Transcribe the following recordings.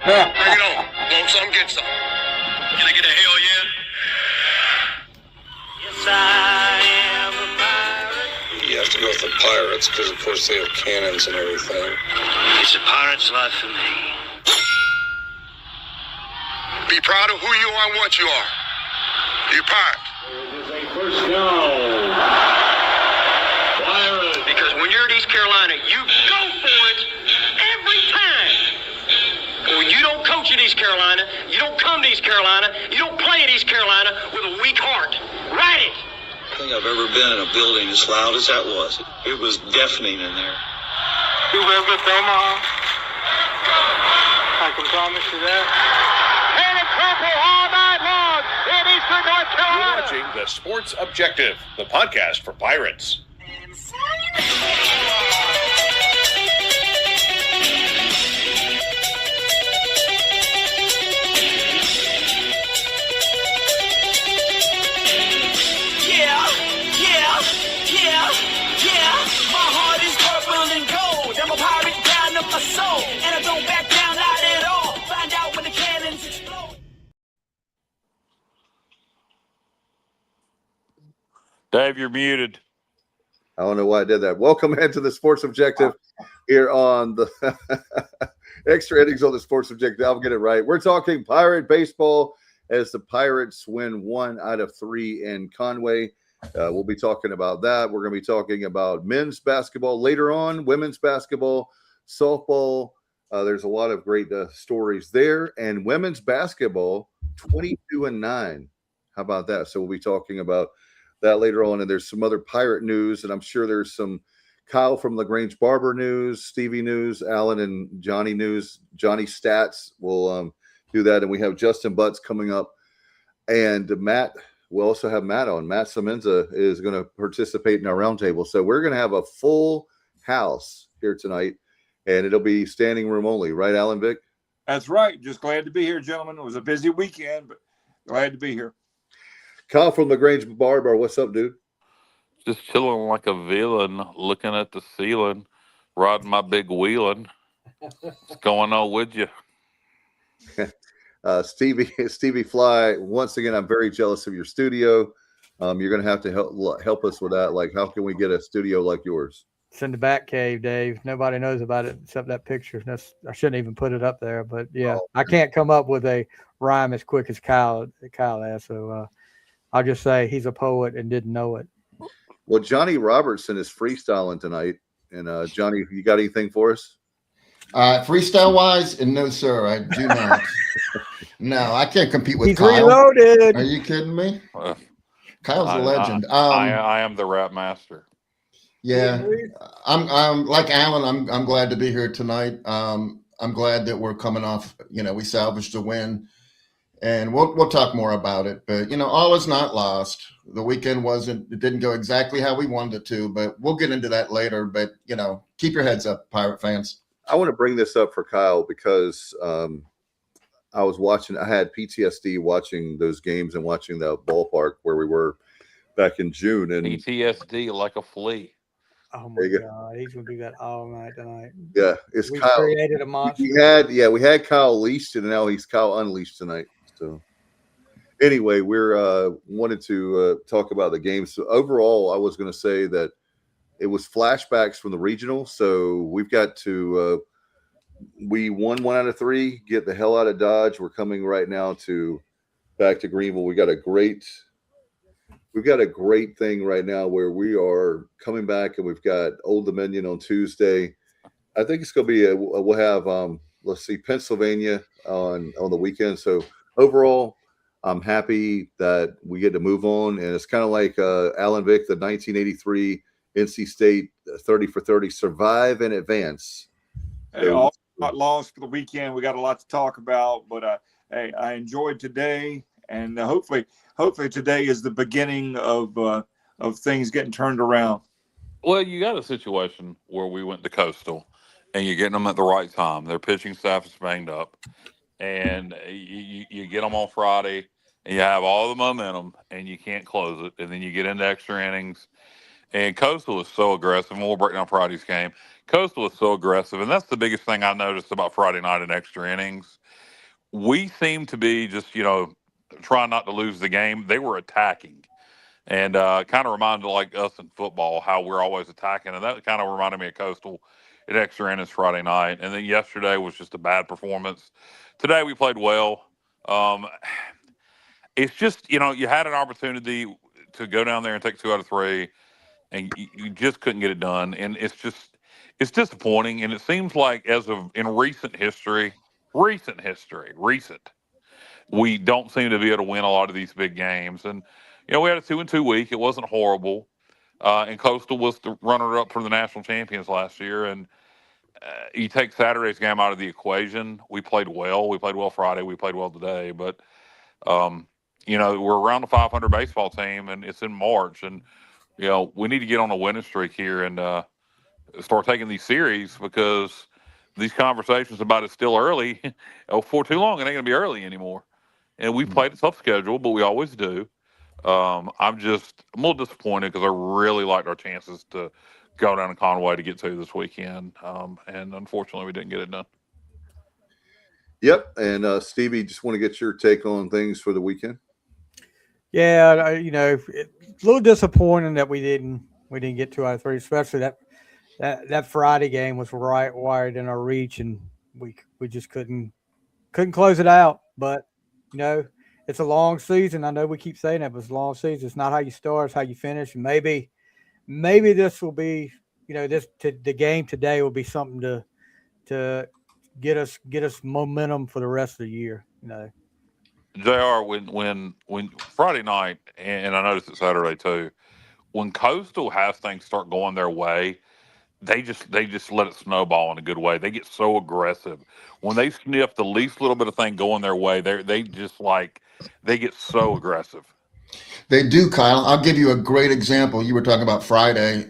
Bring it on. Want some, get some. Can I get a hell yeah? Yes, I am a pirate. You have to go with the pirates because, of course, they have cannons and everything. It's a pirate's life for me. Be proud of who you are and what you are. You're pirate. This is a first down. Pirates. Because when you're in East Carolina, you go for it every time. When you don't coach at East Carolina, you don't come to East Carolina, you don't play at East Carolina with a weak heart. Write it. I think I've ever been in a building as loud as that was. It was deafening in there. You live with Omaha. I can promise you that. And it's purple all night long in Eastern North Carolina. You're watching The Sports Objective, the podcast for Pirates. My heart is purple and gold. I'm a pirate down of my soul, and I don't back down not at all. Find out when the cannons explode. Dave, you're muted. I don't know why I did that. Welcome into the Sports Objective here on the extra innings on the Sports Objective. I'll get it right. We're talking Pirate baseball as the Pirates win 1 out of 3 in Conway. We'll be talking about that. We're going to be talking about men's basketball later on, women's basketball, softball. There's a lot of great stories there. And women's basketball, 22-9. How about that? So we'll be talking about that later on. And there's some other Pirate news. And I'm sure there's some Kyle from LaGrange Barber news, Stevie news, Alan and Johnny news, Johnny stats. We'll do that. And we have Justin Butts coming up. And Matt. We'll also have Matt on. Matt Semenza is going to participate in our roundtable. So we're going to have a full house here tonight, and it'll be standing room only. Right, Alan Vick? That's right. Just glad to be here, gentlemen. It was a busy weekend, but glad to be here. Kyle from LaGrange Barber. What's up, dude? Just chilling like a villain, looking at the ceiling, riding my big wheeling. What's going on with you? Stevie Fly, once again, I'm very jealous of your studio. You're going to have to help us with that. Like, how can we get a studio like yours? It's in the back cave, Dave. Nobody knows about it except that picture. I shouldn't even put it up there, but yeah, I can't come up with a rhyme as quick as Kyle has. So I'll just say he's a poet and didn't know it. Well, Johnny Robertson is freestyling tonight. And Johnny, you got anything for us? Freestyle wise, and no, sir, I do not. No, I can't compete with He's Kyle. Reloaded. Are you kidding me? Kyle's a legend. I am the rap master. Yeah, I'm like Alan. I'm glad to be here tonight. I'm glad that we're coming off. We salvaged a win, and we'll talk more about it. But all is not lost. The weekend it didn't go exactly how we wanted it to, but we'll get into that later. But keep your heads up, Pirate fans. I want to bring this up for Kyle because I had PTSD watching those games and watching the ballpark where we were back in June. And PTSD like a flea. Oh my God, he's gonna do that all night tonight. Yeah, it's we Kyle. Created a monster. We had Kyle leashed, and now he's Kyle unleashed tonight. So anyway, we're wanted to talk about the game. So overall, I was going to say that it was flashbacks from the regional. So we've got to we won 1 out of 3. Get the hell out of Dodge. We're coming right now back to Greenville. We've got a great thing right now where we are coming back, and we've got Old Dominion on Tuesday. I think it's going to be we'll have Pennsylvania on the weekend. So overall, I'm happy that we get to move on, and it's kind of like Alan Vick, the 1983 NC State 30 for 30, survive and advance. Hey, all not lost for the weekend. We got a lot to talk about, but hey, I enjoyed today, and hopefully today is the beginning of things getting turned around. Well, you got a situation where we went to Coastal, and you're getting them at the right time. Their pitching staff is banged up, and you get them on Friday, and you have all the momentum, and you can't close it, and then you get into extra innings, And Coastal is so aggressive, and we'll break down Friday's game. Coastal is so aggressive, and that's the biggest thing I noticed about Friday night in extra innings. We seem to be just, trying not to lose the game. They were attacking, and kind of reminded like us in football how we're always attacking, and that kind of reminded me of Coastal at extra innings Friday night. And then yesterday was just a bad performance. Today we played well. It's just, you had an opportunity to go down there and take 2 out of 3, and you just couldn't get it done. And it's disappointing. And it seems like in recent history, we don't seem to be able to win a lot of these big games. And, we had a 2-2 week. It wasn't horrible. And Coastal was the runner up for the national champions last year. And you take Saturday's game out of the equation. We played well. We played well Friday. We played well today. But, we're around the 500 baseball team, and it's in March. And, we need to get on a winning streak here and start taking these series, because these conversations about it's still early, for too long, it ain't going to be early anymore. And we've played a tough schedule, but we always do. I'm a little disappointed because I really liked our chances to go down to Conway to get to this weekend. And unfortunately, we didn't get it done. Yep. And Stevie, just want to get your take on things for the weekend. Yeah, it's a little disappointing that we didn't get 2 out of 3, especially that Friday game was right wired in our reach, and we just couldn't close it out. But it's a long season. I know we keep saying that, but it's a long season. It's not how you start, it's how you finish. And maybe this will be, the game today will be something to get us momentum for the rest of the year. JR, when Friday night, and I noticed it Saturday too, when Coastal has things start going their way, they just let it snowball in a good way. They get so aggressive. When they sniff the least little bit of thing going their way, they get so aggressive. They do, Kyle. I'll give you a great example. You were talking about Friday,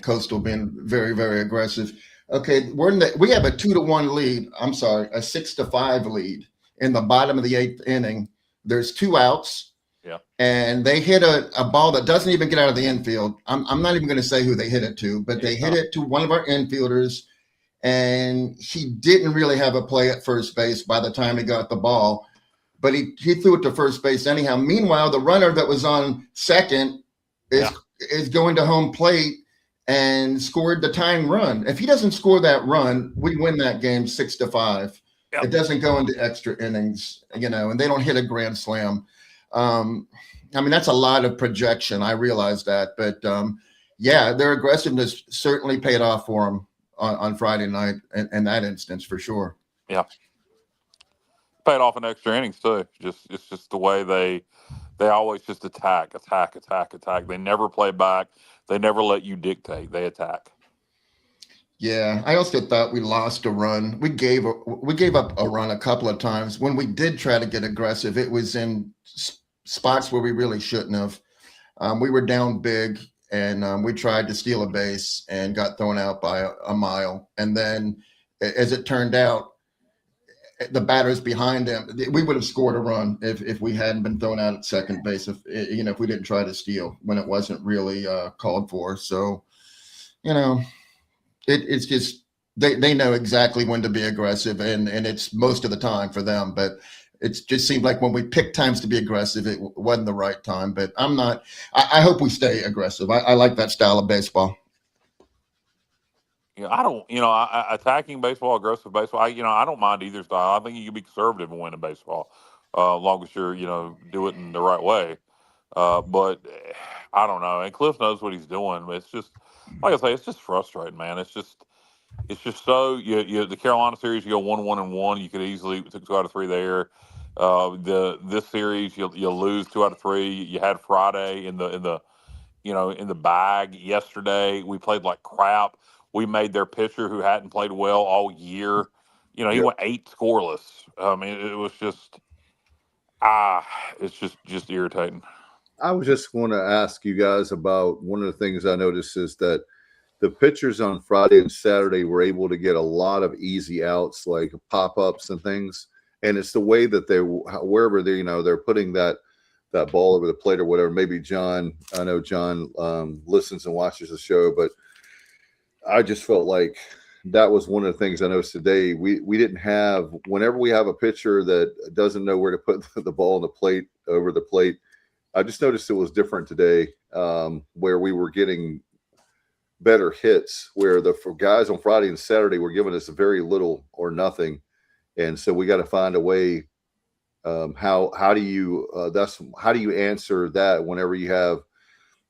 Coastal being very, very aggressive. Okay, we have a 2-1 lead. I'm sorry, a 6-5 lead in the bottom of the 8th inning. There's 2 outs. Yeah. And they hit a ball that doesn't even get out of the infield. I'm not even going to say who they hit it to, but they hit it to one of our infielders, and he didn't really have a play at first base by the time he got the ball, but he threw it to first base anyhow. Meanwhile, the runner that was on second is going to home plate and scored the tying run. If he doesn't score that run, we win that game 6-5. Yep. It doesn't go into extra innings, and they don't hit a grand slam. That's a lot of projection. I realize that, but their aggressiveness certainly paid off for them on Friday night in that instance for sure. Yeah, paid off in extra innings too. It's just the way they always just attack. They never play back. They never let you dictate. They attack. Yeah, I also thought we lost a run. We gave up a run a couple of times. When we did try to get aggressive, it was in spots where we really shouldn't have. We were down big, and we tried to steal a base and got thrown out by a mile. And then, as it turned out, the batters behind him, we would have scored a run if we hadn't been thrown out at second base. If we didn't try to steal when it wasn't really called for. So, it's just they know exactly when to be aggressive, and it's most of the time for them. But it just seemed like when we picked times to be aggressive, it wasn't the right time. But I'm not. I hope we stay aggressive. I like that style of baseball. I don't. Attacking baseball, aggressive baseball. I don't mind either style. I think you can be conservative and win in baseball, as long as you're do it in the right way. But I don't know. And Cliff knows what he's doing. But it's just like I say, it's just frustrating, man. It's just so the Carolina series, you go 1-1-1. You could easily took 2 out of 3 there. This series, you lose 2 out of 3. You had Friday in the bag yesterday. We played like crap. We made their pitcher, who hadn't played well all year, he went 8 scoreless. I mean, it was just it's just irritating. I was just going to ask you guys about one of the things I noticed is that the pitchers on Friday and Saturday were able to get a lot of easy outs, like pop-ups and things. And it's the way that wherever they're putting that that ball over the plate or whatever. Maybe John, I know John listens and watches the show, but I just felt like that was one of the things I noticed today. We didn't have, whenever we have a pitcher that doesn't know where to put the ball on the plate, over the plate, I just noticed it was different today, where we were getting better hits, where the guys on Friday and Saturday were giving us very little or nothing. And so we got to find a way. How do you answer that whenever you have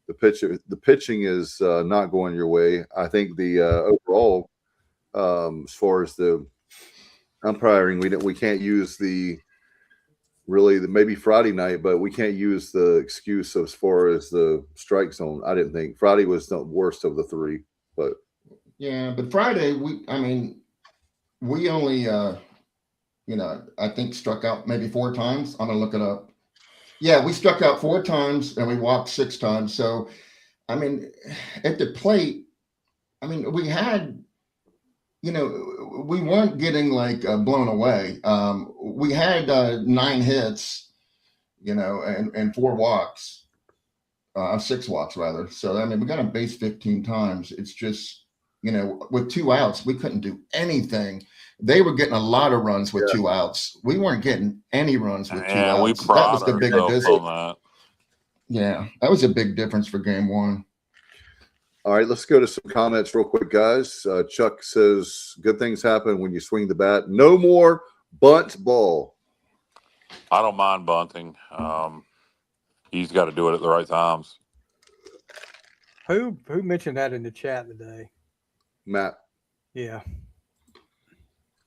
the pitching is not going your way? I think the overall, as far as the umpiring, we can't use maybe Friday night, but we can't use the excuse as far as the strike zone. I didn't think Friday was the worst of the three, but yeah, but Friday we only I think struck out maybe 4 times. I'm gonna look it up. Yeah, we struck out 4 times and we walked 6 times. So, I mean, at the plate, I mean, we had, we weren't getting like blown away. We had 9 hits, and 4 walks, 6 walks rather. So, I mean, we got on base 15 times. It's just, with 2 outs, we couldn't do anything. They were getting a lot of runs with 2 outs. We weren't getting any runs with 2 outs. That was the big difference. Yeah, that was a big difference for game 1. All right, let's go to some comments real quick, guys. Chuck says, good things happen when you swing the bat. No more bunt ball. I don't mind bunting. He's got to do it at the right times. Who mentioned that in the chat today? Matt. Yeah.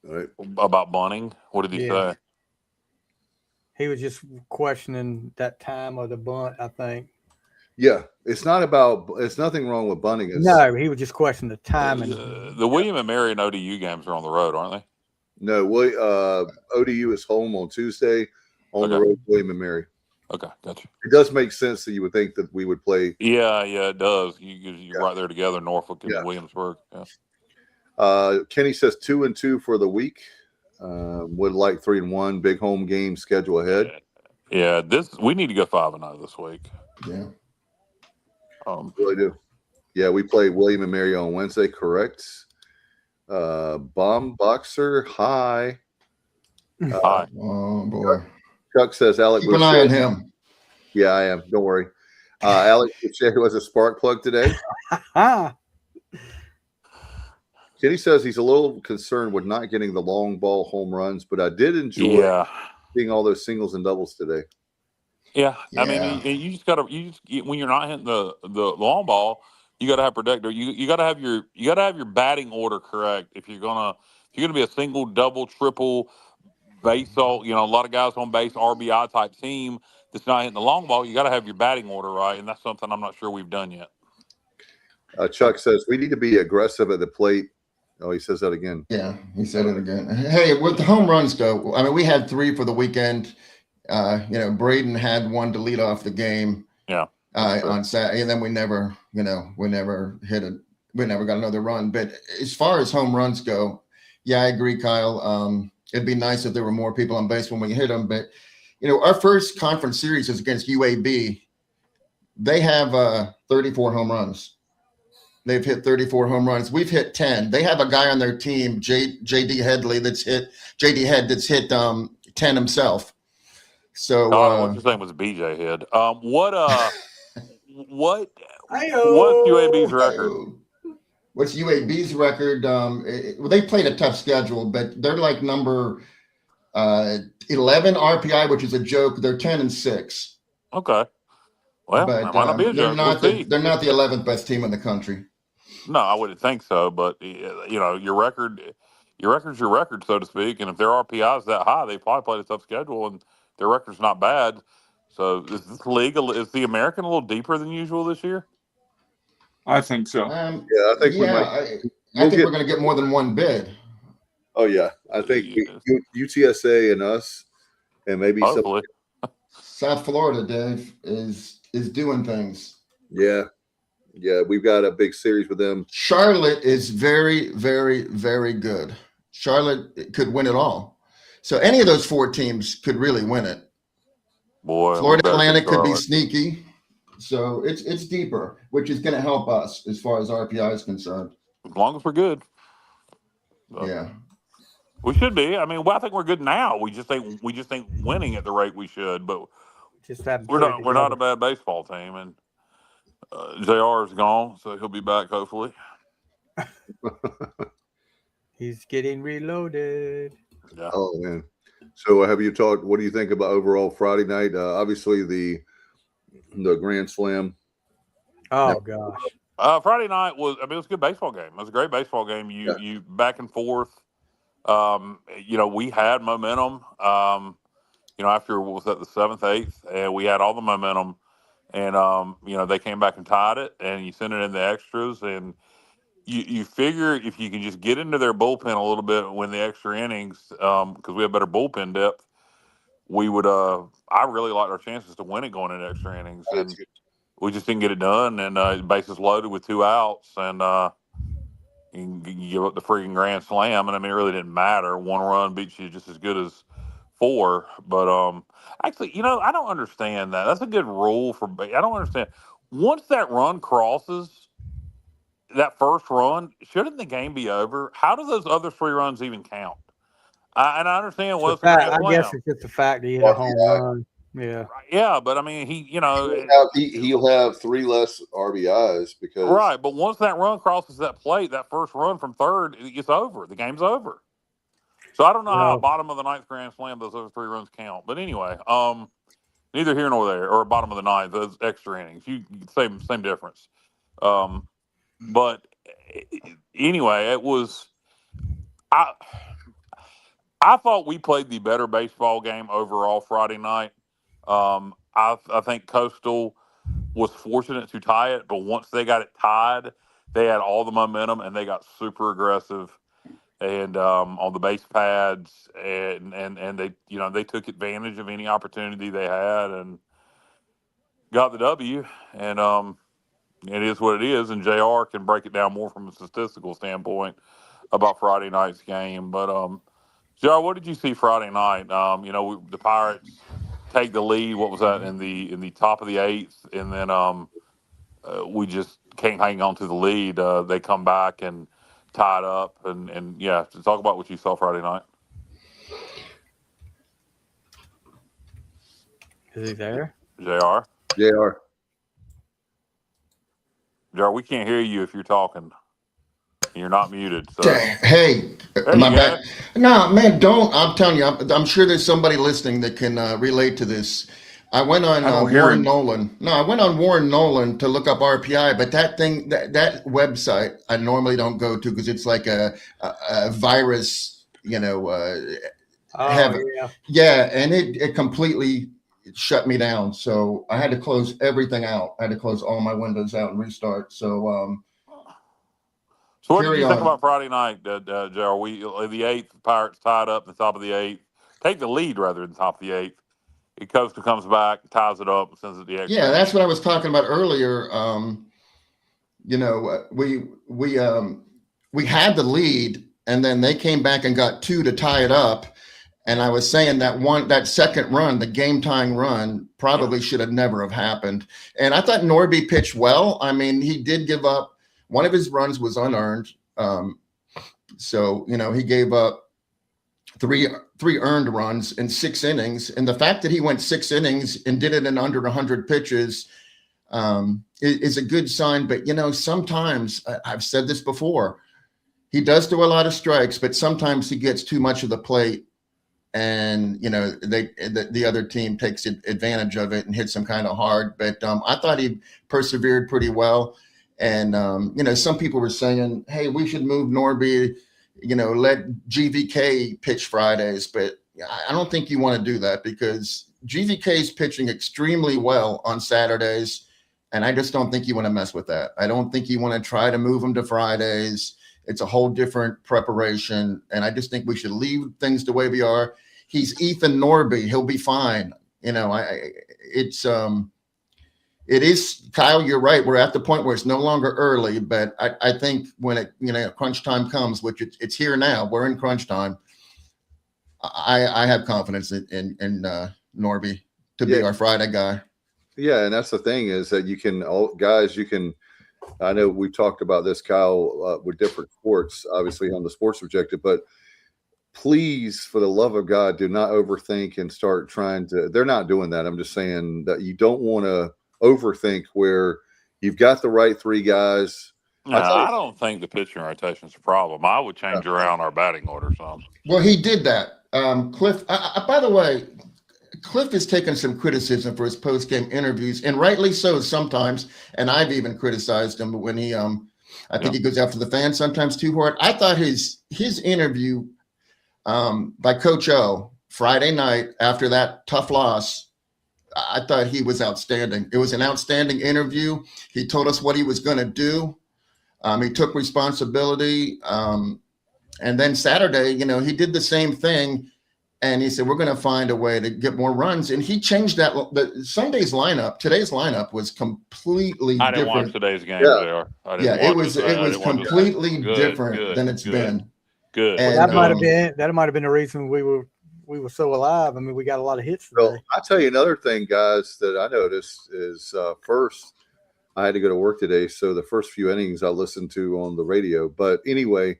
All right. About bunting? What did he say? He was just questioning that time of the bunt, I think. Yeah, it's nothing wrong with bunting. No, he was just questioning the time. The William and Mary and ODU games are on the road, aren't they? No, ODU is home on Tuesday, on the road, William and Mary. Okay, gotcha. It does make sense that you would think that we would play. Yeah, it does. You're right there together, Norfolk and Williamsburg. Yeah. Kenny says 2-2 for the week. Would like 3-1. Big home game schedule ahead. Yeah, we need to go 5-0 this week. Yeah, really do. Yeah, we play William and Mary on Wednesday. Correct. Bomb Boxer. Hi. Hi. Oh boy. Chuck says Alex. Keep an eye on him. Yeah, I am. Don't worry. Alex Boucher was a spark plug today. Kenny says he's a little concerned with not getting the long ball home runs, but I did enjoy seeing all those singles and doubles today. Yeah. I mean, you just gotta when you're not hitting the long ball, you gotta have protector. You gotta have your batting order correct if you're gonna be a single, double, triple base. A lot of guys on base RBI type team that's not hitting the long ball. You gotta have your batting order right, and that's something I'm not sure we've done yet. Chuck says we need to be aggressive at the plate. Oh, he says that again. Yeah, he said it again. Hey, with the home runs go, I mean, we had 3 for the weekend. Braden had 1 to lead off the game. Yeah. On Saturday, and then we never hit it. We never got another run. But as far as home runs go, yeah, I agree, Kyle. It'd be nice if there were more people on base when we hit them. But our first conference series is against UAB. They have 34 home runs. They've hit 34 home runs. We've hit 10. They have a guy on their team, JD Head, that's hit 10 himself. So what's his name was BJ Head. What's UAB's record? What's UAB's record? They played a tough schedule, but they're like number 11 RPI, which is a joke. They're 10-6. Okay. Well, but, that might not be a joke. They're not the 11th best team in the country. No, I wouldn't think so. But your record's your record, so to speak. And if their RPI is that high, they probably played a tough schedule, and their record's not bad. So is this league? Is the American a little deeper than usual this year? I think so. I think we might. I think we're going to get more than 1 bid. Oh yeah, I think UTSA and us, and maybe hopefully. South Florida, Dave, is doing things. Yeah, we've got a big series with them. Charlotte is very, very, very good. Charlotte could win it all. So any of those 4 teams could really win it. Boy, we Florida better beat Atlantic could be Charlotte. sneaky. So it's deeper, which is going to help us as far as RPI is concerned. As long as we're good. Yeah. We should be. I mean, well, I think we're good now. We just ain't winning at the rate we should. But Just haven't we're put it not. We're not a together. bad baseball team, and JR is gone, so he'll be back hopefully. He's getting reloaded. Yeah. Oh man. So have you talked? What do you think about overall Friday night? Obviously the Grand Slam. Oh gosh. Friday night was. I mean, it was a good baseball game. It was a great baseball game. You back and forth. We had momentum. After what was that, the 7th, 8th, and we had all the momentum, and they came back and tied it, and you sent it in the extras, and you figure if you can just get into their bullpen a little bit when the extra innings, because we have better bullpen depth, we would. I really liked our chances to win it going into extra innings, and we just didn't get it done, and bases loaded with 2 outs, and you give up the freaking grand slam, and I mean, it really didn't matter. 1 run beats you just as good as 4. But actually, I don't understand that. That's a good rule for. I don't understand. Once that run crosses that first run, shouldn't the game be over? How do those other 3 runs even count? And I understand what's the grand I slam. guess it's just the fact that he hit a home run. Yeah. Yeah, but I mean, he'll have 3 less RBIs because right. But once that run crosses that plate, that first run from third, it's over. The game's over. So I don't know how bottom of the 9th grand slam those other 3 runs count. But anyway, neither here nor there, or bottom of the 9th, those extra innings, same difference. But anyway, it was. I thought we played the better baseball game overall Friday night. I think Coastal was fortunate to tie it, but once they got it tied, they had all the momentum and they got super aggressive and on the base pads and they took advantage of any opportunity they had and got the W. And it is what it is. And JR can break it down more from a statistical standpoint about Friday night's game. But JR, what did you see Friday night? The Pirates take the lead. What was that in the top of the 8th, and then we just can't hang on to the lead. They come back and tie it up, and yeah. To talk about what you saw Friday night. Is he there? JR, we can't hear you if you're talking. You're not muted. So. Hey, am I back? No, man, don't. I'm telling you, I'm sure there's somebody listening that can relate to this. I went on Warren Nolan. No, I went on Warren Nolan to look up RPI, but that thing, that website, I normally don't go to because it's like a virus, Yeah, and it completely shut me down. So I had to close everything out. I had to close all my windows out and restart. So So what did you think about Friday night, JR? We the 8th, Pirates tied up in the top of the 8th. Take the lead rather than the top of the 8th. Coastal comes back, ties it up, sends it the extra. Yeah, that's what I was talking about earlier. We had the lead, and then they came back and got 2 to tie it up. And I was saying that second run, the game tying run, probably should have never have happened. And I thought Norby pitched well. I mean, he did give up. One of his runs was unearned. So he gave up three earned runs in 6 innings. And the fact that he went 6 innings and did it in under 100 pitches is a good sign. But, sometimes I've said this before, he does do a lot of strikes, but sometimes he gets too much of the plate. And, the other team takes advantage of it and hits him kind of hard. But I thought he persevered pretty well. And, some people were saying, hey, we should move Norby, let GVK pitch Fridays. But I don't think you want to do that because GVK is pitching extremely well on Saturdays. And I just don't think you want to mess with that. I don't think you want to try to move him to Fridays. It's a whole different preparation. And I just think we should leave things the way we are. He's Ethan Norby. He'll be fine. It is, Kyle, you're right. We're at the point where it's no longer early, but I think when crunch time comes, which it's here now, we're in crunch time. I have confidence in Norby to be our Friday guy. Yeah, and that's the thing is that you can, I know we talked about this, Kyle, with different sports, obviously on the sports objective, but please, for the love of God, do not overthink and start trying to. They're not doing that. I'm just saying that you don't want to overthink where you've got the right three guys. No, I don't think the pitching rotation is a problem. I would change around our batting order some. Well, he did that. Cliff, by the way, Cliff has taken some criticism for his post-game interviews, and rightly so sometimes. And I've even criticized him when he, I think he goes after the fans sometimes too hard. I thought his interview by Coach O Friday night after that tough loss, I thought he was outstanding. It was an outstanding interview. He told us what he was going to do. He took responsibility. And then Saturday, he did the same thing. And he said, we're going to find a way to get more runs. And he changed that. Today's lineup was completely different. I didn't watch today's game, JR. It was completely different than it's been. Good. And that might have been the reason we were so alive. I mean, we got a lot of hits today. Well, I'll tell you another thing, guys, that I noticed is first, I had to go to work today, so the first few innings I listened to on the radio. But anyway,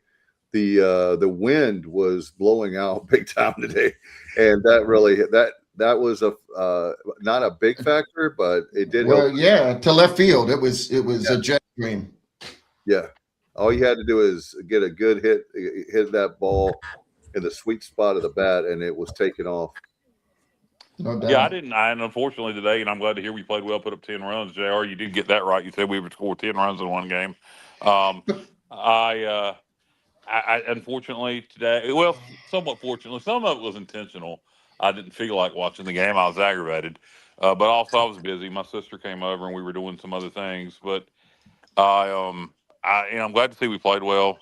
the wind was blowing out big time today, and that really that was not a big factor, but it did. Well, help. To left field, it was a jet stream. Yeah, all you had to do is get a good hit that ball in the sweet spot of the bat, and it was taken off. No doubt. Yeah, I didn't. And unfortunately today, and I'm glad to hear we played well, put up 10 runs. JR, you did get that right. You said we would score 10 runs in one game. I unfortunately today, well, somewhat fortunately, some of it was intentional. I didn't feel like watching the game. I was aggravated, but also I was busy. My sister came over and we were doing some other things. But I'm glad to see we played well.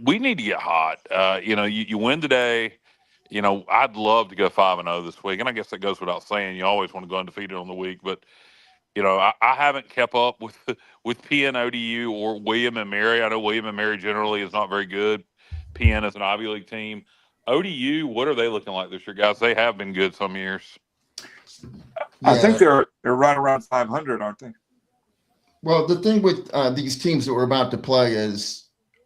We need to get hot. You win today. I'd love to go 5-0 this week, and I guess that goes without saying. You always want to go undefeated on the week, but I haven't kept up with PN ODU or William and Mary. I know William and Mary generally is not very good. PN is an Ivy League team. ODU, what are they looking like this year, guys? They have been good some years. I think they're right around 500, aren't they? Well, the thing with these teams that we're about to play is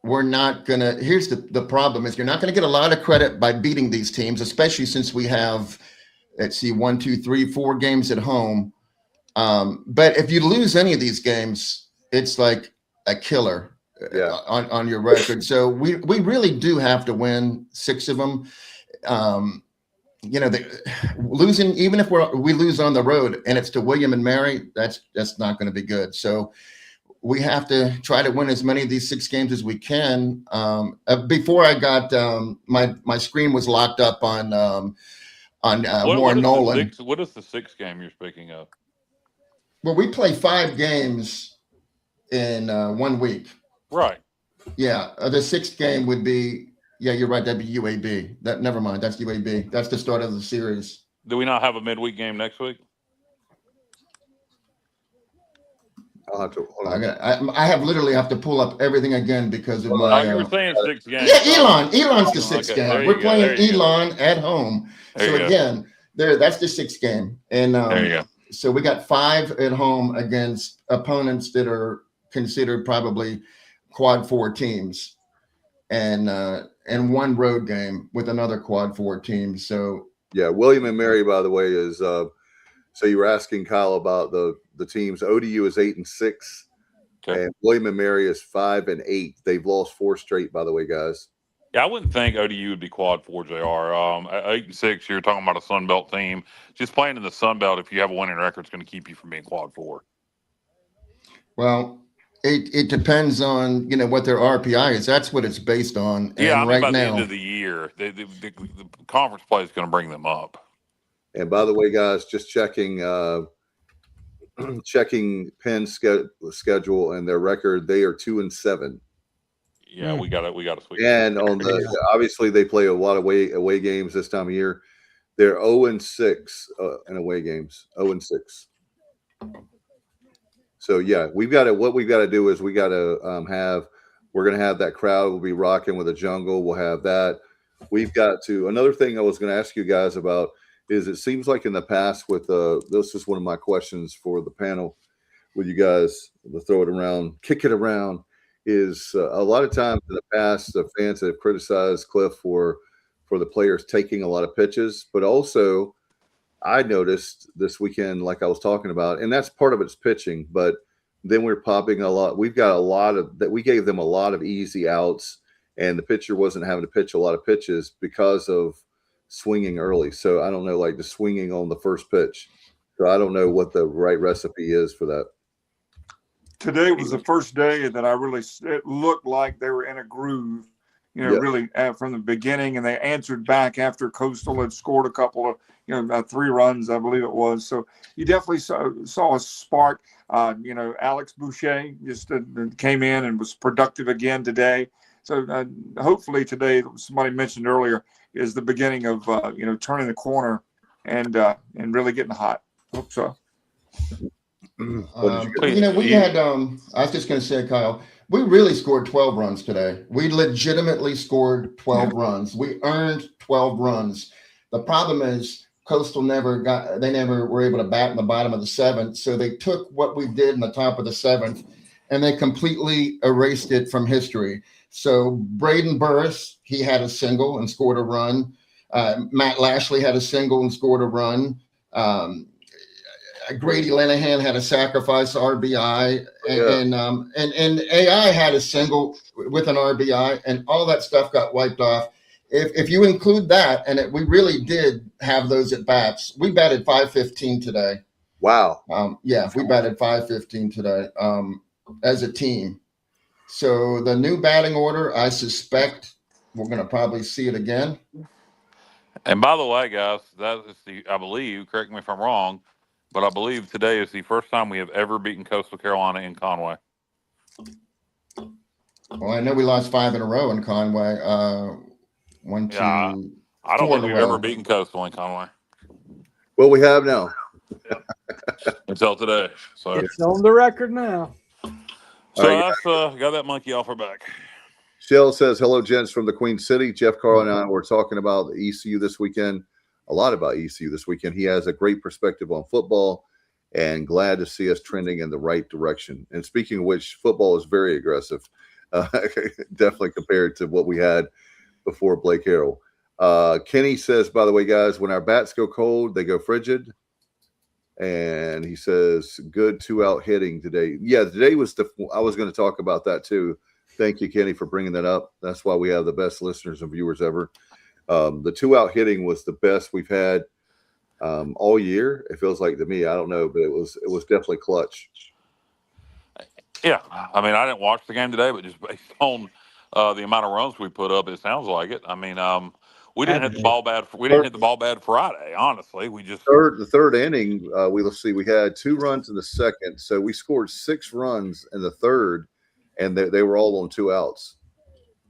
we're not going to – here's the problem is you're not going to get a lot of credit by beating these teams, especially since we have, 1, 2, 3, 4 games at home. But if you lose any of these games, it's like a killer on your record. So we really do have to win 6 of them. Losing, even if we lose on the road and it's to William and Mary, that's not going to be good. So we have to try to win as many of these 6 games as we can. Before I got my screen was locked up on Warren Nolan. What is the 6th game you're speaking of? Well, we play 5 games in 1 week. Right. Yeah. The 6th game would be, you're right. That'd be UAB. Never mind. That's UAB. That's the start of the series. Do we not have a midweek game next week? I'll have to. I have literally have to pull up everything again because of my. You were saying 6 games. Yeah, Elon's the 6th game. We're playing Elon at home. So again, that's the 6th game, and there you go. So we got 5 at home against opponents that are considered probably quad 4 teams, and 1 road game with another quad 4 team. So yeah, William and Mary, by the way, is so you were asking Kyle about the teams. ODU is 8-6, and William and Mary is 5-8. They've lost 4 straight, by the way, guys. Yeah, I wouldn't think ODU would be quad 4, JR. 8-6, you're talking about a Sun Belt team. Just playing in the Sun Belt, if you have a winning record, is going to keep you from being quad 4. Well, it depends on what their RPI is. That's what it's based on. Yeah, and by the end of the year, the conference play is going to bring them up. And by the way, guys, just checking Penn's schedule and their record, they are 2-7. Yeah, we got to switch. And obviously they play a lot of away games this time of year. They're 0-6 in away games. 0-6. So yeah, what we've got to do is we got to we're going to have that crowd. We'll be rocking with a jungle. We'll have that. We've got to. Another thing I was going to ask you guys about is it seems like in the past with this is one of my questions for the panel with you guys, to throw it around, kick it around, is a lot of times in the past the fans have criticized Cliff for the players taking a lot of pitches, but also I noticed this weekend, like I was talking about, and that's part of it's pitching, but then we're popping a lot. We've got a lot of that. We gave them a lot of easy outs, and the pitcher wasn't having to pitch a lot of pitches because of swinging early. So I don't know, like the swinging on the first pitch. So I don't know what the right recipe is for that. Today was the first day that it looked like they were in a groove, really from the beginning, and they answered back after Coastal had scored a couple of, 3 runs, I believe it was. So you definitely saw a spark. Alex Boucher just came in and was productive again today. So hopefully today, somebody mentioned earlier, is the beginning of turning the corner and really getting hot. Hope so. We had. I was just going to say, Kyle, we really scored 12 runs today. We legitimately scored 12 runs. We earned 12 runs. The problem is Coastal never were able to bat in the bottom of the 7th. So they took what we did in the top of the 7th and they completely erased it from history. So Braden Burris, he had a single and scored a run. Matt Lashley had a single and scored a run. Grady Linehan had a sacrifice RBI, and AI had a single with an RBI, and all that stuff got wiped off. If you include that, and we really did have those at bats. We batted .515 today. Wow. We batted .515 today as a team. So the new batting order, I suspect we're going to probably see it again. And by the way, guys, that is I believe, correct me if I'm wrong, but I believe today is the first time we have ever beaten Coastal Carolina in Conway. Well, I know we lost 5 in a row in Conway. 1, 2, I don't think we've ever beaten Coastal in Conway. Well, we have now. Until today. So it's on the record now. So that's got that monkey off her back. Shell says, hello, gents from the Queen City. Jeff Carl and I were talking about ECU this weekend, a lot about ECU this weekend. He has a great perspective on football and glad to see us trending in the right direction. And speaking of which, football is very aggressive, definitely compared to what we had before Blake Harrell. Kenny says, by the way, guys, when our bats go cold, they go frigid. And he says, good 2-out hitting today. Yeah, today was I was going to talk about that too. Thank you, Kenny, for bringing that up. That's why we have the best listeners and viewers ever. The 2-out hitting was the best we've had all year. It feels like to me. I don't know, but it was definitely clutch. Yeah, I mean, I didn't watch the game today, but just based on the amount of runs we put up, it sounds like it. I mean, we didn't hit the ball bad. We didn't hit the ball bad Friday. Honestly, we just the third inning. We had 2 runs in the second, so we scored 6 runs in the third, and they were all on 2 outs.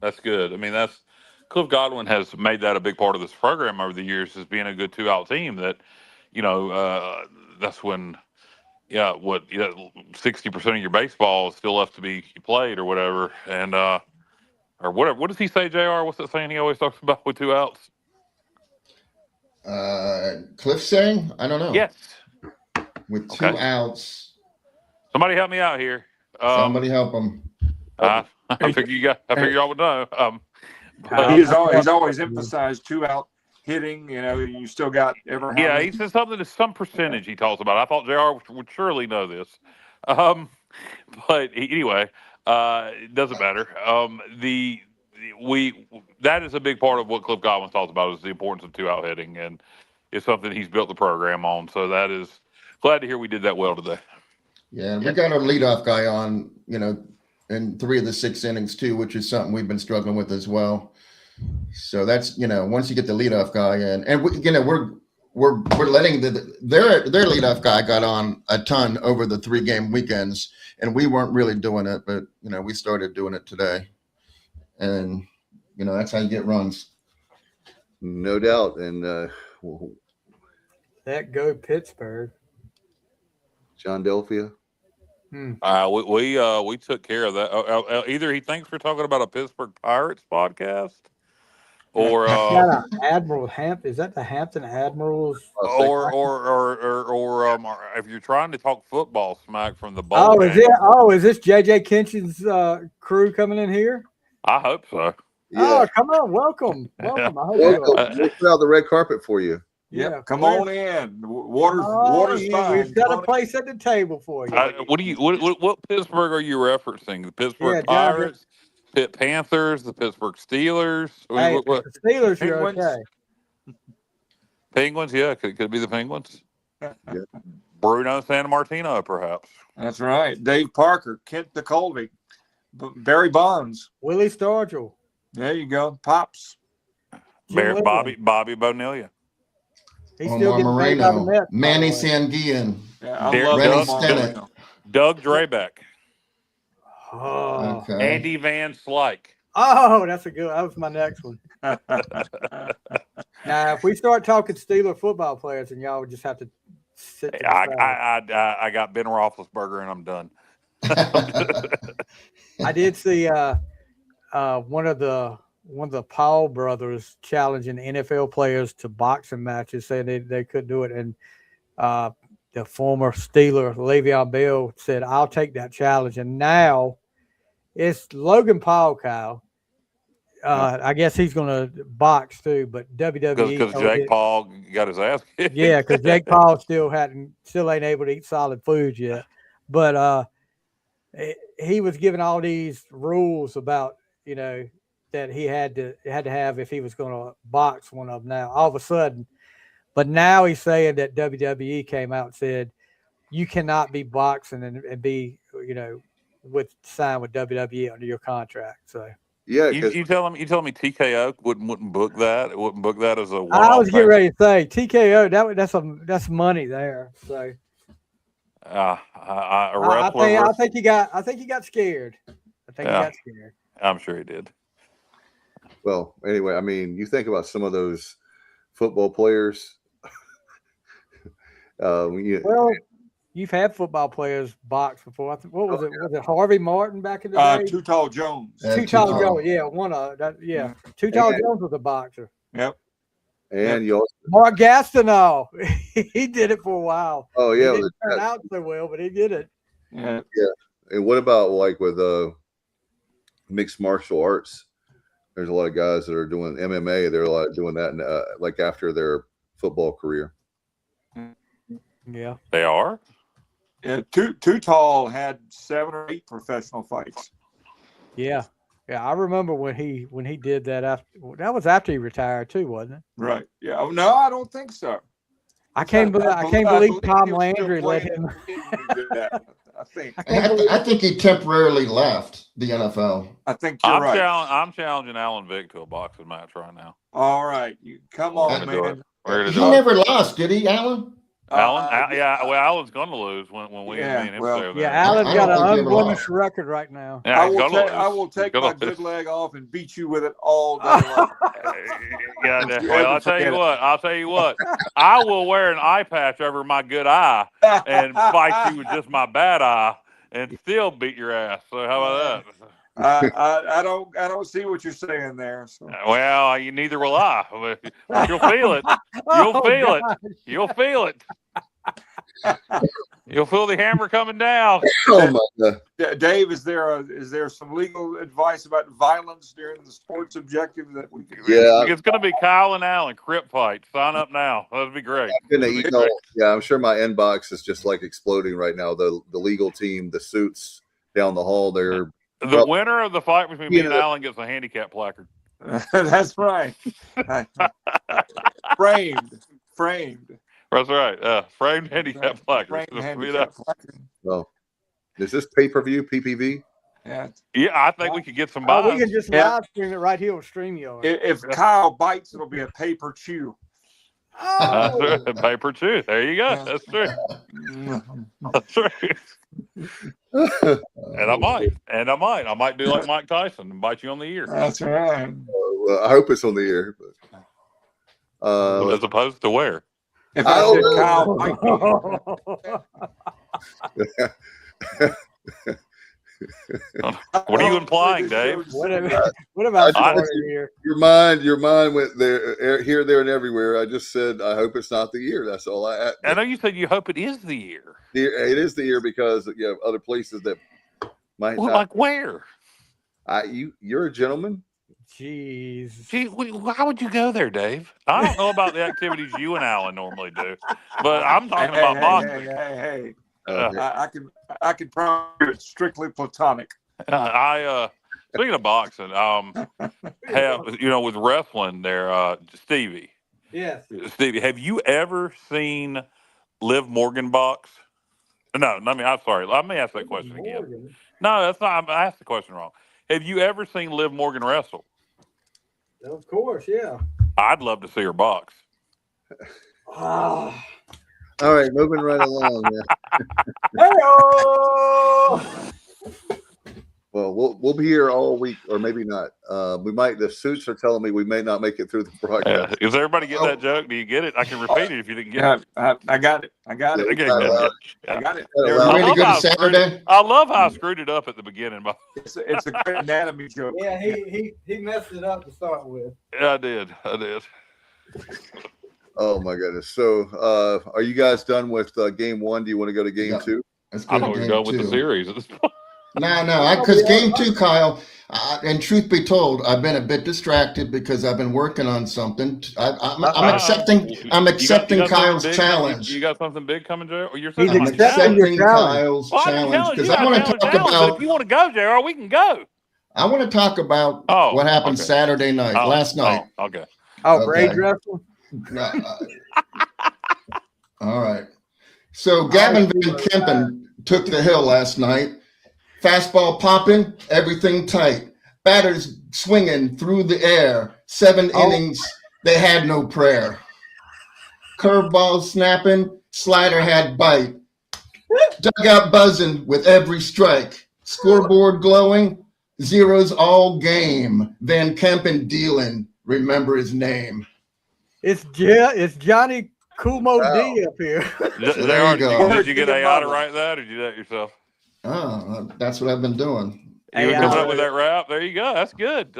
That's good. I mean, Cliff Godwin has made that a big part of this program over the years, as being a good 2-out team. That that's when 60% of your baseball is still left to be played or whatever, and or whatever. What does he say, JR? What's that saying he always talks about with 2 outs? Cliff saying? I don't know. Yes. With 2 outs. Somebody help me out here. Somebody help him. I figure y'all would know. He's always emphasized 2-out hitting. You still got every. Yeah, he said something to some percentage he talks about. I thought JR would surely know this. But anyway, it doesn't matter. That is a big part of what Cliff Godwin talks about, is the importance of 2-out hitting, and it's something he's built the program on. So that is glad to hear we did that well today. Yeah, and we got our leadoff guy on, in 3 of the 6 innings too, which is something we've been struggling with as well. So that's, once you get the leadoff guy in, and we're letting their leadoff guy got on a ton over the 3-game weekends, and we weren't really doing it, but we started doing it today, and that's how you get runs. No doubt. And that go Pittsburgh. John Delphia. We took care of that. Either he thinks we're talking about a Pittsburgh Pirates podcast, or Admiral Is that the Hampton Admirals? or if you're trying to talk football smack from the bowl game. Is this JJ Kinchen's crew coming in here? I hope so. Yeah. Oh, come on, welcome. I hope We'll put out the red carpet for you. Yeah, come on in. Water's fine. We've got a place at the table for you. What Pittsburgh are you referencing? The Pittsburgh Pirates, Pitt Panthers, the Pittsburgh Steelers. The Steelers are okay. Penguins, yeah, could be the Penguins. Yeah. Bruno Sammartino, perhaps. That's right. Dave Parker, Kent DeColvey, Barry Bonds, Willie Stargell. There you go, Pops. Bobby Bonilla. He's still getting paid by the Mets. Manny Sanguillen. Yeah, Doug Drabeck. Oh, okay. Andy Van Slyke. Oh, that was my next one. Now, if we start talking Steeler football players, then y'all would just have to sit there. I got Ben Roethlisberger, and I'm done. I did see one of the Paul brothers challenging NFL players to boxing matches, saying they couldn't do it. And the former Steeler, Le'Veon Bell, said, I'll take that challenge. And now it's Logan Paul, Kyle. I guess he's going to box too, but WWE. Because Jake Paul got his ass kicked. Yeah, because Jake Paul still ain't able to eat solid food yet. But he was given all these rules about, that he had to have if he was going to box one of them now, all of a sudden. But now he's saying that WWE came out and said, you cannot be boxing and be, signed with WWE under your contract. So. Yeah, you telling me TKO wouldn't book that? It wouldn't book that as a. I was getting ready to say TKO. That's money there. So. I think he got scared. He got scared. I'm sure he did. Well, anyway, I mean, you think about some of those football players. You've had football players box before. What was it? Was it Harvey Martin back in the day? Too Tall Jones. Too Tall Jones. Yeah, one of that. Yeah, Too Tall Jones was a boxer. Yep. And you also Mark Gastineau. He did it for a while. Oh yeah, it didn't turn out so well, but he did it. Yeah. And what about like with mixed martial arts? There's a lot of guys that are doing MMA. They're a lot doing that, like after their football career. Yeah, they are. Yeah, Too Tall had 7 or 8 professional fights. Yeah, I remember when he did that. That was after he retired too, wasn't it? Right. Yeah. No, I don't think so. I can't believe Tom Landry let him. I think he temporarily left the NFL. I think you're right. I'm challenging Alan Vick to a boxing match right now. All right, come on, man. He never lost, did he, Alan? Alan's going to lose when we and him play. Yeah, Alan's got an unblemished record right now. Yeah, I will take my good leg off and beat you with it all day long. I'll tell you what. I will wear an eye patch over my good eye and fight you with just my bad eye and still beat your ass. So how about that? I don't see what you're saying there. So. Well, neither will I. You'll feel it. You'll feel it. You'll feel it. You'll feel the hammer coming down. Oh my God. Dave, is there some legal advice about violence during the sports objective that we can? Yeah, it's going to be Kyle and Allen crip fight. Sign up now. That'd be great. I'm sure my inbox is just like exploding right now. The legal team, the suits down the hall, they're. The winner of the fight between me and Alan gets a handicap placard. That's right. Framed. That's right. Framed handicap placard. Framed handicap placard. Well, is this pay-per-view, PPV? Yeah. Yeah, I think we could get some buys. We can just live stream it right here on StreamYard. If Kyle bites, it'll be a paper chew. Oh. Paper chew. There you go. That's true. That's true. And I might do like Mike Tyson and bite you on the ear. That's right. Well, I hope it's on the ear. But, as opposed to where? If I said Kyle What are you implying, Dave? What about starting here? Your mind went there, here, there, and everywhere. I just said, I hope it's not the year. That's all I. I know you said you hope it is the year. It is the year because you have other places that might not. Like where? You're a gentleman. Jeez. Gee, why would you go there, Dave? I don't know about the activities you and Alan normally do, but I'm talking about boxing. Hey. I can promise you it's strictly platonic. Speaking of boxing, have with wrestling there, Stevie. Yes. Stevie, have you ever seen Liv Morgan box? No, I'm sorry. Let me ask that question again. No, that's not. I asked the question wrong. Have you ever seen Liv Morgan wrestle? Of course, yeah. I'd love to see her box. All right, moving right along. Hello. Well, we'll be here all week, or maybe not. We might. The suits are telling me we may not make it through the broadcast. Does everybody get that joke? Do you get it? I can repeat it if you didn't get it. I got it. I got it. Ready to go to Saturday? I love how I screwed it up at the beginning. It's a great anatomy joke. Yeah, he messed it up to start with. Yeah, I did. Oh my goodness! So, are you guys done with game one? Do you want to go to game two? I'm going to go with the series at this point. No, because game two, Kyle, and truth be told, I've been a bit distracted because I've been working on something. I'm accepting Kyle's challenge. You got something big coming, JR? I'm accepting Kyle's challenge because I want to talk about. If you want to go, JR, we can go. I want to talk about what happened Saturday night, last night. Okay. Rage wrestling? All right. So Gavin Van Kempen took the hill last night. Fastball popping, everything tight. Batters swinging through the air. 7 innings, they had no prayer. Curveball snapping, slider had bite. Dugout buzzing with every strike. Scoreboard glowing, zeros all game. Van Kempen dealing, remember his name. It's Johnny Kumo D up here. There you go. Did you get AI to write that, or did you do that yourself? Oh, that's what I've been doing. You were coming up with that rap. There you go. That's good.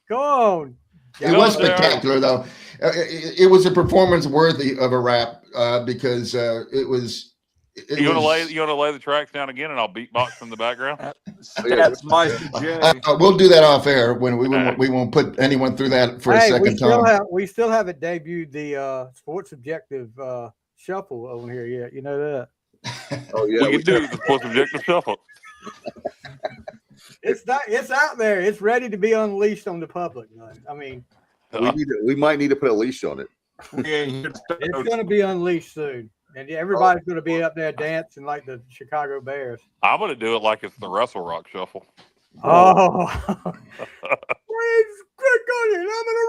Go on. It was spectacular, though. It was a performance worthy of a rap because it was. You want to lay the tracks down again, and I'll beatbox from the background. That's Meister J. We'll do that off air when we won't put anyone through that for a second time. We still haven't debuted the Sports Objective shuffle over here yet. You know that. Oh yeah, we can do the Sports Objective shuffle. It's out there. It's ready to be unleashed on the public. I mean, we might need to put a leash on it. It's going to be unleashed soon, and everybody's going to be up there dancing like the Chicago Bears. I'm going to do it like it's the Wrestle Rock Shuffle. Oh, Greg Gunning, I'm in a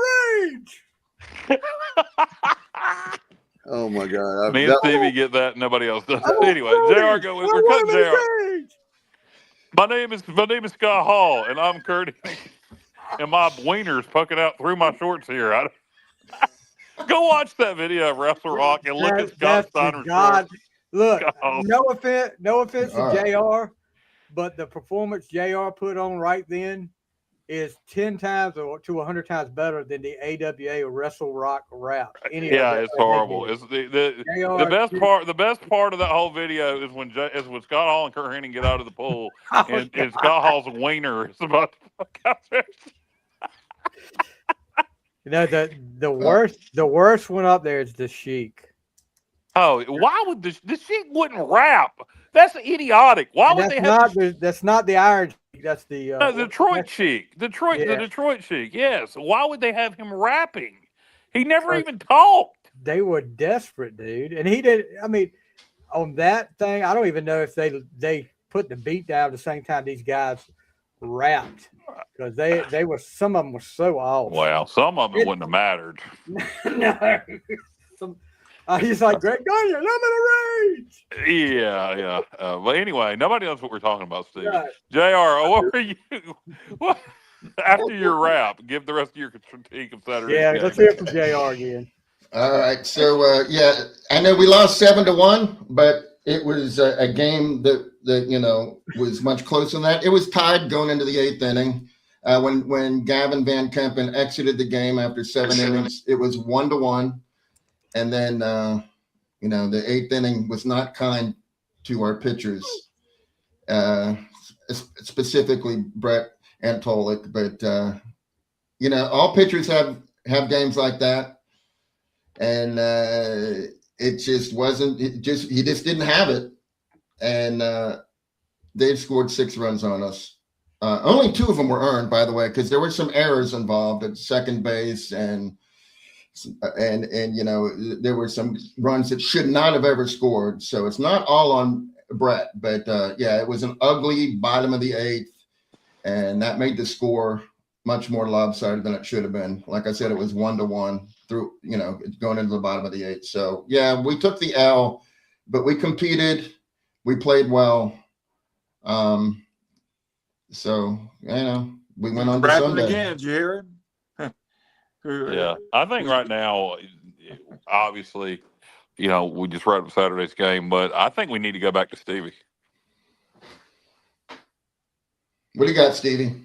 rage. Oh my God! Me and Stevie get that. Nobody else does. Anyway, JR, we're cutting JR. My name is Scott Hall, and I'm Curdy, and my wiener's poking out through my shorts here. Go watch that video of Wrestle Rock and look at Scott Steiner's shorts. Look, no offense to JR, but the performance JR put on right then is 10 times or to 100 times better than the AWA Wrestle Rock rap. It's horrible. It's the best part. The best part of that whole video is when Scott Hall and Kurt Hennig get out of the pool, and Scott Hall's wiener is about to fuck out there. You know the worst one up there is the Sheik. Oh, why would the Sheik wouldn't rap? That's idiotic. Why would they have? That's not the Iron Sheik. That's the Detroit Sheik. The Detroit Sheik. Yes. Why would they have him rapping? He never even talked. They were desperate, dude, and he did. I mean, on that thing, I don't even know if they put the beat down at the same time these guys rapped because they were some of them were so off. Well, some of them wouldn't have mattered. No. He's like, Greg Gunning, I'm in a rage. Yeah. But anyway, nobody knows what we're talking about, Steve. Right. JR, what were you? After your rap, give the rest of your critique of Saturday. Yeah, let's hear from JR again. All right. So, I know we lost 7-1, but it was a game that that was much closer than that. It was tied going into the 8th inning. When Gavin Van Kempen exited the game after 7 innings, it was 1-1. And then the 8th inning was not kind to our pitchers, specifically Brett Antolik. But all pitchers have games like that, and it just wasn't. He just didn't have it, and they've scored 6 runs on us. Only 2 of them were earned, by the way, because there were some errors involved at second base, and there were some runs that should not have ever scored. So it's not all on Brett, but it was an ugly bottom of the 8th, and that made the score much more lopsided than it should have been. Like I said, it was 1-1 through, going into the bottom of the 8th. So yeah, we took the L, but we competed, we played well. So we went on to Sunday again. Did you hear him? Yeah, I think right now, obviously, we just wrapped up Saturday's game, but I think we need to go back to Stevie. What do you got, Stevie?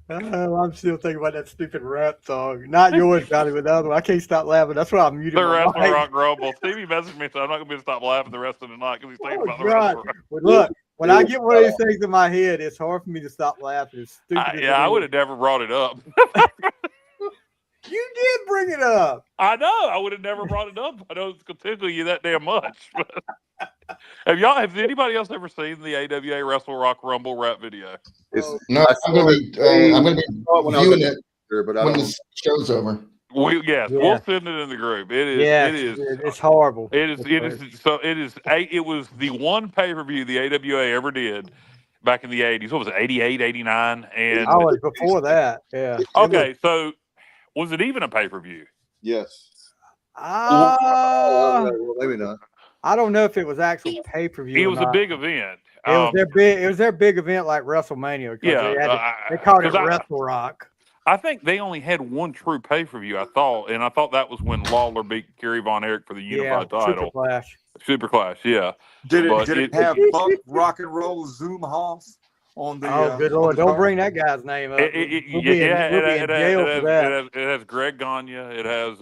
I'm still thinking about that stupid rap song. Not yours, Johnny, but the other one. I can't stop laughing. That's why I'm muting The my Wrestle mic. Rock Rumble. Stevie messaged me, so I'm not going to be able to stop laughing the rest of the night because he's thinking about the God. Wrestle Rock. Well, look, when I get one of these things in my head, it's hard for me to stop laughing. It's stupid. I would have never brought it up. You did bring it up. I know. I would have never brought it up. I know it's going to tickle you that damn much. Has anybody else ever seen the AWA Wrestle Rock Rumble rap video? No, I'm going to be viewing it when the show's over. We'll send it in the group. It's horrible. It was the one pay-per-view the AWA ever did back in the 80s. What was it, 88, 89? And I was before that, yeah. Okay, so was it even a pay-per-view? Yes. Maybe not. I don't know if it was actual pay-per-view. It was a big event. It was their big event like WrestleMania. They called it Wrestle Rock. I think they only had one true pay-per-view, I thought that was when Lawler beat Kerry Von Erich for the unified title. Super Clash, yeah. Did it have Buck Rock and Roll Zoomhoff on the? Oh, good Lord! Don't bring that guy's name up. It has Greg Gagne. It has.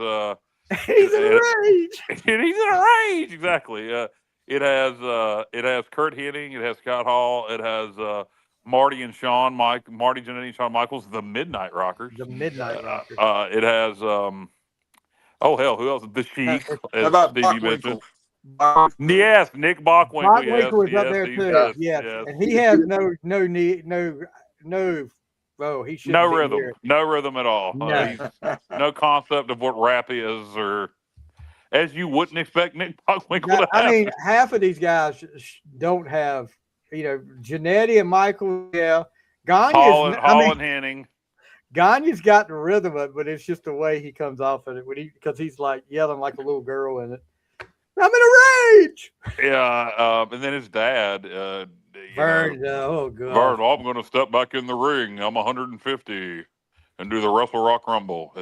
He's in a rage. He's in a rage. Exactly. It has Kurt Hennig. It has Scott Hall. It has Marty and Marty Jannetty and Shawn Michaels, the Midnight Rockers. The Midnight Rockers. It has who else? The Sheik. How about mentioned. Yes, Nick Bockwinkel. Bockwinkel was up there too. Yes. And he has no he shouldn't no be rhythm. here. No rhythm at all. No concept of what rap is, or as you wouldn't expect Nick Bockwinkel to have. I mean, half of these guys don't have, Jannetty and Michael, Hall and Henning. Gagne's got the rhythm of it, but it's just the way he comes off of it because he's like yelling like a little girl in it. I'm in a rage. Yeah, and then his dad, Vern. Oh god, Vern. I'm going to step back in the ring. I'm 150 and do the Wrestle Rock Rumble.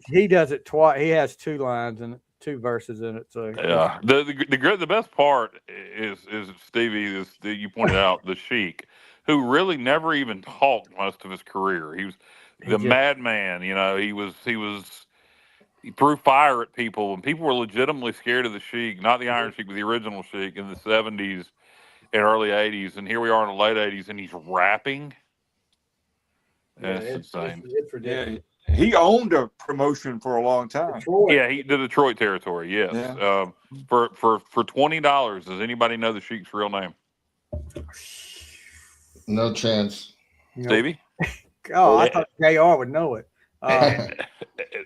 He does it twice. He has 2 lines and 2 verses in it. So yeah, the best part is Stevie. You pointed out the Sheik, who really never even talked most of his career. He was the madman. He threw fire at people, and people were legitimately scared of the Sheik, not the Iron Sheik, but the original Sheik in the 70s and early 80s. And here we are in the late 80s, and he's rapping. That's insane. It's ridiculous. Yeah, he owned a promotion for a long time. Detroit. Yeah, the Detroit territory, yes. Yeah. For $20, does anybody know the Sheik's real name? No chance. Stevie? Oh, I thought JR would know it. No,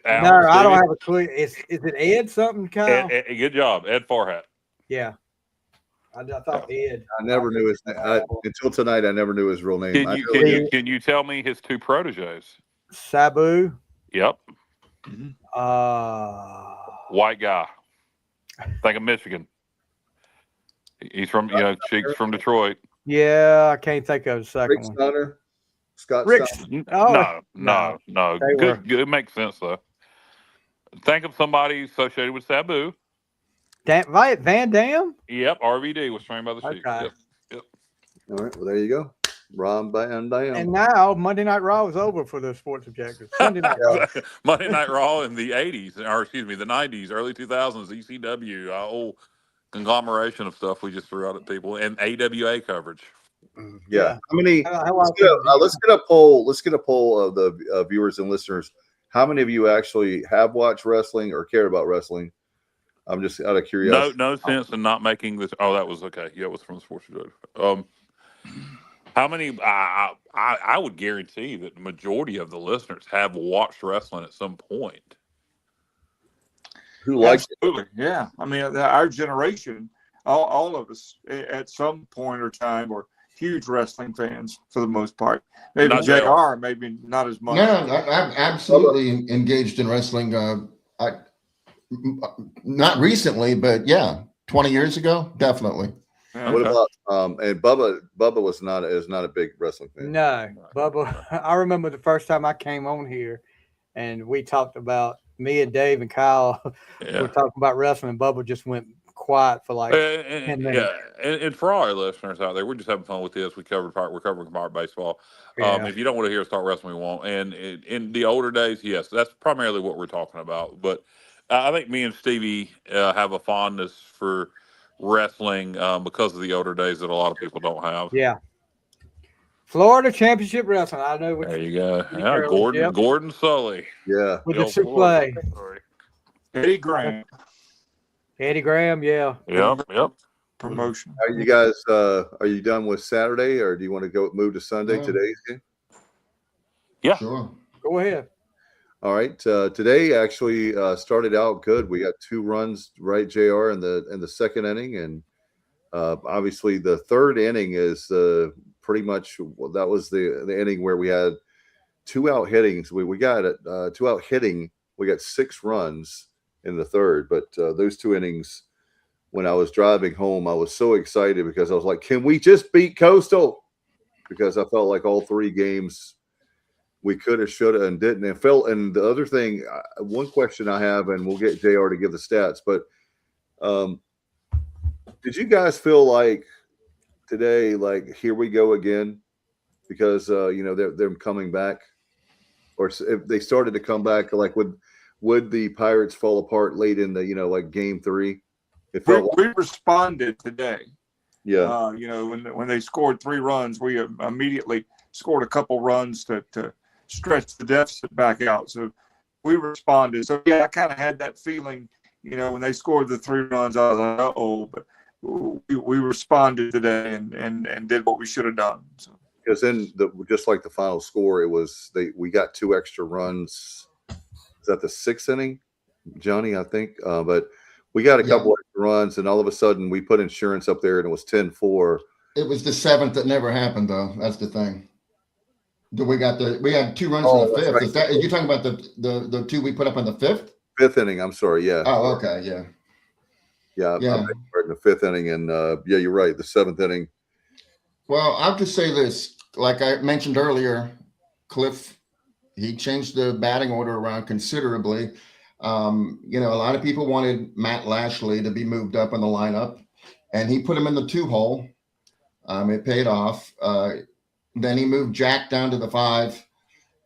Alan, I don't have a clue. Is it Ed something, Kyle? Good job, Ed Farhat. Yeah, I thought Ed. I never knew his name until tonight. I never knew his real name. Can you tell me his 2 proteges? Sabu. Yep. White guy. Think of Michigan. He's from Sheik's from Detroit. Yeah, I can't think of the second one. Stunner. Scott Rick. Stunner. No. Good. It makes sense though. Think of somebody associated with Sabu. Van Dam? Yep, RVD was trained by the Chiefs. Okay. Yep. All right. Well, there you go. Ron Van Dam. And now Monday Night Raw is over for the sports objectives. Sunday Night Raw. Monday Night Raw in the 80s, or excuse me, the 90s, early 2000s, ECW, whole conglomeration of stuff we just threw out at people, and AWA coverage. Yeah. How many? How Let's get a poll. Let's get a poll of the viewers and listeners. How many of you actually have watched wrestling or care about wrestling? I'm just out of curiosity. No sense in not making this. Oh, that was okay. Yeah, it was from the Sports Objective. How many? I would guarantee that the majority of the listeners have watched wrestling at some point. Who likes Absolutely. It? Yeah. I mean, our generation, all of us at some point or time were huge wrestling fans for the most part. Maybe Not JR, maybe not as much. No, I'm absolutely engaged in wrestling. Not recently, but yeah, 20 years ago, definitely. Yeah. What about and Bubba is not a big wrestling fan. No, Bubba. I remember the first time I came on here, and we talked about me and Dave and Kyle. Yeah. were talking about wrestling. And Bubba just went quiet for like 10 minutes. Yeah, and for all our listeners out there, we're just having fun with this. We're covering Pirate baseball. Yeah. If you don't want to hear us talk wrestling, we won't. And in the older days, yes, that's primarily what we're talking about. But I think me and Stevie have a fondness for wrestling because of the older days that a lot of people don't have. Yeah. Florida Championship Wrestling. I know what There you go. Yeah, Gordon Sully. Yeah. With the souffle. Eddie Graham. Eddie Graham, yeah. Yep. Promotion. Are you guys are you done with Saturday, or do you want to move to Sunday? Today's game? Yeah. Sure. Go ahead. All right. Today actually started out good. We got 2 runs, right, JR, in the second inning, and obviously the third inning is pretty much that was the inning where we had 2 out hittings. We got 2 out hitting. We got 6 runs in the third, but those 2 innings, when I was driving home, I was so excited because I was like, can we just beat Coastal? Because I felt like all 3 games we could have, should have, and didn't. And the other thing, one question I have, and we'll get JR to give the stats, but did you guys feel like today, like, here we go again? Because, they're coming back, or if they started to come back, like, would the Pirates fall apart late in the, like game 3? We responded today. Yeah. When they scored 3 runs, we immediately scored a couple runs to stretch the deficit back out. So we responded. So yeah, I kind of had that feeling, when they scored the 3 runs, I was like, uh-oh, but we responded today and did what we should have done. So. Because then just like the final score, it was we got 2 extra runs. Is that the 6th inning, Johnny? I think, but we got a couple extra runs, and all of a sudden we put insurance up there, and it was 10-4. It was the 7th that never happened, though. That's the thing. We had 2 runs in the 5th. Right. Are you talking about the 2 we put up in the 5th? 5th inning. I'm sorry. Yeah. Oh, okay. Yeah. Yeah. In the 5th inning, and yeah, you're right. The 7th inning. Well, I'll just say this. Like I mentioned earlier, Cliff, he changed the batting order around considerably. A lot of people wanted Matt Lashley to be moved up in the lineup, and he put him in the 2 hole. It paid off. Then he moved Jack down to the 5,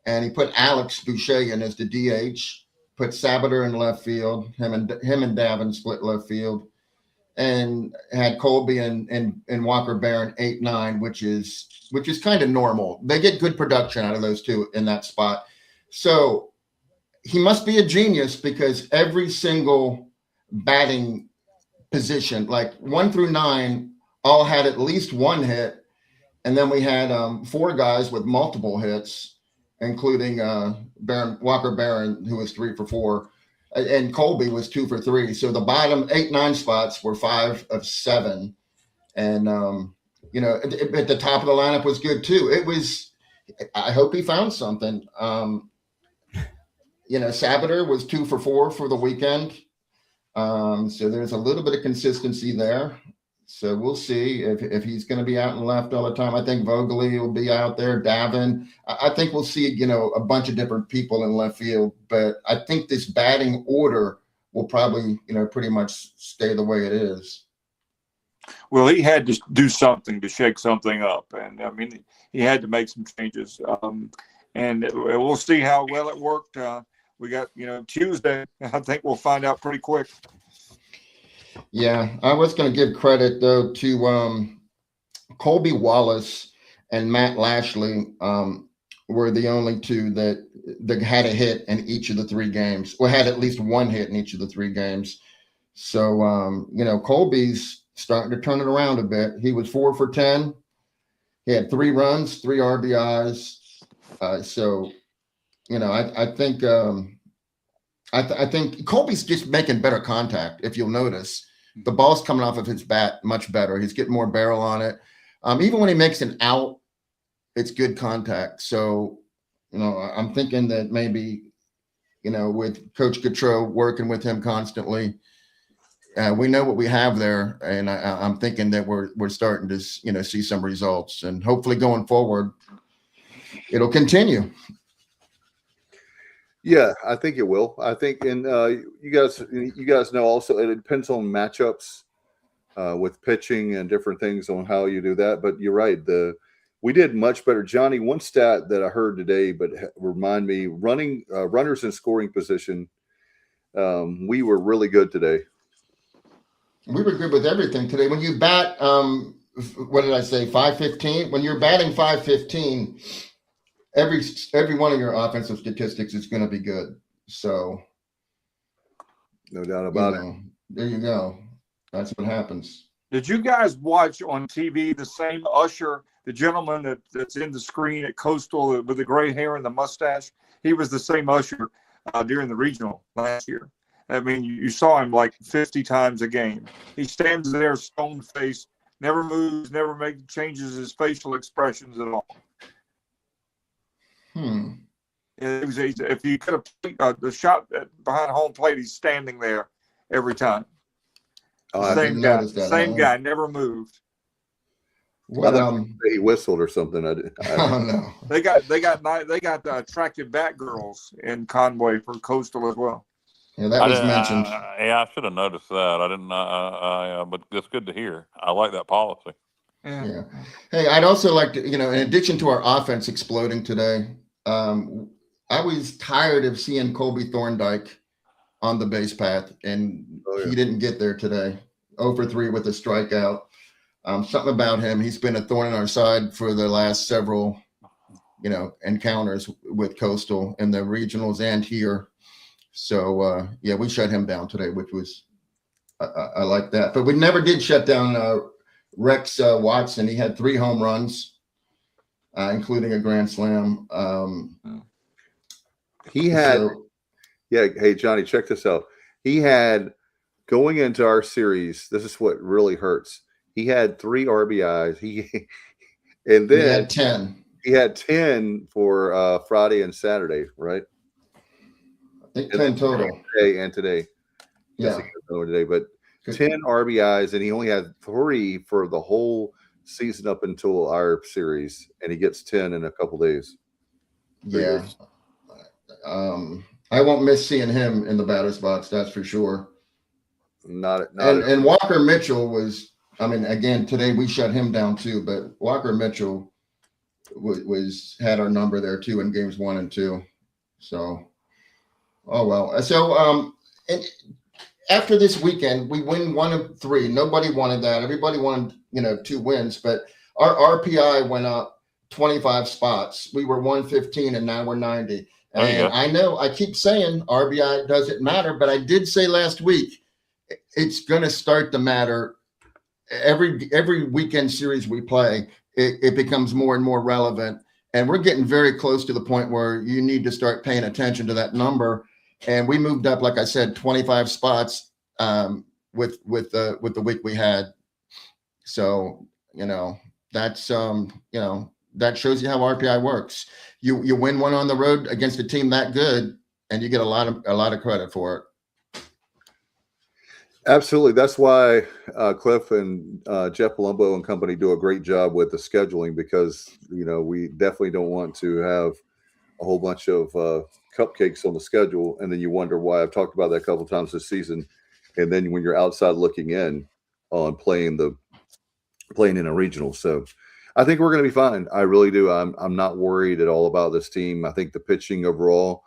and he put Alex Boucher in as the DH. Put Sabater in left field. Him and Davin split left field, and had Colby and Walker Barron 8-9, which is kind of normal. They get good production out of those 2 in that spot. So he must be a genius, because every single batting position, like 1 through 9, all had at least 1 hit. And then we had 4 guys with multiple hits, including Walker Barron, who was 3 for 4, and Colby was 2 for 3. So the bottom 8-9 spots were 5 of 7. And, at the top of the lineup was good too. I hope he found something. Sabater was 2 for 4 for the weekend. So there's a little bit of consistency there. So we'll see if he's going to be out and left all the time. I think Vogeley will be out there. Davin. I think we'll see, a bunch of different people in left field. But I think this batting order will probably, pretty much stay the way it is. Well, he had to do something to shake something up, and I mean, he had to make some changes. And we'll see how well it worked. We got, Tuesday. I think we'll find out pretty quick. Yeah, I was going to give credit though to Colby Wallace and Matt Lashley. Were the only two that had a hit in each of the 3 games, or had at least one hit in each of the 3 games. So, Colby's starting to turn it around a bit. He was 4 for 10. He had 3 runs, 3 RBIs. So, I think I think Colby's just making better contact. If you'll notice, the ball's coming off of his bat much better. He's getting more barrel on it. Even when he makes an out, it's good contact. So, I'm thinking that maybe, with Coach Gautreau working with him constantly, we know what we have there, and I'm thinking that we're starting to, see some results, and hopefully going forward, it'll continue. Yeah, I think it will. I think, and you guys know also it depends on matchups with pitching and different things on how you do that. But you're right. We did much better. Johnny, one stat that I heard today, but remind me, runners in scoring position, we were really good today. We were good with everything today. When you bat, what did I say, 515? When you're batting 515, every one of your offensive statistics is going to be good. So, no doubt about it. There you go. That's what happens. Did you guys watch on TV the same usher, the gentleman that's in the screen at Coastal with the gray hair and the mustache? He was the same usher during the regional last year. I mean, you saw him like 50 times a game. He stands there stone-faced, never moves, never changes his facial expressions at all. If you could have the shot behind home plate, he's standing there every time. Same guy, never moved. Well, he whistled or something. I don't know. They got the attractive bat girls in Conway for Coastal as well. Yeah, that was mentioned. I should have noticed that. I didn't. But it's good to hear. I like that policy. Yeah. Hey, I'd also like to, in addition to our offense exploding today, I was tired of seeing Colby Thorndike on the base path, and he didn't get there today. 0 for 3 with a strikeout. Something about him. He's been a thorn in our side for the last several, encounters with Coastal in the regionals and here. So, we shut him down today, which was, I like that. But we never did shut down Rex Watson. He had 3 home runs, including a grand slam. He had, hey, Johnny, check this out. He had, going into our series, this is what really hurts. He had 3 RBIs. And then he had 10. He had 10 for Friday and Saturday, right? I think 10 total. Today. Yeah. Today, but 10 RBIs, and he only had 3 for the whole season up until our series, and he gets 10 in a couple days. Yeah. I won't miss seeing him in the batter's box, that's for sure. And Walker Mitchell was, again, today we shut him down too, but Walker Mitchell had our number there too in games 1 and 2. So, oh well. So, and after this weekend, we win 1 of 3. Nobody wanted that. Everybody wanted, 2 wins, but our RPI went up 25 spots. We were 115 and now we're 90. And I know I keep saying RBI doesn't matter, but I did say last week it's going to start to matter. Every weekend series we play, it becomes more and more relevant. And we're getting very close to the point where you need to start paying attention to that number. And we moved up, like I said, 25 spots with the week we had. So, that's that shows you how RPI works. You win one on the road against a team that good, and you get a lot of credit for it. Absolutely. That's why Cliff and Jeff Palumbo and company do a great job with the scheduling, because we definitely don't want to have a whole bunch of cupcakes on the schedule, and then you wonder why. I've talked about that a couple of times this season. And then when you're outside looking in on playing in a regional, so I think we're going to be fine. I really do. I'm not worried at all about this team. I think the pitching overall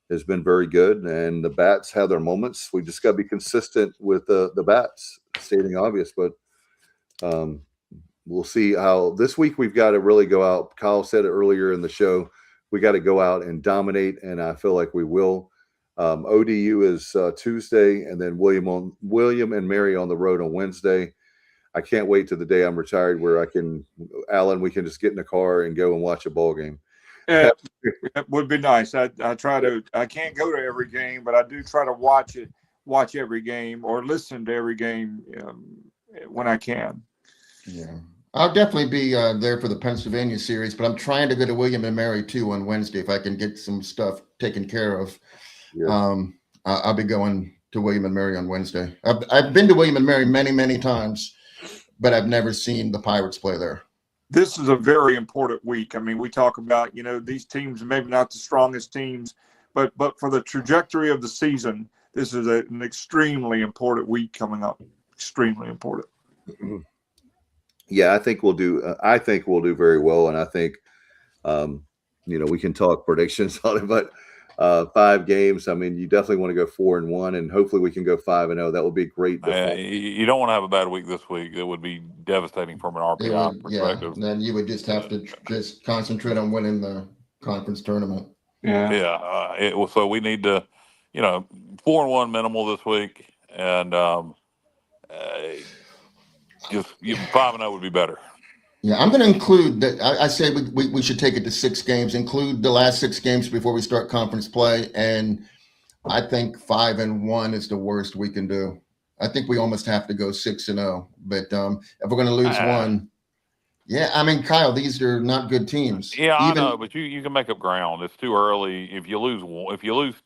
has been very good, and the bats have their moments. We just got to be consistent with the bats, stating obvious, but we'll see how this week we've got to really go out. Kyle said it earlier in the show. We got to go out and dominate, and I feel like we will. ODU is Tuesday, and then William and Mary on the road on Wednesday. I can't wait to the day I'm retired where we can just get in the car and go and watch a ball game. Yeah, it would be nice. I can't go to every game, but I do try to watch every game or listen to every game when I can. Yeah. I'll definitely be there for the Pennsylvania series, but I'm trying to go to William and Mary too on Wednesday if I can get some stuff taken care of. Yeah. I'll be going to William and Mary on Wednesday. I've been to William and Mary many, many times, but I've never seen the Pirates play there. This is a very important week. I mean, we talk about, these teams, maybe not the strongest teams, but for the trajectory of the season, this is an extremely important week coming up. Extremely important. Yeah, I think we'll do very well, and I think we can talk predictions on it, but 5 games. I mean, you definitely want to go 4-1, and hopefully we can go 5-0. That would be great. You don't want to have a bad week this week. It would be devastating from an RPI perspective. Yeah, then you would just have to just concentrate on winning the conference tournament. Yeah. So we need to, 4-1 minimal this week, and just 5-0 would be better. Yeah, I'm going to include that. I say we should take it to 6 games, include the last 6 games before we start conference play. And I think 5-1 is the worst we can do. I think we almost have to go 6-0. But if we're going to lose one, I mean, Kyle, these are not good teams. Yeah, I know, but you can make up ground. It's too early. If you lose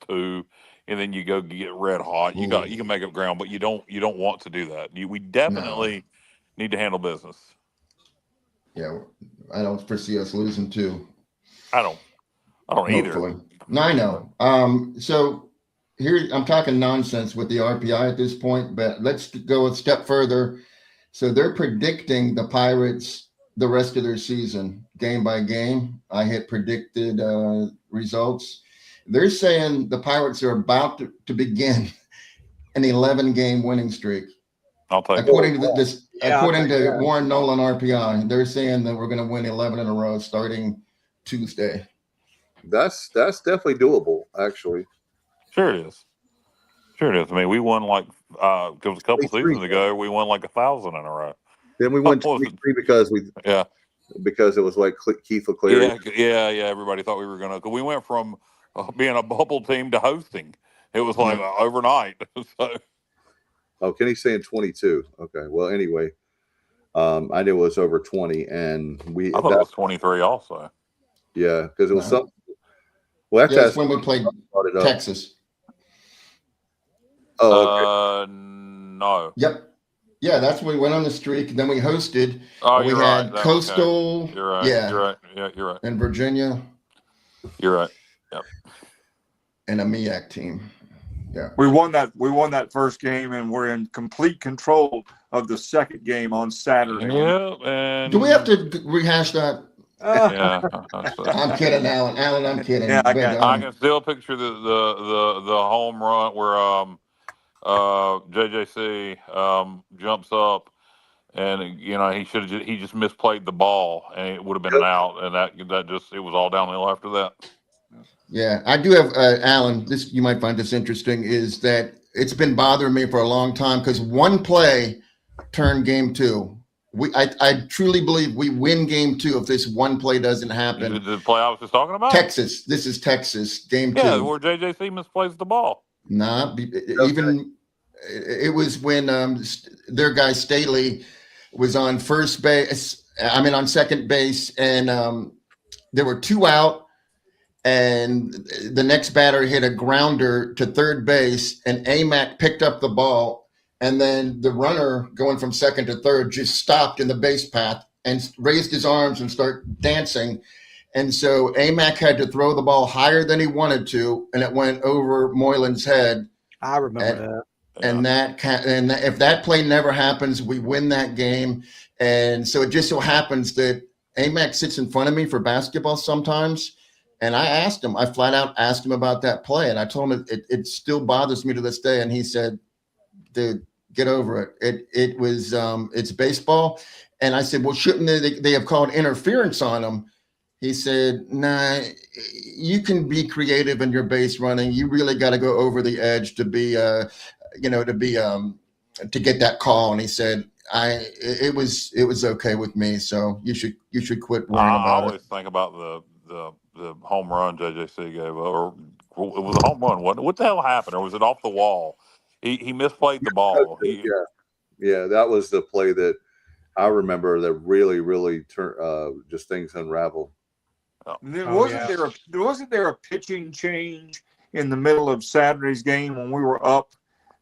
2, and then you go get red hot, you can make up ground, but you don't want to do that. We definitely need to handle business. Yeah, I don't foresee us losing 2. I don't Hopefully. either. No, I know. So here I'm talking nonsense with the RPI at this point, but let's go a step further. So they're predicting the Pirates the rest of their season, game by game. I had predicted results. They're saying the Pirates are about to begin an 11-game winning streak. According to Warren Nolan RPI, they're saying that we're going to win 11 in a row starting Tuesday. That's definitely doable, actually. Sure it is. I mean, we won like a couple seasons ago. We won like 1,000 in a row. Then we won 23 because it was like Keith O'Cleary. Yeah. Everybody thought we were going to. We went from being a bubble team to hosting. It was like overnight. So. Oh, Kenny's saying 22. Okay. Well, anyway, I knew it was over 20, and I thought it was 23 also. Yeah, because it was something. Well, that's when we played Texas. Oh, okay. No. Yep. Yeah, that's when we went on the streak. Then we hosted. Oh, we had Coastal. Okay. You're right. Yeah. You're right. Yeah, you're right. And Virginia. You're right. Yep. And a MEAC team. Yeah. We won that first game, and we're in complete control of the second game on Saturday. Yeah. And do we have to rehash that? Yeah. I'm kidding, Alan. I'm kidding. Yeah, I can still picture the home run where JJC jumps up, and he just misplayed the ball, and it would have been an out, and that it was all downhill after that. Yeah, I do have Alan. This you might find this interesting is that it's been bothering me for a long time because one play turned game 2. I truly believe we win game 2 if this one play doesn't happen. The play I was just talking about? Texas. This is Texas, game 2. Yeah, where JJC misplays the ball. Nah, even it was when their guy Staley was on on second base, and there were 2 out, and the next batter hit a grounder to third base, and Amac picked up the ball. And then the runner going from second to third just stopped in the base path and raised his arms and started dancing. And so Amac had to throw the ball higher than he wanted to, and it went over Moylan's head. I remember that. And if that play never happens, we win that game. And so it just so happens that Amac sits in front of me for basketball sometimes. And I flat out asked him about that play. And I told him it still bothers me to this day. And he said, dude, get over it. It was, it's baseball. And I said, well, shouldn't they have called interference on him? He said, nah, you can be creative in your base running. You really got to go over the edge to be, to get that call. And he said, it was okay with me. So you should quit worrying about it. I always think about the home run JJC gave, or it was a home run. What the hell happened? Or was it off the wall? He misplayed the ball. Yeah, that was the play that I remember that really, really turned just things unraveled. Wasn't there a pitching change in the middle of Saturday's game when we were up?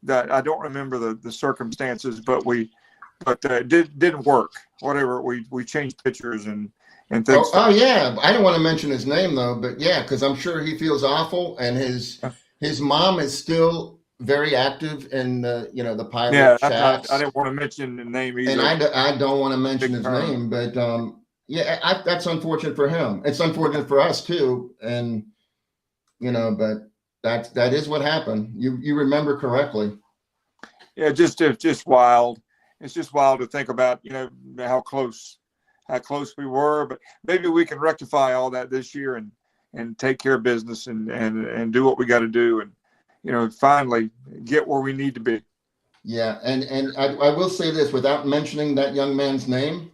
That I don't remember the circumstances, but it didn't work. Whatever, we changed pitchers and things. Oh yeah, I don't want to mention his name though, but yeah, because I'm sure he feels awful, and his mom is still very active in the Pirate chats. I didn't want to mention the name either. And I don't want to mention his name, but that's unfortunate for him. It's unfortunate for us too, and but that is what happened. You remember correctly. Yeah, it's just wild. It's just wild to think about, how close we were, but maybe we can rectify all that this year and take care of business and do what we got to do and finally get where we need to be. Yeah, and I will say this without mentioning that young man's name.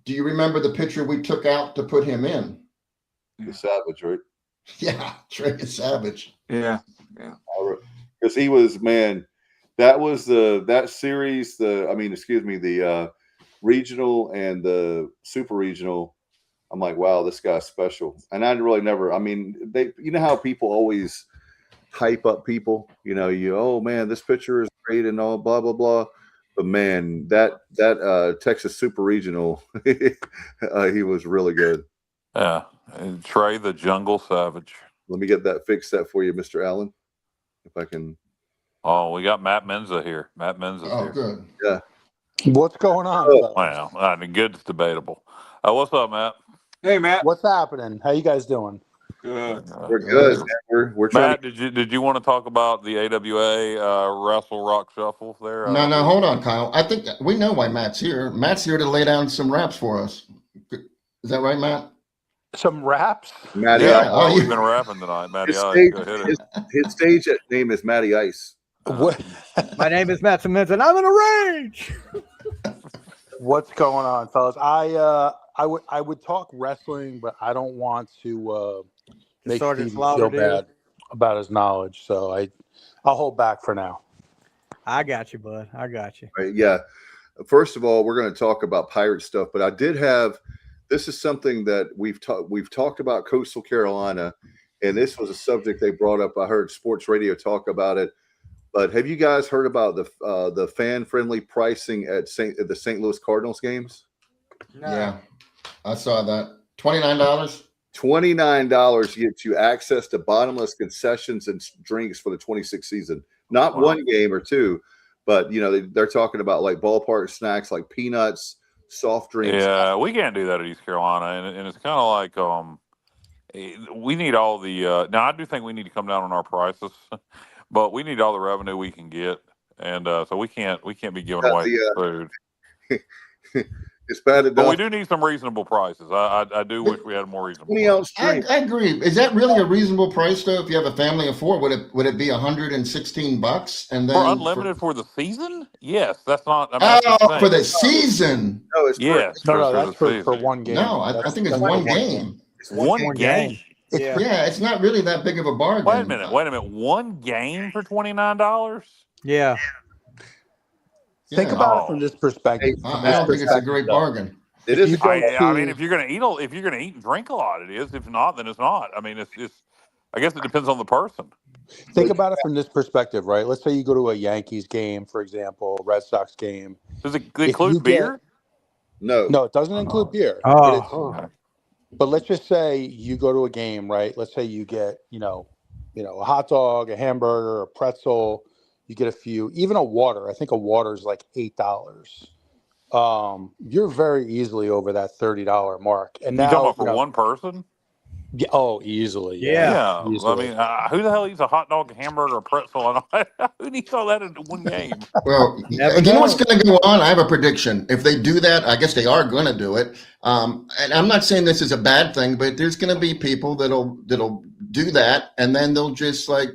Do you remember the pitcher we took out to put him in? The Savage, right? Yeah, Trey Savage. Yeah. Because he was, man, that was that series, the regional and the super regional. I'm like, wow, this guy's special. And I really never, how people always hype up people, oh man, this pitcher is great and all blah, blah, blah. But man, that Texas super regional, he was really good. Yeah. And Trey the Jungle Savage. Let me get that fixed for you, Mr. Allen. If I can. Oh, we got Matt Menza here. Matt Menza's here. Good. Yeah. What's going on? Well, good's debatable. What's up, Matt? Hey, Matt. What's happening? How you guys doing? Good. We're good. We're trying. Matt, did you want to talk about the AWA Wrestle Rock Shuffle there? No, hold on, Kyle. I think we know why Matt's here. Matt's here to lay down some raps for us. Is that right, Matt? Some raps? Matty Ice. We've been rapping tonight. Matty Ice. Go hit it. His stage name is Matty Ice. My name is Matt Simmons, and I'm in a rage. What's going on, fellas? I would talk wrestling, but I don't want to make Steve feel bad about his knowledge, so I'll hold back for now. I got you, bud. I got you. Right, yeah. First of all, we're going to talk about pirate stuff, but I did have. This is something that we've talked about Coastal Carolina, and this was a subject they brought up. I heard sports radio talk about it. But have you guys heard about the fan-friendly pricing at the St. Louis Cardinals games? No. Yeah, I saw that. $29. $29 gets you access to bottomless concessions and drinks for the 26th season. Not one game or two, but they're talking about like ballpark snacks like peanuts, soft drinks. Yeah, we can't do that at East Carolina, and it's kind of like we need all the. Now, I do think we need to come down on our prices. But we need all the revenue we can get, and so we can't be giving away food. It's bad enough. But we do need some reasonable prices. I do wish we had more reasonable. I agree. Is that really a reasonable price though? If you have a family of four, would it be $116? And then for unlimited for the season? Yes, that's not. For the season? No, it's yes. That's for one game. No, I think it's one game. It's one game. Yeah, it's not really that big of a bargain. Wait a minute. One game for $29? Yeah. Think about it from this perspective. I don't think it's a great bargain. It is. If you're gonna eat and drink a lot, it is. If not, then it's not. I mean, it's. I guess it depends on the person. Think about it from this perspective, right? Let's say you go to a Yankees game, for example, Red Sox game. Does it include beer? No, it doesn't include beer. But let's just say you go to a game, right? Let's say you get, a hot dog, a hamburger, a pretzel, you get a few, even a water. I think a water is like $8. You're very easily over that $30 mark. And You talking now, about for one person? yeah, oh, easily. Yeah. Yeah. I Easily. mean, who the hell eats a hot dog, a hamburger, a pretzel? And who eats all that in one game? Well, you know what's going to go on? I have a prediction. If they do that, I guess they are going to do it. And I'm not saying this is a bad thing, but there's going to be people that'll do that, and then they'll just like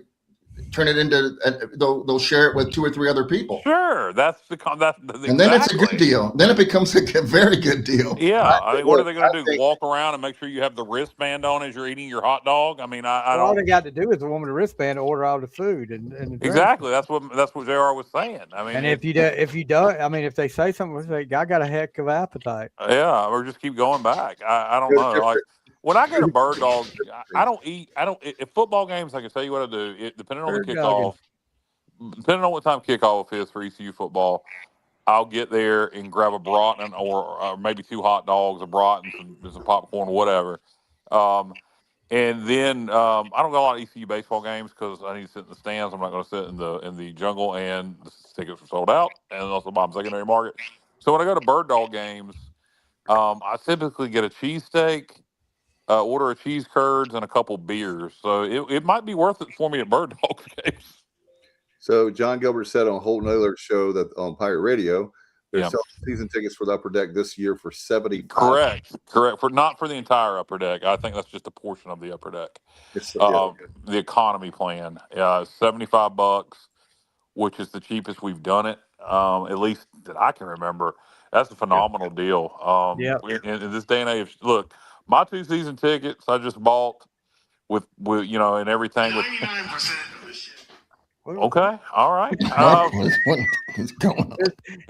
turn it into they'll share it with 2 or 3 other people. Sure, that's and then it's a good deal. Then it becomes a very good deal. Yeah, I mean, what are they going to do? Walk around and make sure you have the wristband on as you're eating your hot dog? I mean, I don't. All they got to do is a woman a wristband to order all the food and the drink. Exactly. That's what JR was saying. I mean, and if you don't, I mean, if they say something, say, I got a heck of appetite. Yeah, or just keep going back. I don't know. Like when I go to Bird Dog, I don't eat. If football games, I can tell you what I do. Depending on the kickoff, depending on what time kickoff is for ECU football, I'll get there and grab a Broughton or maybe 2 hot dogs, a Broughton, some popcorn, whatever. And then I don't go a lot of ECU baseball games because I need to sit in the stands. I'm not going to sit in the jungle, and the tickets are sold out, and also buy them secondary market. So when I go to Bird Dog games, I typically get a cheesesteak, order a cheese curds, and a couple beers. So it might be worth it for me at Bird Dog games. So John Gilbert said on Holton Oiler's show that on Pirate Radio, they're selling season tickets for the Upper Deck this year for $75. Correct. Not for the entire Upper Deck. I think that's just a portion of the Upper Deck. The economy plan, $75, which is the cheapest we've done it, at least that I can remember. That's a phenomenal deal. In this day and age, look, my 2 season tickets I just bought with and everything. 99% of the shit. Okay, all right. What's going on?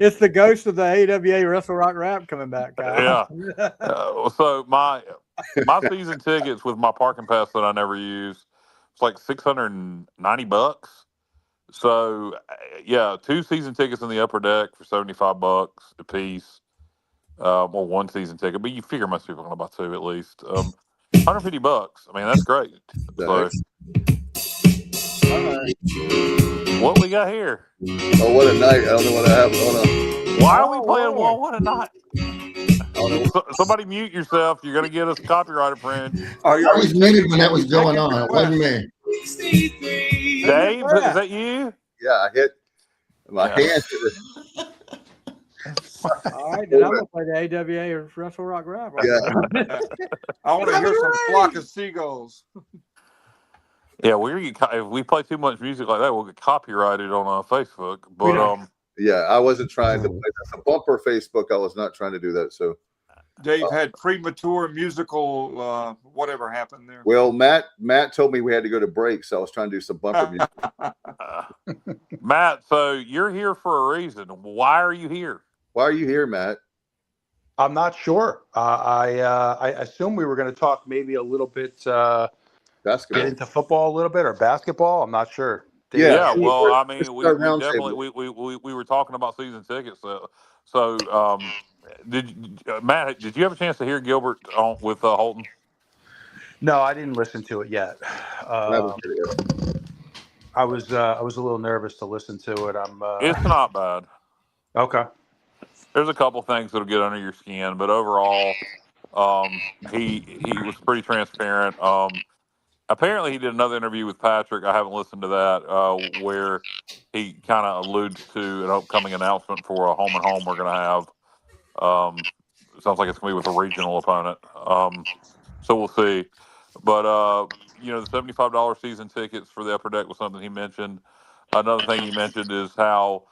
It's the ghost of the AWA Wrestle Rock Rap coming back, guys. Yeah. So my season tickets with my parking pass that I never use, it's like $690. So 2 season tickets in the Upper Deck for $75 a piece, or 1 season ticket. But you figure most people are going to buy 2 at least. $150. I mean, that's great. So, what we got here? Oh, what a night! I don't know what happened. Hold on. Why are we playing What a Night? Somebody mute yourself. You're going to get us copyright infringed. I was muted when that was going on. It wasn't me. Dave, is that you? Yeah, I hit my hand. All right, then I'm going to play the AWA Wrestle Rock Rap. I want to hear some flock of seagulls. Yeah, if we play too much music like that, we'll get copyrighted on Facebook. But I wasn't trying to play that's a bumper Facebook. I was not trying to do that. So Dave had premature musical whatever happened there. Well, Matt told me we had to go to break, so I was trying to do some bumper music. Matt, so you're here for a reason. Why are you here? Why are you here, Matt? I'm not sure. I assume we were going to talk maybe a little bit basketball, get into football a little bit, or basketball. I'm not sure. Yeah, well, I mean, we definitely we were talking about season tickets. So Matt, did you have a chance to hear Gilbert with Holton? No, I didn't listen to it yet. I was a little nervous to listen to it. It's not bad. Okay. There's a couple things that'll get under your skin, but overall, he was pretty transparent. Apparently, he did another interview with Patrick. I haven't listened to that, where he kind of alludes to an upcoming announcement for a home and home we're going to have. Sounds like it's going to be with a regional opponent. So we'll see. But the $75 season tickets for the Upper Deck was something he mentioned. Another thing he mentioned is how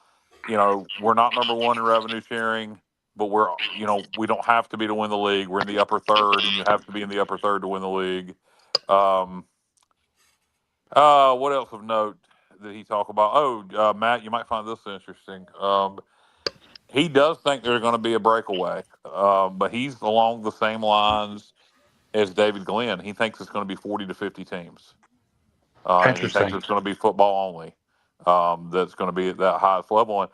we're not number 1 in revenue sharing, but we don't have to be to win the league. We're in the upper third, and you have to be in the upper third to win the league. What else of note did he talk about? Matt, you might find this interesting. He does think there's going to be a breakaway, but he's along the same lines as David Glenn. He thinks it's going to be 40 to 50 teams. And he thinks it's going to be football only. That's going to be at that highest level.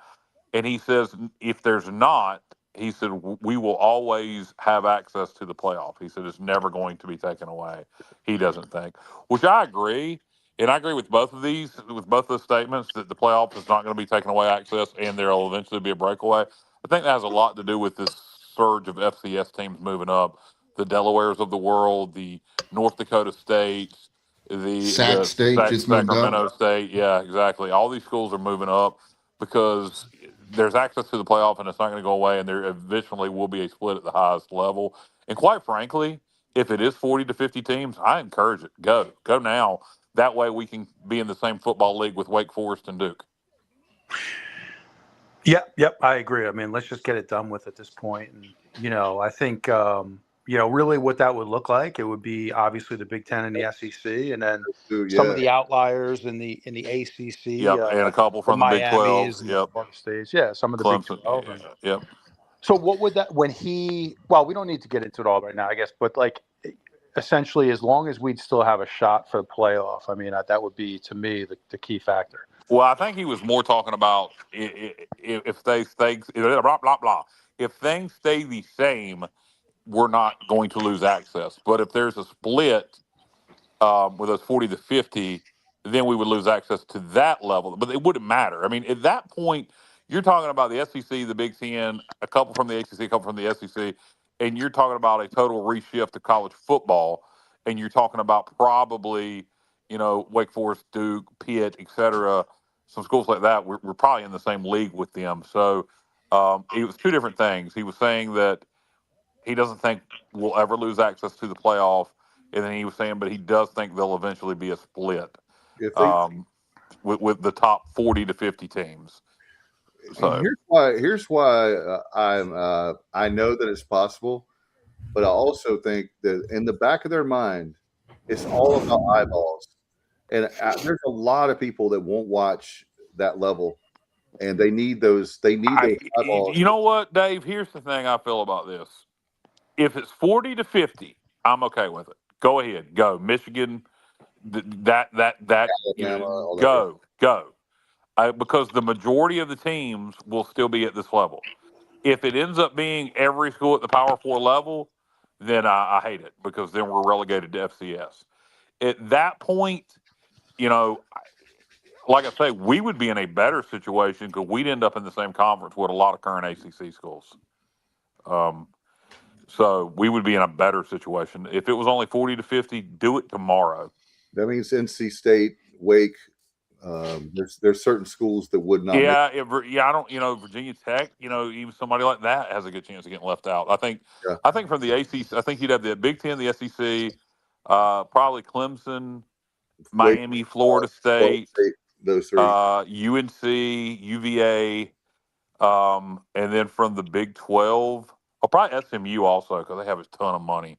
And he says if there's not, he said, we will always have access to the playoff. He said, it's never going to be taken away. He doesn't think, which I agree. And I agree with both of those statements that the playoff is not going to be taking away access and there will eventually be a breakaway. I think that has a lot to do with this surge of FCS teams moving up, the Delawares of the world, the North Dakota States, Sac the State just moved up. Sacramento State. Yeah, exactly. All these schools are moving up because there's access to the playoff and it's not going to go away, and there eventually will be a split at the highest level. And quite frankly, if it is 40 to 50 teams, I encourage it. Go now. That way we can be in the same football league with Wake Forest and Duke. Yep, I agree. I mean, let's just get it done with at this point. And, I think, really what that would look like, it would be obviously the Big Ten and the SEC, and then some of the outliers in the ACC. Yep, and a couple from the Big 12. Yep. Florida States. Yeah, some of the Clemson, Big 12. Yep. So what would that, we don't need to get into it all right now, I guess, but essentially, as long as we'd still have a shot for the playoff, I mean, that would be, to me, the key factor. Well, I think he was more talking about if they stay blah blah blah. If things stay the same, we're not going to lose access. But if there's a split with those 40 to 50, then we would lose access to that level. But it wouldn't matter. I mean, at that point, you're talking about the SEC, the Big Ten, a couple from the ACC, a couple from the SEC, and you're talking about a total reshift to college football, and you're talking about probably, Wake Forest, Duke, Pitt, et cetera, some schools like that. We're probably in the same league with them. So it was two different things. He was saying that he doesn't think we'll ever lose access to the playoff, and then he was saying, but he does think there'll eventually be a split with the top 40 to 50 teams. So here's why I know that it's possible, but I also think that in the back of their mind, it's all about eyeballs, and there's a lot of people that won't watch that level, and they need those. They need those eyeballs. You know what, Dave? Here's the thing I feel about this. If it's 40 to 50, I'm okay with it. Go ahead, go Michigan. Alabama, go. Because the majority of the teams will still be at this level. If it ends up being every school at the Power 4 level, then I hate it because then we're relegated to FCS. At that point, like I say, we would be in a better situation because we'd end up in the same conference with a lot of current ACC schools. So we would be in a better situation. If it was only 40 to 50, do it tomorrow. That means NC State, Wake. There's certain schools that would not. Yeah, I don't. Virginia Tech. Even somebody like that has a good chance of getting left out. I think from the ACC, I think you'd have the Big Ten, the SEC, probably Clemson, Miami, Florida State, those three, UNC, UVA, and then from the Big 12, probably SMU also because they have a ton of money,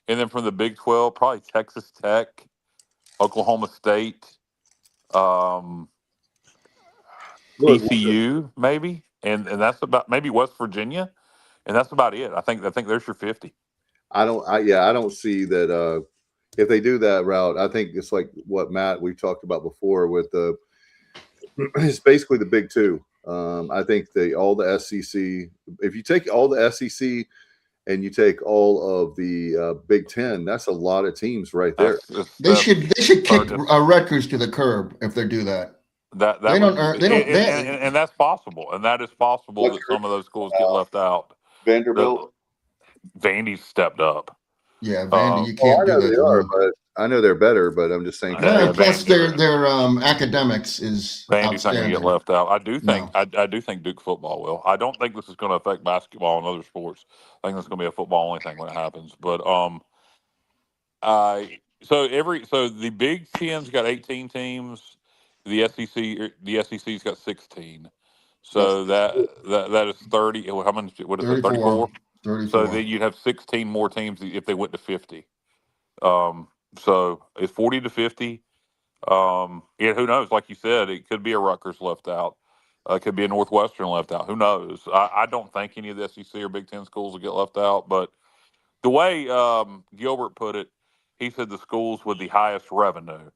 and then from the Big 12, probably Texas Tech, Oklahoma State. ECU maybe, and that's about maybe West Virginia, and that's about it. I think there's your 50. I don't see that if they do that route. I think it's like what Matt we talked about before with it's basically the Big Two. I think all the SEC. If you take all the SEC and you take all of the Big Ten, that's a lot of teams right there. They should kick Rutgers to the curb if they do that. And that's possible, and that is possible that some of those schools get left out. Vanderbilt, Vandy's stepped up. Yeah, Vandy, you can't do that. But I know they're better, but I'm just saying. Plus, their academics is Vandy's not going to get left out. I do think I do think Duke football will. I don't think this is going to affect basketball and other sports. I think it's going to be a football only thing when it happens. But so the Big Ten's got 18 teams. The SEC's got 16. So that is 30. How many? What is it? 34. 34. So then you'd have 16 more teams if they went to 50. So it's 40 to 50. Who knows? Like you said, it could be a Rutgers left out. It could be a Northwestern left out. Who knows? I don't think any of the SEC or Big Ten schools will get left out. But the way Gilbert put it, he said the schools with the highest revenue.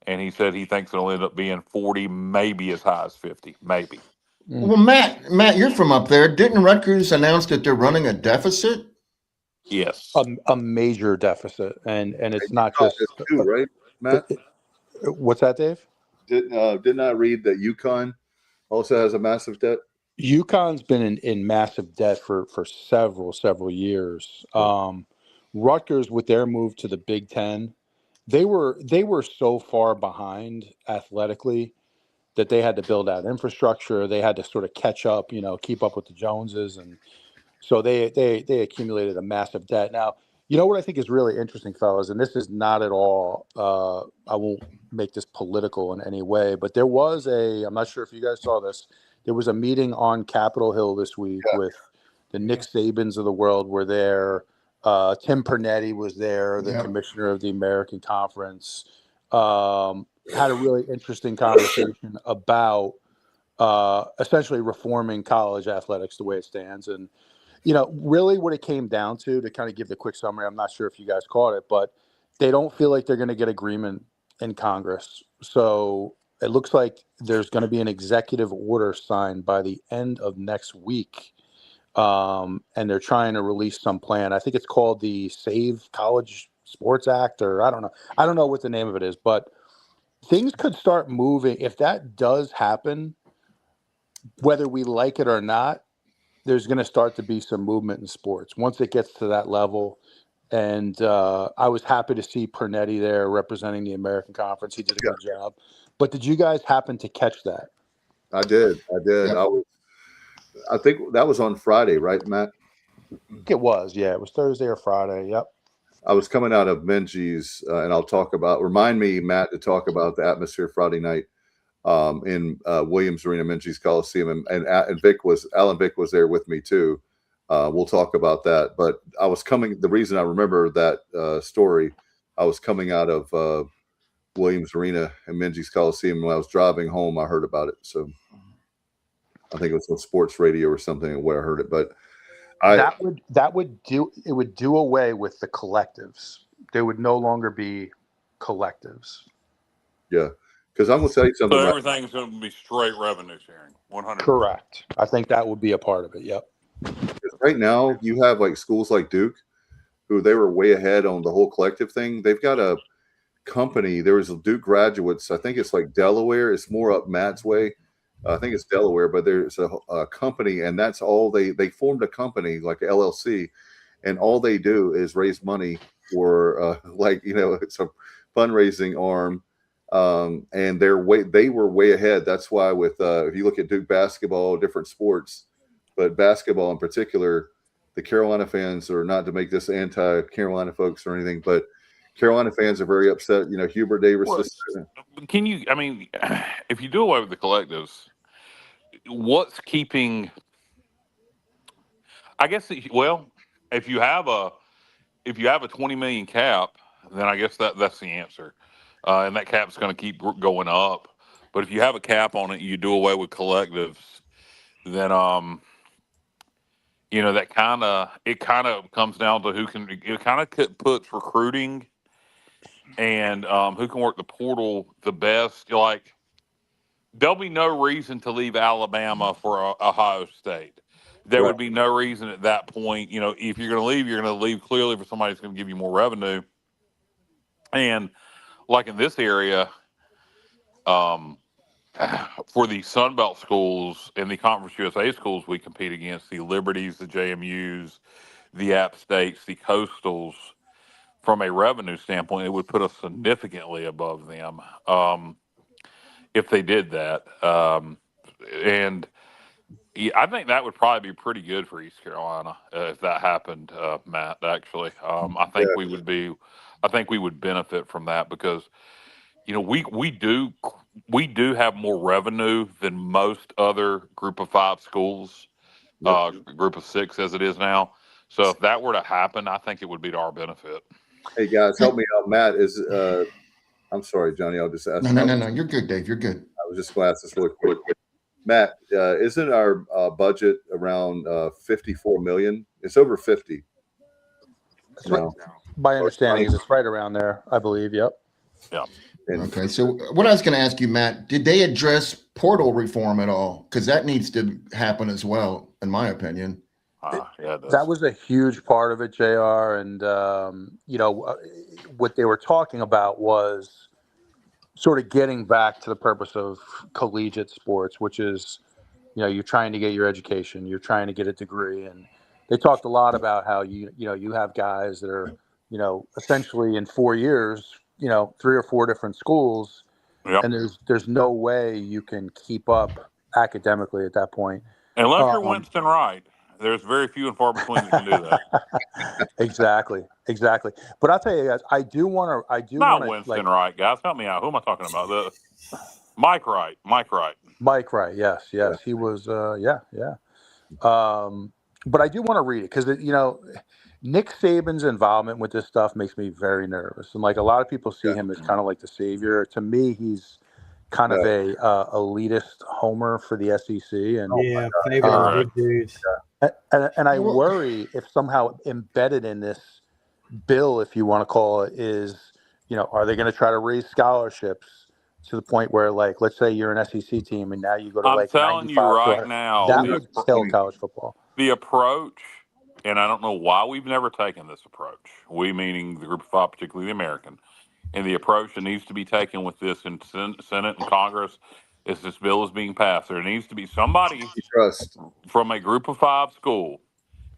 And he said he thinks it'll end up being 40, maybe as high as 50, maybe. Well, Matt, you're from up there. Didn't Rutgers announce that they're running a deficit? Yes. A major deficit, and it's not Oh, just it's two, right, Matt? What's that, Dave? Didn't I read that UConn also has a massive debt? UConn's been in massive debt for several years. Rutgers, with their move to the Big Ten, they were so far behind athletically that they had to build out infrastructure. They had to sort of catch up, keep up with the Joneses, and so they accumulated a massive debt. Now, you know what I think is really interesting, fellas, and this is not at all. I won't make this political in any way, but there was I'm not sure if you guys saw this. There was a meeting on Capitol Hill this week with the Nick Sabans of the world were there. Tim Pernetti was there, the commissioner of the American Conference. Had a really interesting conversation about essentially reforming college athletics the way it stands. And, really what it came down to kind of give the quick summary, I'm not sure if you guys caught it, but they don't feel like they're going to get agreement in Congress. So it looks like there's going to be an executive order signed by the end of next week. And they're trying to release some plan. I think it's called the Save College Sports Act, or I don't know. I don't know what the name of it is, but things could start moving. If that does happen, whether we like it or not, there's going to start to be some movement in sports once it gets to that level. And I was happy to see Pernetti there representing the American Conference. He did a good job. But did you guys happen to catch that? I did. Yep. I think that was on Friday, right, Matt? It was. Yeah, it was Thursday or Friday. Yep. I was coming out of Minji's, and I'll remind me, Matt, to talk about the atmosphere Friday night in Williams Arena, Minji's Coliseum, and Alan Vick was there with me too. We'll talk about that. But the reason I remember that story, I was coming out of Williams Arena and Minji's Coliseum. When I was driving home, I heard about it. So I think it was on sports radio or something where I heard it. But that would do away with the collectives. There would no longer be collectives. Yeah. Because I'm going to tell you something. So everything's going to be straight revenue sharing, 100%. Correct. I think that would be a part of it. Yep. Right now, you have like schools like Duke, who they were way ahead on the whole collective thing. They've got a company. There was Duke graduates. I think it's like Delaware. It's more up Matt's way. I think it's Delaware, but there's a company, and that's all they formed a company like LLC, and all they do is raise money for it's a fundraising arm. And they were way ahead. That's why if you look at Duke basketball, different sports, but basketball in particular, the Carolina fans are, not to make this anti-Carolina folks or anything, but Carolina fans are very upset. Hubert Davis. If you do away with the collectives, what's keeping? I guess if you have a 20 million cap, then I guess that's the answer. And that cap's going to keep going up. But if you have a cap on it, you do away with collectives, then that kind of comes down to it kind of puts recruiting and who can work the portal the best. Like, there'll be no reason to leave Alabama for Ohio State. There would be no reason at that point. If you're going to leave clearly for somebody who's going to give you more revenue. And like in this area, for the Sun Belt schools and the Conference USA schools we compete against, the Liberties, the JMUs, the App States, the Coastals, from a revenue standpoint, it would put us significantly above them if they did that. And I think that would probably be pretty good for East Carolina if that happened, Matt. Actually, I think we would benefit from that because we do have more revenue than most other Group of 5 schools, Group of 6 as it is now. So if that were to happen, I think it would be to our benefit. Hey guys, help me out. Matt I'm sorry, Johnny. I'll just ask. No. You're good, Dave. You're good. I was just going to ask this really quick. Matt, isn't our budget around 54 million? It's over 50. My understanding is it's right around there, I believe. Yep. Yeah. Okay, so what I was going to ask you, Matt, did they address portal reform at all? Because that needs to happen as well, in my opinion. Yeah, that was a huge part of it, JR. And, what they were talking about was sort of getting back to the purpose of collegiate sports, which is, you're trying to get your education, you're trying to get a degree. And they talked a lot about how you have guys that are, essentially in 4 years, 3 or 4 different schools. Yep. And there's no way you can keep up academically at that point. Unless you're Winston Wright, there's very few and far between that can do that. Exactly. But I'll tell you guys, I do want to. Not Winston Wright, guys. Help me out. Who am I talking about? Mike Wright. Mike Wright. Yes. He was. Yeah. But I do want to read it because Nick Saban's involvement with this stuff makes me very nervous. And like a lot of people see him as kind of like the savior. To me, he's kind of a elitist homer for the SEC. And favorite big dudes. And I worry if somehow embedded in this bill, if you want to call it, is, are they going to try to raise scholarships to the point where, like, let's say you're an SEC team and now you go to I'm telling you right now, that would kill college football. The approach, and I don't know why we've never taken this approach, we meaning the Group of Five, particularly the American, and the approach that needs to be taken with this in Senate and Congress is this bill is being passed. There needs to be somebody from a Group of Five school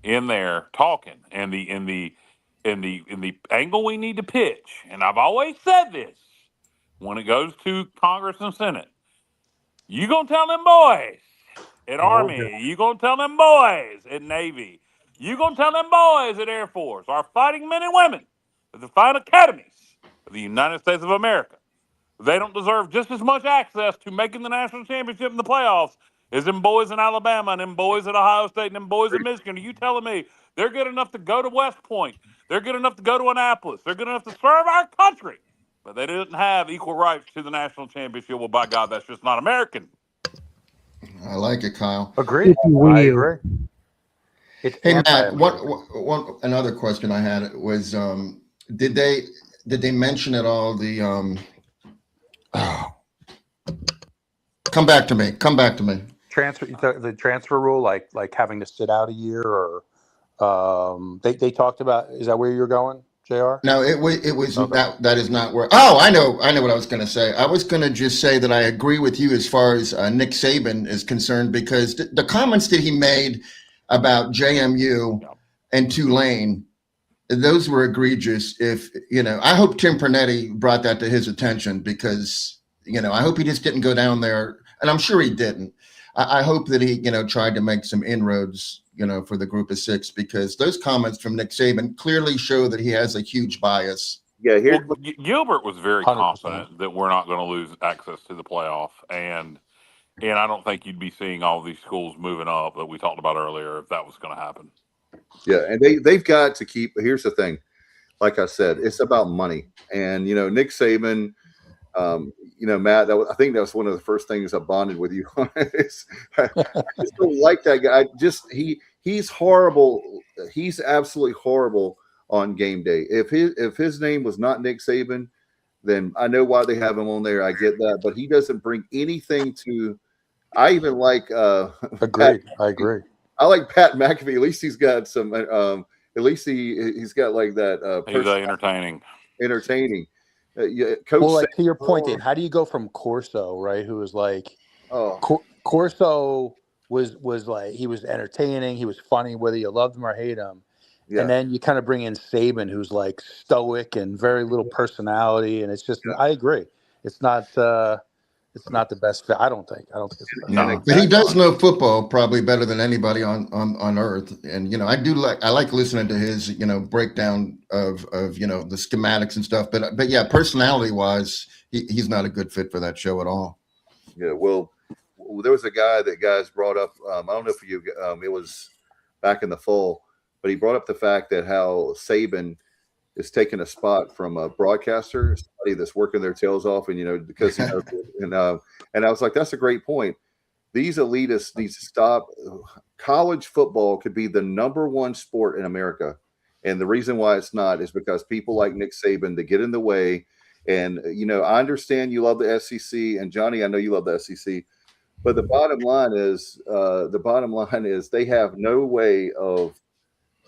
in there talking, and the angle we need to pitch. And I've always said this when it goes to Congress and Senate, you gonna tell them boys at Army, you gonna tell them boys at Navy, you gonna tell them boys at Air Force, our fighting men and women at the fine academies of the United States of America, they don't deserve just as much access to making the national championship in the playoffs as them boys in Alabama and them boys at Ohio State and them boys in Michigan. Are you telling me they're good enough to go to West Point? They're good enough to go to Annapolis. They're good enough to serve our country. But they didn't have equal rights to the national championship. Well, by God, that's just not American. I like it, Kyle. Agreed. I agree. Hey, Matt, one another question I had was, did they mention at all the come back to me. The transfer rule, like having to sit out a year, or they talked about. Is that where you're going, JR? No, it was Okay. that is not where. Oh, I know what I was going to say. I was going to just say that I agree with you as far as Nick Saban is concerned, because the comments that he made about JMU and Tulane, those were egregious. If I hope Tim Pernetti brought that to his attention, because I hope he just didn't go down there, and I'm sure he didn't. I hope that he tried to make some inroads for the Group of Six, because those comments from Nick Saban clearly show that he has a huge bias. Yeah, Gilbert was very 100%. confident that we're not going to lose access to the playoff, and I don't think you'd be seeing all these schools moving up that we talked about earlier if that was going to happen. Yeah, and they've got to keep. Here's the thing, like I said, it's about money, and Nick Saban. Matt, I think that was one of the first things I bonded with you on. I just don't like that guy. He's horrible. He's absolutely horrible on game day. If his name was not Nick Saban, then I know why they have him on there. I get that, but he doesn't bring anything to. I even like. Agreed. I agree. I like Pat McAfee. At least he's got some. At least he's got like that. He's entertaining. Coach. Well, like to your point, Dave, how do you go from Corso, right? Who was like, Corso was like, he was entertaining, he was funny, whether you loved him or hate him. Yeah. And then you kind of bring in Saban, who's like stoic and very little personality, and it's just, I agree, it's not the best fit. I don't think it's the best. No. But he does know football probably better than anybody on earth. And I like listening to his breakdown of the schematics and stuff. But yeah, personality wise, he's not a good fit for that show at all. Yeah, well, there was a guy that guys brought up. I don't know if it was back in the fall, but he brought up the fact that how Saban is taking a spot from a broadcaster, somebody that's working their tails off, and because and I was like, that's a great point. These elitists need to stop. College football could be the number one sport in America, and the reason why it's not is because people like Nick Saban that get in the way, And I understand you love the SEC, and Johnny, I know you love the SEC. But the bottom line is they have no way of,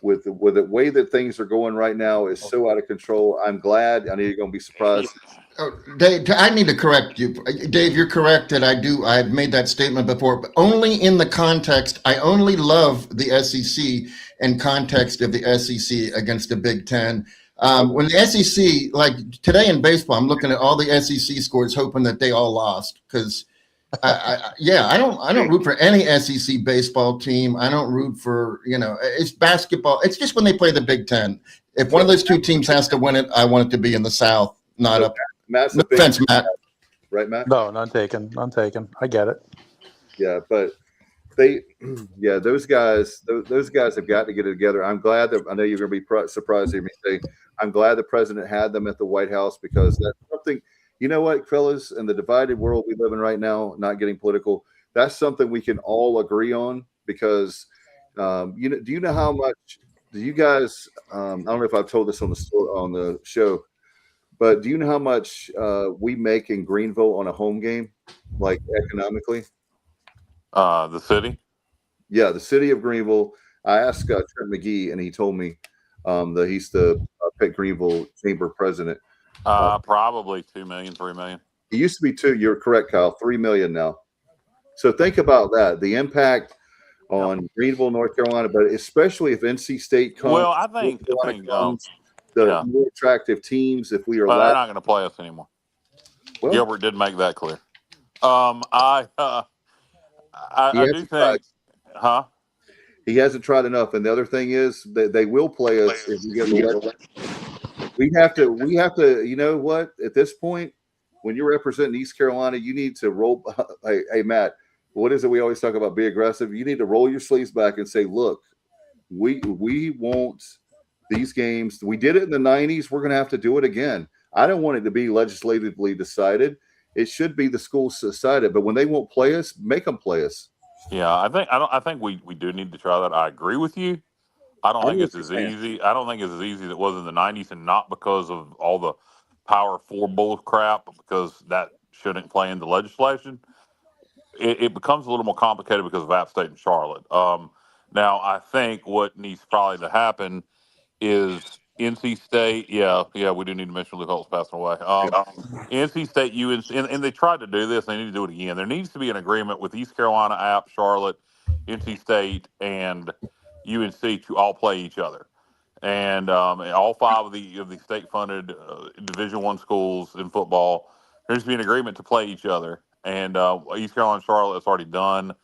with the way that things are going right now is so out of control. I'm glad. I know you're going to be surprised. Oh, Dave, I need to correct you. Dave, you're correct that I've made that statement before, but only in the context. I only love the SEC in context of the SEC against the Big Ten. When the SEC, like today in baseball, I'm looking at all the SEC scores, hoping that they all lost because I don't root for any SEC baseball team. I don't root for, it's basketball. It's just when they play the Big Ten. If one of those two teams has to win it, I want it to be in the South, not up. Matt's no offense, Matt. Right, Matt? No, none taken. I get it. Yeah, but those guys have got to get it together. I'm glad that I know you're going to be surprised to hear me say I'm glad the president had them at the White House, because that's something. You know what, fellas, in the divided world we live in right now, not getting political, that's something we can all agree on, because do you know how much do you guys I don't know if I've told this on the show, but do you know how much we make in Greenville on a home game, like economically? The city? Yeah, the city of Greenville. I asked Trent McGee, and he told me that he's the Pitt Greenville Chamber president. Probably 2 million, 3 million. It used to be 2. You're correct, Kyle. 3 million now. So think about that. The impact on Greenville, North Carolina, but especially if NC State comes. Well, I think the more attractive teams, if we are. Well, they're not going to play us anymore. Well, Gilbert did make that clear. I do think, he hasn't tried enough. And the other thing is that they will play us if we get elected. We have to, you know what, at this point, when you're representing East Carolina, you need to roll. Hey, Matt, what is it we always talk about? Be aggressive. You need to roll your sleeves back and say, look, we want these games. We did it in the 90s. We're going to have to do it again. I don't want it to be legislatively decided. It should be the schools decided. But when they won't play us, make them play us. Yeah, I think we do need to try that. I agree with you. I don't think it's as easy. I don't think it's as easy as it was in the 90s, and not because of all the Power 4 bull crap, but because that shouldn't play into legislation. It becomes a little more complicated because of App State and Charlotte. Now, I think what needs probably to happen is NC State. Yeah, we do need to mention Luke Holt's passing away. NC State, UNC, and they tried to do this. They need to do it again. There needs to be an agreement with East Carolina, App, Charlotte, NC State, and UNC to all play each other, and all 5 of the state-funded Division I schools in football. There needs to be an agreement to play each other, and East Carolina and Charlotte, it's already done.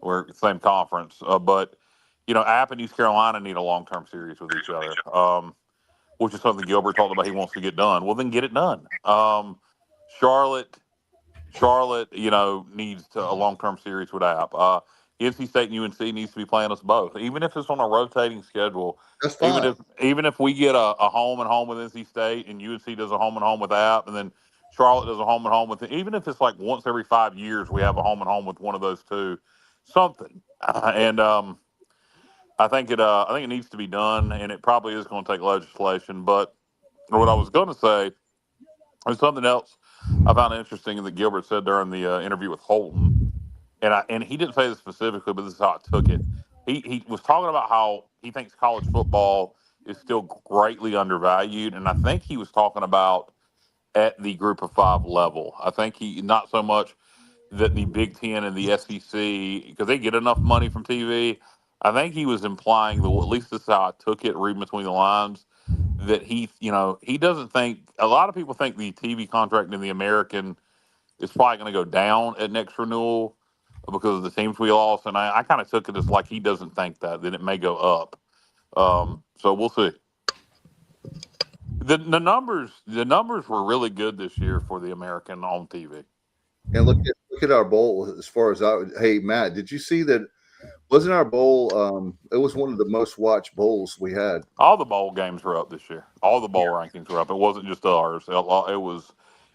We're the same conference, but App and East Carolina need a long-term series with each other, which is something Gilbert talked about. He wants to get done. Well, then get it done. Charlotte, needs a long-term series with App. NC State and UNC needs to be playing us both, even if it's on a rotating schedule. That's fine. Even if we get a home and home with NC State, and UNC does a home and home with App, and then Charlotte does a home and home with it. Even if it's like once every 5 years we have a home and home with one of those two, something. I think it needs to be done, and it probably is going to take legislation. But what I was going to say is something else I found interesting that Gilbert said during the interview with Holton. And he didn't say this specifically, but this is how I took it. He was talking about how he thinks college football is still greatly undervalued, and I think he was talking about at the Group of 5 level. I think he not so much that the Big Ten and the SEC, because they get enough money from TV. I think he was implying at least this is how I took it, reading between the lines, that he doesn't think a lot of people think the TV contract in the American is probably going to go down at next renewal because of the teams we lost, and I kind of took it as like he doesn't think that it may go up. So we'll see. The numbers were really good this year for the American on TV. And look at our bowl as far as hey Matt, did you see that? Wasn't our bowl? It was one of the most watched bowls we had. All the bowl games were up this year. All the bowl rankings were up. It wasn't just ours. It was.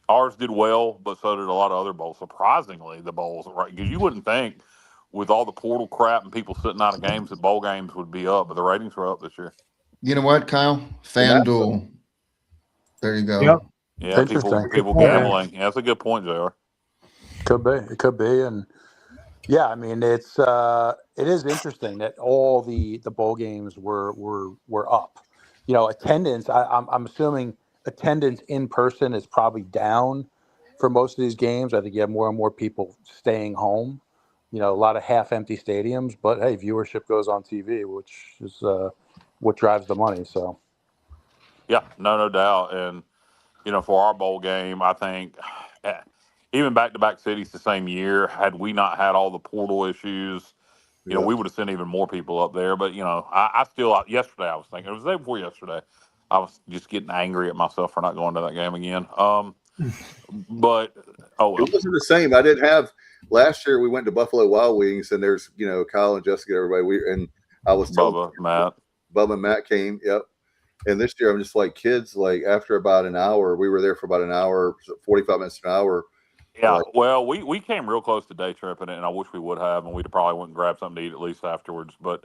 Ours did well, but so did a lot of other bowls. Surprisingly, the bowls, right? Because you wouldn't think with all the portal crap and people sitting out of games that bowl games would be up, but the ratings were up this year. You know what, Kyle? FanDuel. There you go. Yep. Yeah, Interesting. people gambling. Yeah, that's a good point, JR. It could be, and yeah, I mean it is interesting that all the bowl games were up. You know, attendance. I'm assuming attendance in person is probably down for most of these games. I think you have more and more people staying home. You know, a lot of half-empty stadiums, but hey, viewership goes on TV, which is what drives the money. So, Yeah, no doubt. And you know, for our bowl game, I think even back-to-back cities the same year, had we not had all the portal issues, you know, we would have sent even more people up there. But you know, I still yesterday I was thinking it was the day before yesterday. I was just getting angry at myself for not going to that game again. But oh well. It wasn't the same. I didn't have last year. We went to Buffalo Wild Wings, and there's Kyle and Jessica, everybody. I was Bubba, Matt. Bubba and Matt came. Yep. And this year, I'm just like kids. Like after about an hour, we were there for about an hour, 45 minutes to an hour. Yeah, like, well, we came real close to day tripping it, and I wish we would have, and we'd probably went and grabbed something to eat at least afterwards. But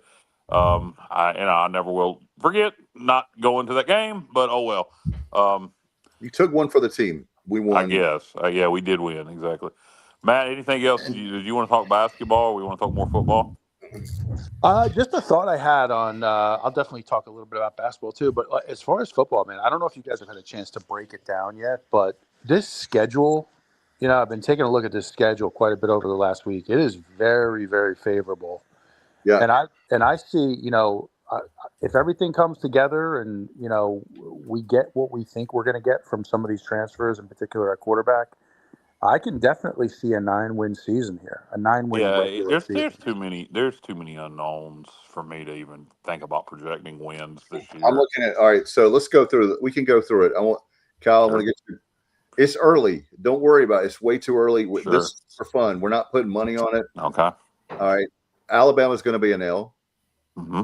I never will forget not going to that game. But oh well. You took one for the team. We won. I guess. Yeah, we did win exactly. Matt, anything else? Did you want to talk basketball? Or we want to talk more football? Just a thought I had on. I'll definitely talk a little bit about basketball too. But as far as football, man, I don't know if you guys have had a chance to break it down yet. But this schedule. You know, I've been taking a look at this schedule quite a bit over the last week. It is very, very favorable. Yeah. And I see, you know, if everything comes together and, you know, we get what we think we're going to get from some of these transfers, in particular at quarterback, I can definitely see a 9-win season here, a 9-win regular season. There's too many unknowns for me to even think about projecting wins this year. I'm looking at all right. So let's go through. We can go through it. I want to get you. It's early. Don't worry about it. It's way too early. Sure. This is for fun. We're not putting money on it. Okay. All right. Alabama's going to be an L. Mm-hmm.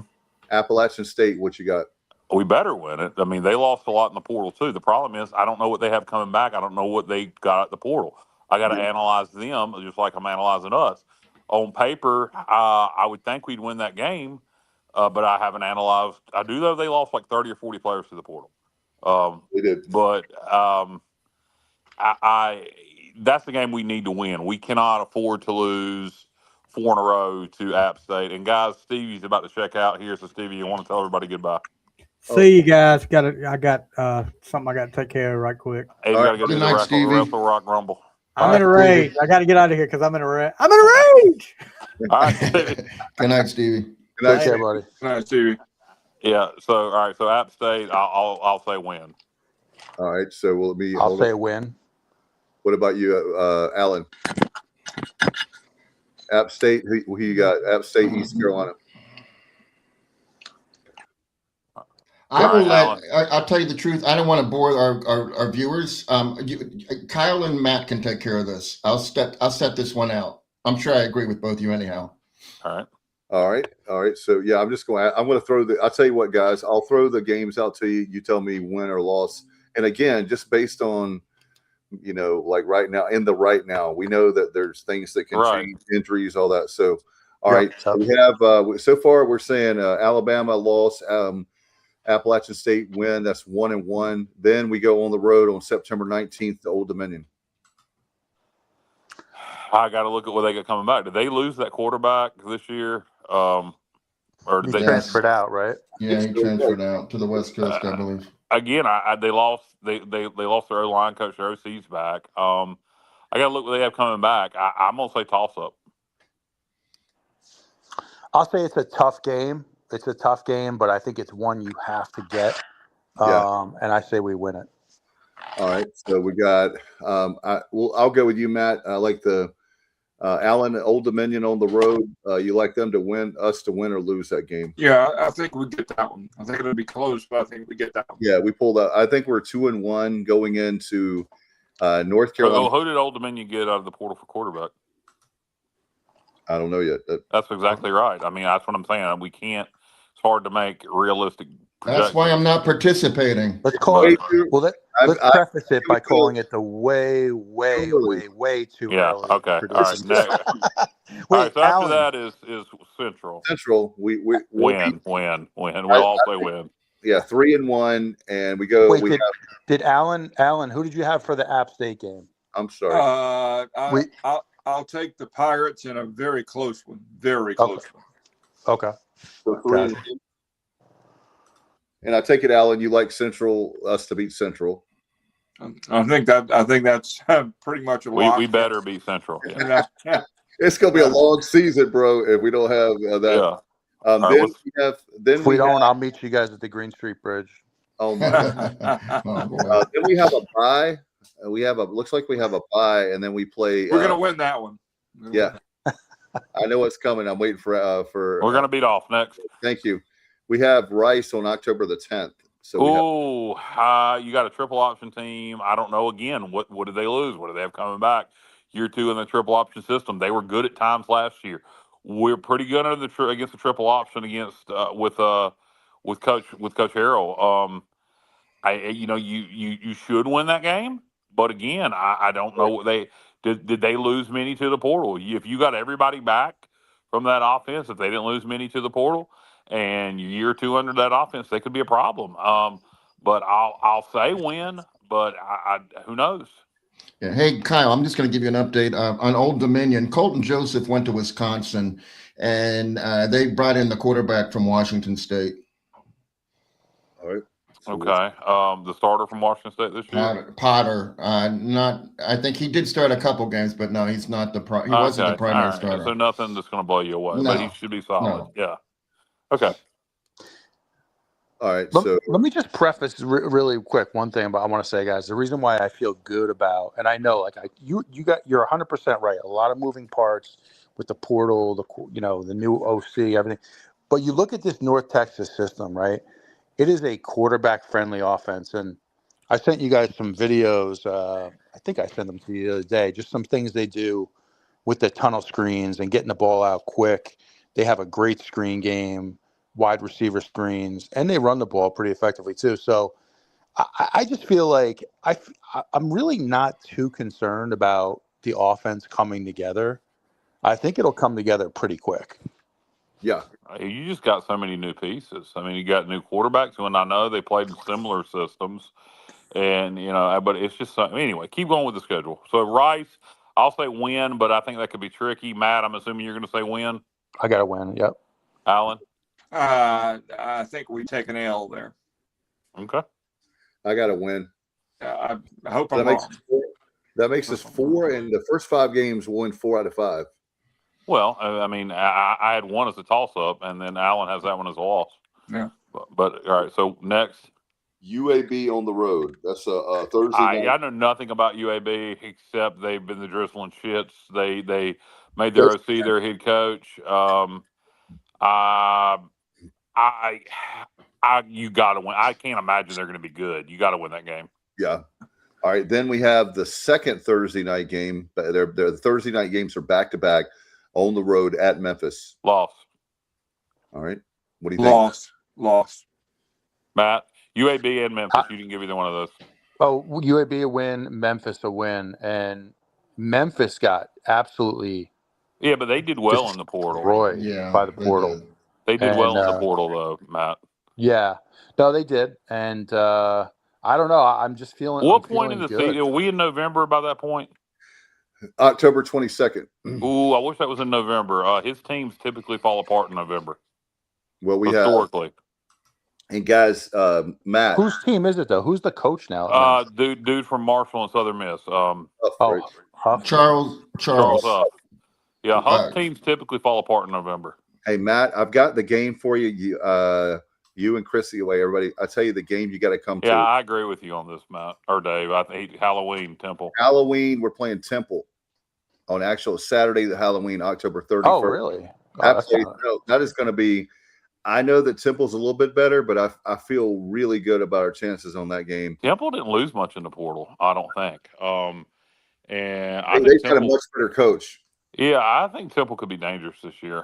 Appalachian State, what you got? We better win it. I mean, they lost a lot in the portal, too. The problem is I don't know what they have coming back. I don't know what they got at the portal. I got to analyze them just like I'm analyzing us. On paper, I would think we'd win that game, but I haven't analyzed. I do know they lost like 30 or 40 players to the portal. They did. But that's the game we need to win. We cannot afford to lose 4 in a row to App State. And guys, Stevie's about to check out here. So Stevie, you want to tell everybody goodbye? See you guys. I got something I got to take care of right quick. Hey, you got to go to the Wrestle Rock Rumble. I'm in a rage. I got to get out of here because I'm in a rage. I'm in a rage. All right, Stevie. Good night, Stevie. Good night, everybody. Good night, Stevie. Yeah. So all right. So App State, I'll say win. All right. So will it be? I'll say win. What about you, Alan? App State. Who you got? App State, East Carolina. I'll tell you the truth. I don't want to bore our viewers. Kyle and Matt can take care of this. I'll set this one out. I'm sure I agree with both you anyhow. All right. So yeah, I'm going to throw I'll tell you what, guys, I'll throw the games out to you. You tell me win or loss. And again, just based on, like right now, we know that there's things that can change, injuries, all that. So, all right. We have, so far we're saying Alabama loss, Appalachian State win. That's 1-1. Then we go on the road on September 19th to Old Dominion. I got to look at what they got coming back. Did they lose that quarterback this year? Or did they transferred out? Right? Yeah, he transferred out to the West Coast, I believe. Again, they lost. They lost their O-line coach. Their OC's back. I got to look what they have coming back. I'm gonna say toss up. I'll say it's a tough game. It's a tough game, but I think it's one you have to get. And I say we win it. All right. So we got. I'll go with you, Matt. I like the Allen Old Dominion on the road. You like them to win, us to win or lose that game? Yeah, I think we get that one. I think it'll be close, but I think we get that one. Yeah, we pulled out. I think we're 2-1 going into North Carolina. Who did Old Dominion get out of the portal for quarterback? I don't know yet. That's exactly right. I mean, that's what I'm saying. We can't. It's hard to make realistic projections. That's why I'm not participating. Let's call it. Well, let's preface it by calling it the way too early. Okay. All right. Next. All right. So after that is Central. Central. We win. We'll all say win. Yeah, 3-1, and we go. Wait, did Allen? Who did you have for the App State game? I'm sorry. I'll take the Pirates in a very close one. Very close one. Okay. So 3-1. And I take it, Alan, you like us to beat Central. I think that's pretty much a lock. We better beat Central. Yeah. It's going to be a long season, bro, if we don't have that. Yeah. Then we don't, I'll meet you guys at the Green Street Bridge. Oh my God. Then we have a bye. Looks like we have a bye, and then we play. We're gonna win that one. Yeah, I know what's coming. I'm waiting for. We're gonna beat off next. Thank you. We have Rice on October the 10th. So you got a triple option team. I don't know. Again, what did they lose? What do they have coming back? Year 2 in the triple option system. They were good at times last year. We're pretty good against the triple option with Coach Harrell. You should win that game, but again, I don't know what they did they lose many to the portal. If you got everybody back from that offense, if they didn't lose many to the portal, and year 2 under that offense, they could be a problem. But I'll say win, but who knows? Yeah. Hey, Kyle, I'm just going to give you an update on Old Dominion. Colton Joseph went to Wisconsin, and they brought in the quarterback from Washington State. All right. Okay. The starter from Washington State this year? Potter. I think he did start a couple games, but no, he's not he wasn't the primary starter. So nothing that's going to blow you away, No. but he should be solid. No. Yeah. Okay. All right. Let me just preface really quick one thing I want to say, guys. The reason why I feel good about, and I know, you're 100% right. A lot of moving parts with the portal, the new OC, everything. But you look at this North Texas system, right? It is a quarterback-friendly offense, and I sent you guys some videos. I think I sent them to you the other day. Just some things they do with the tunnel screens and getting the ball out quick. They have a great screen game, wide receiver screens, and they run the ball pretty effectively too. So I just feel like I'm really not too concerned about the offense coming together. I think it'll come together pretty quick. Yeah. You just got so many new pieces. I mean, you got new quarterbacks, and I know they played in similar systems, and but it's just anyway. Keep going with the schedule. So Rice, I'll say win, but I think that could be tricky. Matt, I'm assuming you're going to say win. I got to win. Yep. Alan, I think we take an L there. Okay. I got to win. I hope I'm wrong. That makes us 4, and the first 5 games we'll win 4 out of 5. Well, I mean, I had one as a toss-up, and then Alan has that one as a loss. Yeah. But all right, so next. UAB on the road. That's a Thursday night. I know nothing about UAB except they've been the drizzling shits. They made their OC their head coach. You got to win. I can't imagine they're going to be good. You got to win that game. Yeah. All right. Then we have the second Thursday night game. The Thursday night games are back-to-back on the road at Memphis. Loss. All right. What do you think? Loss. Matt, UAB and Memphis. You didn't give either one of those. Oh, UAB a win, Memphis a win, and Memphis got absolutely. Yeah, but they did well in the portal. By the portal. They did well in the portal, though, Matt. Yeah. No, they did. And I don't know. I'm just feeling. What point in the season? Are we in November by that point? October 22nd. Ooh, I wish that was in November. His teams typically fall apart in November. Well, we historically. And guys, Matt. Whose team is it, though? Who's the coach now? Dude from Marshall and Southern Miss. Huff. Charles. Huff. Yeah, Huff teams typically fall apart in November. Hey, Matt, I've got the game for you. You and Chrissy away, everybody. I tell you the game you got to come to. Yeah, I agree with you on this, Matt or Dave. I think Halloween Temple. Halloween, we're playing Temple on actual Saturday, the Halloween, October 31st. Oh, really? Absolutely. No, that is going to be. I know that Temple's a little bit better, but I feel really good about our chances on that game. Temple didn't lose much in the portal, I don't think. And I think they've got a much better coach. Yeah, I think Temple could be dangerous this year.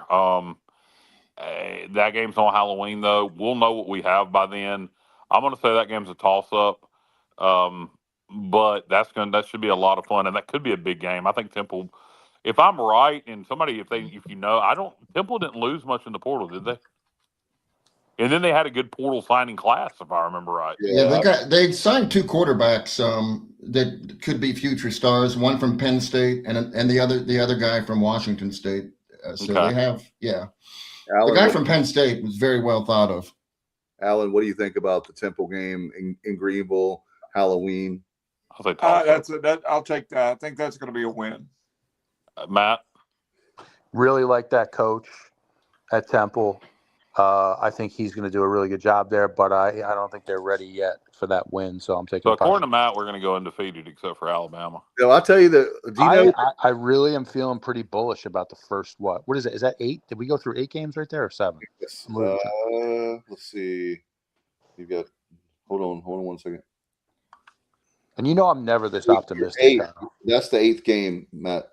That game's on Halloween, though. We'll know what we have by then. I'm going to say that game's a toss-up, but that should be a lot of fun, and that could be a big game. I think Temple, if I'm right, and somebody, if you know, Temple didn't lose much in the portal, did they? And then they had a good portal signing class, if I remember right. Yeah, they signed 2 quarterbacks that could be future stars. One from Penn State and the other guy from Washington State. So they have Alan, the guy from Penn State was very well thought of. Alan, what do you think about the Temple game in Greenville, Halloween? I'll take I'll take that. I think that's going to be a win. Matt? Really like that coach at Temple. I think he's going to do a really good job there, but I don't think they're ready yet for that win. So I'm taking. So according to Matt, we're going to go undefeated except for Alabama. No, I'll tell you that. I really am feeling pretty bullish about the first what is it? Is that 8? Did we go through 8 games right there or 7? Yes. Let's see. You got. Hold on 1 second. And I'm never this optimistic. 8. That's the 8th game, Matt.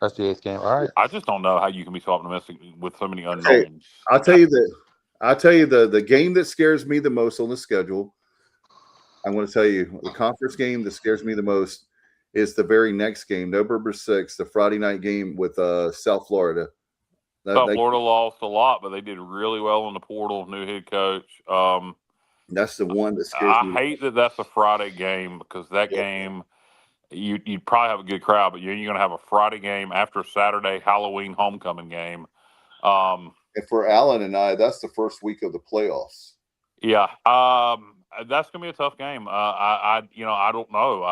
That's the 8th game. All right. I just don't know how you can be so optimistic with so many unknowns. Hey, I'll tell you the game that scares me the most on the schedule. I'm going to tell you the conference game that scares me the most is the very next game, November 6th, the Friday night game with South Florida. Florida lost a lot, but they did really well in the portal. New head coach. That's the one that scares me. I hate that that's a Friday game because that game. You'd probably have a good crowd, but you're going to have a Friday game after Saturday Halloween homecoming game. And for Alan and I, that's the first week of the playoffs. Yeah, that's going to be a tough game. I don't know.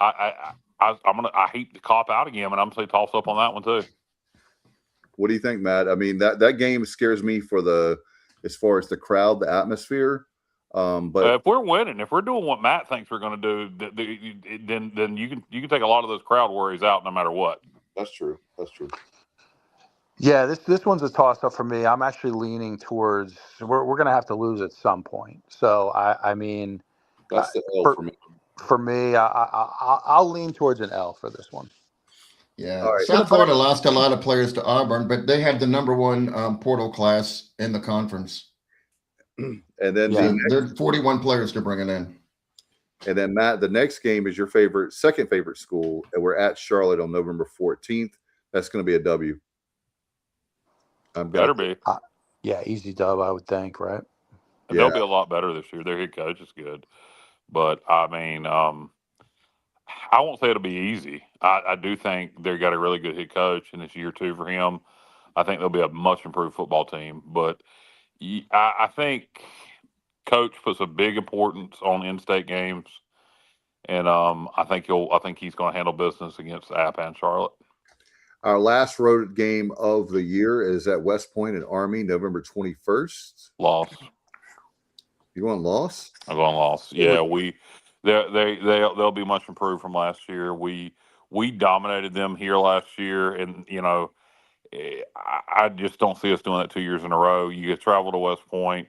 I hate to cop out again, and I'm going to say toss up on that one too. What do you think, Matt? I mean, that game scares me as far as the crowd, the atmosphere. But if we're winning, if we're doing what Matt thinks we're going to do, then you can take a lot of those crowd worries out no matter what. That's true. Yeah, this one's a toss up for me. I'm actually leaning towards we're going to have to lose at some point. So I mean, that's the L for me. For me, I'll lean towards an L for this one. Yeah, right. South Florida lost a lot of players to Auburn, but they had the number 1 portal class in the conference. And then there are 41 players to bring it in. And then Matt, the next game is your second favorite school, and we're at Charlotte on November 14th. That's going to be a W. Better be. Yeah, easy dub, I would think, right? And they'll be a lot better this year. Their head coach is good, but I mean, I won't say it'll be easy. I do think they've got a really good head coach, and it's year 2 for him. I think they'll be a much improved football team, but I think coach puts a big importance on in-state games, and I think he's going to handle business against App and Charlotte. Our last road game of the year is at West Point and Army, November 21st. Loss. You going loss? I'm going loss. Yeah, they'll be much improved from last year. We dominated them here last year, and I just don't see us doing that 2 years in a row. You get travel to West Point.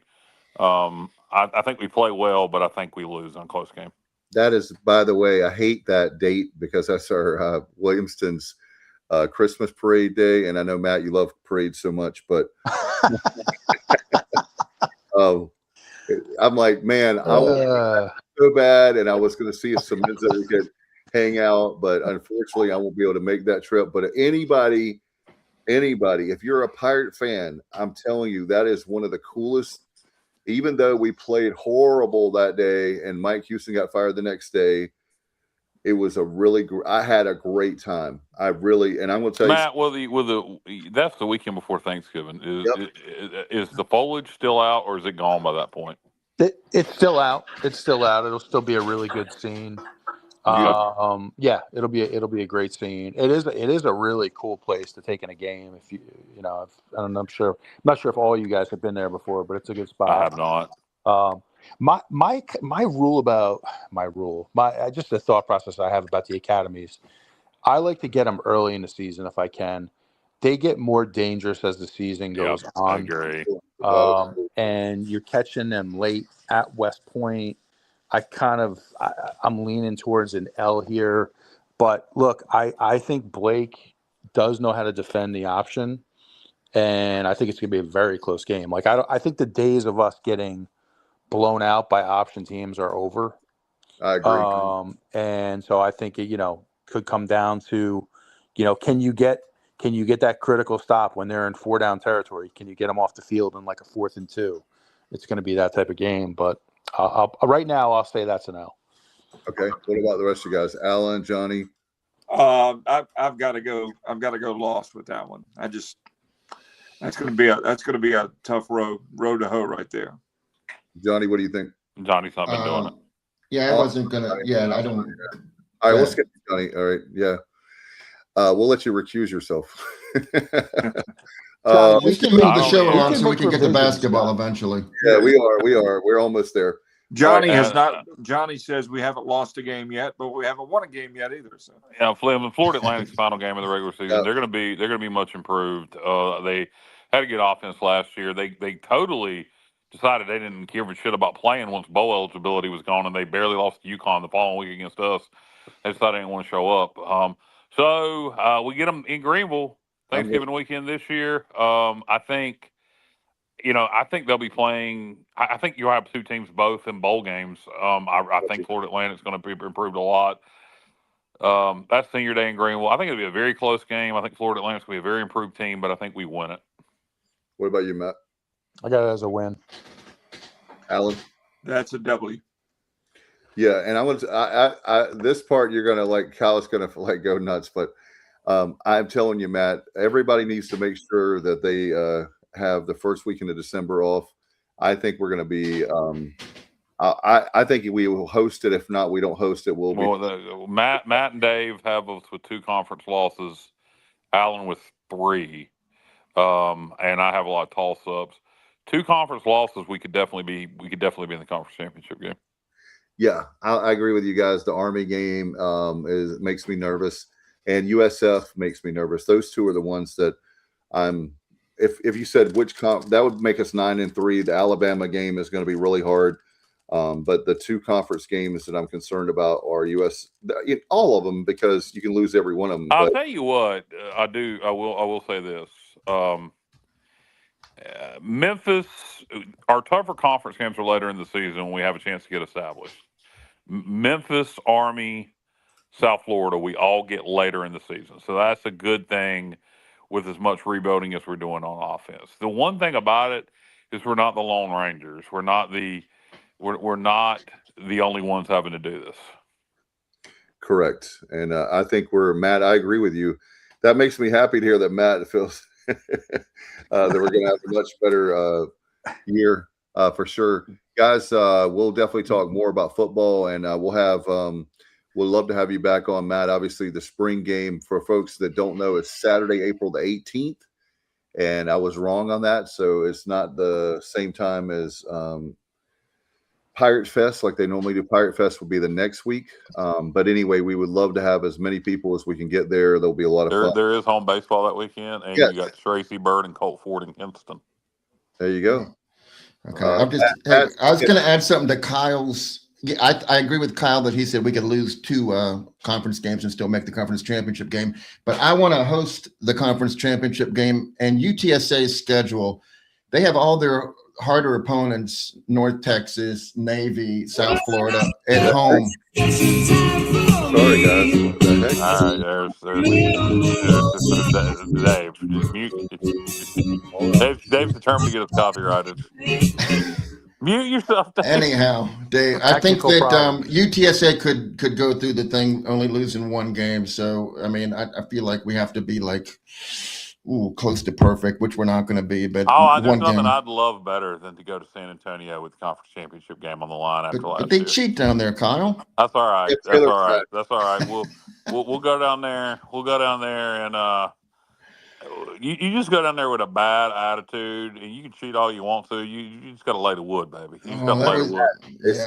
I think we play well, but I think we lose on a close game. That is, by the way, I hate that date because that's our Williamston's Christmas parade day. And I know, Matt, you love parades so much, but I'm like, man, I want so bad, and I was going to see if some that we could hang out, but unfortunately, I won't be able to make that trip. But anybody, if you're a Pirate fan, I'm telling you, that is one of the coolest. Even though we played horrible that day, and Mike Houston got fired the next day, it was I had a great time. And I'm going to tell Matt, that's the weekend before Thanksgiving. Is the foliage still out, or is it gone by that point? It's still out. It'll still be a really good scene. Yeah, it'll be a great scene. It is a really cool place to take in a game. If I'm not sure if all you guys have been there before, but it's a good spot. I have not. Just the thought process I have about the academies. I like to get them early in the season if I can. They get more dangerous as the season goes on. I agree. And you're catching them late at West Point. I'm leaning towards an L here, but look, I think Blake does know how to defend the option, and I think it's going to be a very close game. Like I think the days of us getting blown out by option teams are over. I agree. And so I think it, could come down to, can you get that critical stop when they're in 4-down territory? Can you get them off the field in like a 4th and 2? it's going to be that type of game. But right now, I'll say that's an L. Okay. What about the rest of you guys? Alan, Johnny? I've got to go. I've got to go lost with that one. That's going to be a tough road to hoe right there. Johnny, what do you think? Johnny's not been doing it. Yeah, I wasn't gonna. Yeah, I don't. All right, we'll skip Johnny. All right, yeah. We'll let you recuse yourself. We can move the show along so we can get to basketball eventually. Yeah, we are. We're almost there. Johnny has not. Johnny says we haven't lost a game yet, but we haven't won a game yet either. So yeah, Florida Atlantic's final game of the regular season. They're going to be much improved. They had to get offense last year. They totally decided they didn't give a shit about playing once bowl eligibility was gone, and they barely lost to UConn the following week against us. They decided they didn't want to show up. So we get them in Greenville Thanksgiving weekend this year. I think they'll be playing. I think you'll have two teams both in bowl games. I think Florida Atlantic's going to be improved a lot. That's senior day in Greenville. I think it'll be a very close game. I think Florida Atlantic's going to be a very improved team, but I think we win it. What about you, Matt? I got it as a win. Alan? That's a W. Yeah, and I this part you're gonna like. Cal is gonna like go nuts, but I'm telling you, Matt, everybody needs to make sure that they have the first weekend of December off. I think we're gonna be. I think we will host it. If not, we don't host it. Matt and Dave have us with 2 conference losses. Alan with 3, and I have a lot of toss-ups. 2 conference losses, we could definitely be in the conference championship game. Yeah, I agree with you guys. The Army game makes me nervous, and USF makes me nervous. Those 2 are the ones that I'm. If you said which that would make us 9-3. The Alabama game is going to be really hard, but the 2 conference games that I'm concerned about are all of them, because you can lose every one of them. I'll tell you what, I will say this. Memphis, our tougher conference games are later in the season when we have a chance to get established. Memphis, Army, South Florida, we all get later in the season. So that's a good thing with as much rebuilding as we're doing on offense. The one thing about it is we're not the Lone Rangers. We're not the only ones having to do this. Correct. And I think Matt, I agree with you. That makes me happy to hear that Matt feels that we're going to have a much better year for sure. Guys, we'll definitely talk more about football, and we'll love to have you back on, Matt. Obviously, the spring game, for folks that don't know, is Saturday, April the 18th, and I was wrong on that, so it's not the same time as Pirate Fest like they normally do. Pirate Fest will be the next week, but anyway, we would love to have as many people as we can get there. There'll be a lot of fun. There is home baseball that weekend, and you got Tracy Bird and Colt Ford in Kinston. There you go. Okay, I was going to add something to Kyle's. Yeah, I agree with Kyle that he said we could lose 2 conference games and still make the conference championship game. But I want to host the conference championship game, and UTSA's schedule, they have all their harder opponents: North Texas, Navy, South Florida at home. Sorry, guys. All right, there's Dave. Dave's determined to get us copyrighted. Mute yourself, Dave. Anyhow, Dave, I think that UTSA could go through the thing only losing 1 game. So, I mean, I feel like we have to be like close to perfect, which we're not going to be. But there's nothing I'd love better than to go to San Antonio with the conference championship game on the line after last year. But they cheat down there, Kyle. That's all right. That's all right. We'll go down there. We'll go down there, and you just go down there with a bad attitude, and you can cheat all you want to. You just got to lay the wood, baby. You just got to lay the wood. It's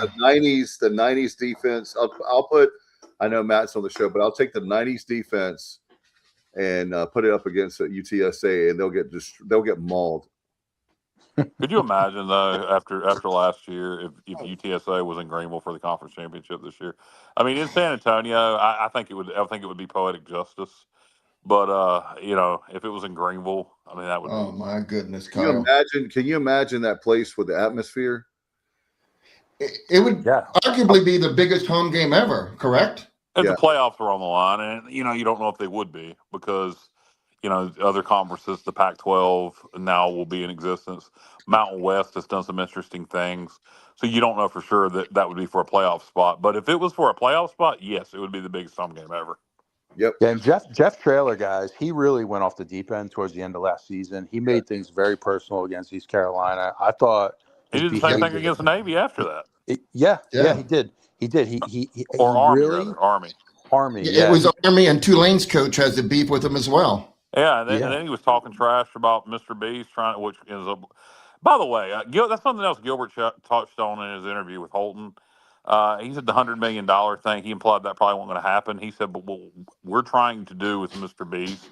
the 90s defense. I'll put. I know Matt's on the show, but I'll take the 90s defense and put it up against UTSA, and they'll get mauled. Could you imagine though, after last year, if UTSA was in Greenville for the conference championship this year? I mean, in San Antonio, I think it would be poetic justice. But if it was in Greenville, I mean, that would. Oh my goodness, Kyle! Can you imagine that place with the atmosphere? It would arguably be the biggest home game ever. Correct? If the playoffs were on the line, and you don't know if they would be, because other conferences, the Pac-12 now will be in existence. Mountain West has done some interesting things. So you don't know for sure that would be for a playoff spot. But if it was for a playoff spot, yes, it would be the biggest home game ever. Yep. Yeah, and Jeff Traylor, guys, he really went off the deep end towards the end of last season. He made things very personal against East Carolina. I thought He his did the same thing behavior. against the Navy after that. Yeah, he did. He did. He Or Army, really rather. Army. It was Army, and Tulane's coach has a beef with him as well. Yeah, and then he was talking trash about Mr. Beast, which ends up. By the way, that's something else Gilbert touched on in his interview with Holton. He said the $100 million thing. He implied that probably wasn't going to happen. He said, but what we're trying to do with Mr. Beast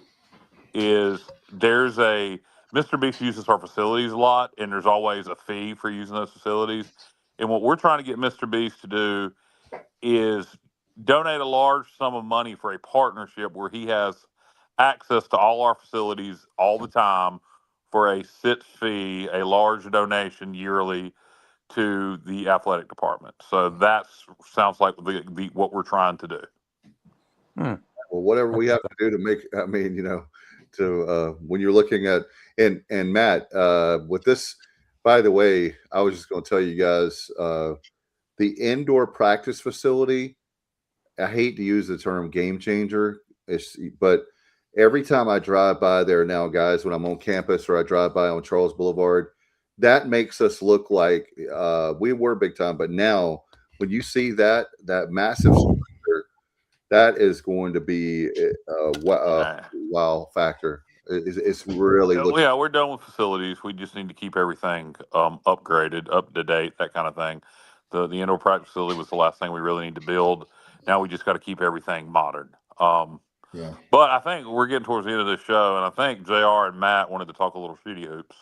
is Mr. Beast uses our facilities a lot, and there's always a fee for using those facilities. And what we're trying to get Mr. Beast to do is donate a large sum of money for a partnership where he has access to all our facilities all the time for a sit fee, a large donation yearly to the athletic department. So that sounds like what we're trying to do. Well, whatever we have to do to make, when you're looking at, and Matt, with this, by the way, I was just going to tell you guys, the indoor practice facility, I hate to use the term game changer, but every time I drive by there now, guys, when I'm on campus or I drive by on Charles Boulevard, that makes us look like we were big time. But now when you see that massive structure, that is going to be a wow factor. It's really looking. Yeah, we're done with facilities. We just need to keep everything upgraded, up to date, that kind of thing. The indoor practice facility was the last thing we really need to build. Now we just got to keep everything modern. Yeah. But I think we're getting towards the end of this show, and I think JR and Matt wanted to talk a little shooty hoops.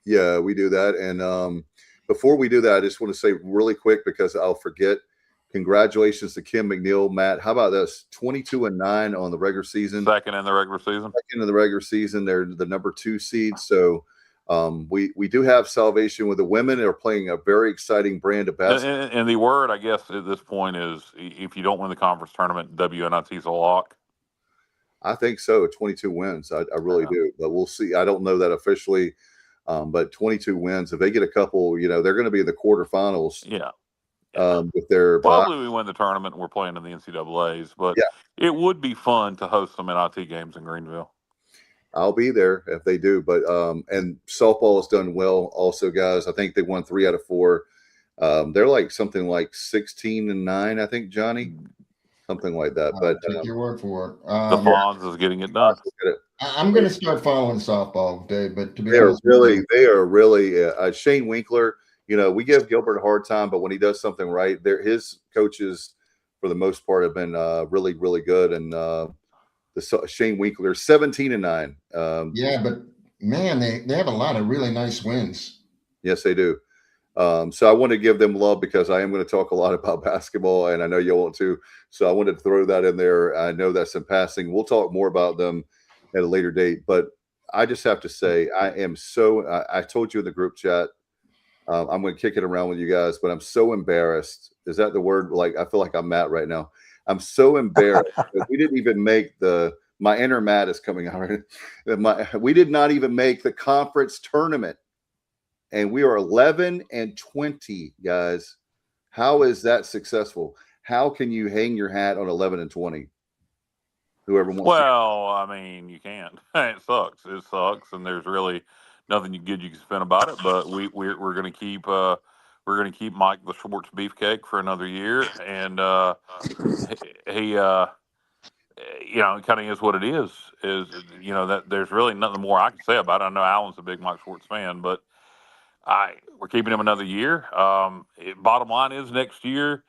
Yeah, we do that. And before we do that, I just want to say really quick, because I'll forget, congratulations to Kim McNeil. Matt, how about this? 22-9 on the regular season. Second in the regular season. Second in the regular season. They're the number 2 seed. So we do have salvation with the women. They're playing a very exciting brand of basketball. And the word, I guess, at this point is, if you don't win the conference tournament, WNIT is a lock. I think so. 22 wins. I really do. But we'll see. I don't know that officially. But 22 wins. If they get a couple, they're going to be in the quarterfinals. Yeah. With their probably we win the tournament and we're playing in the NCAAs. But it would be fun to host some NIT games in Greenville. I'll be there if they do. But and softball has done well also, guys. I think they won 3 out of 4. They're like something like 16-9, I think, Johnny. Something like that. But take your word for it. The Fonz is getting it done. I'm going to start following softball, Dave. But to be they are honest, really Shane Winkler. We give Gilbert a hard time, but when he does something right, his coaches for the most part have been really, really good. And Shane Winkler, 17-9. Yeah, but man, they have a lot of really nice wins. Yes, they do. So I want to give them love, because I am going to talk a lot about basketball, and I know you'll want to. So I wanted to throw that in there. I know that's in passing. We'll talk more about them at a later date. But I just have to say, I told you in the group chat, I'm going to kick it around with you guys, but I'm so embarrassed. Is that the word? Like, I feel like I'm Matt right now. I'm so embarrassed that we didn't even make my inner Matt is coming out. We did not even make the conference tournament. And we are 11-20, guys. How is that successful? How can you hang your hat on 11-20? Whoever wants. Well, I mean, you can't. It sucks. It sucks, and there's really nothing good you can spin about it. But we're going to keep Mike the Schwartz beefcake for another year, and he it kind of is what it is. That there's really nothing more I can say about it. I know Alan's a big Mike Schwartz fan, but we're keeping him another year. Bottom line is, next year,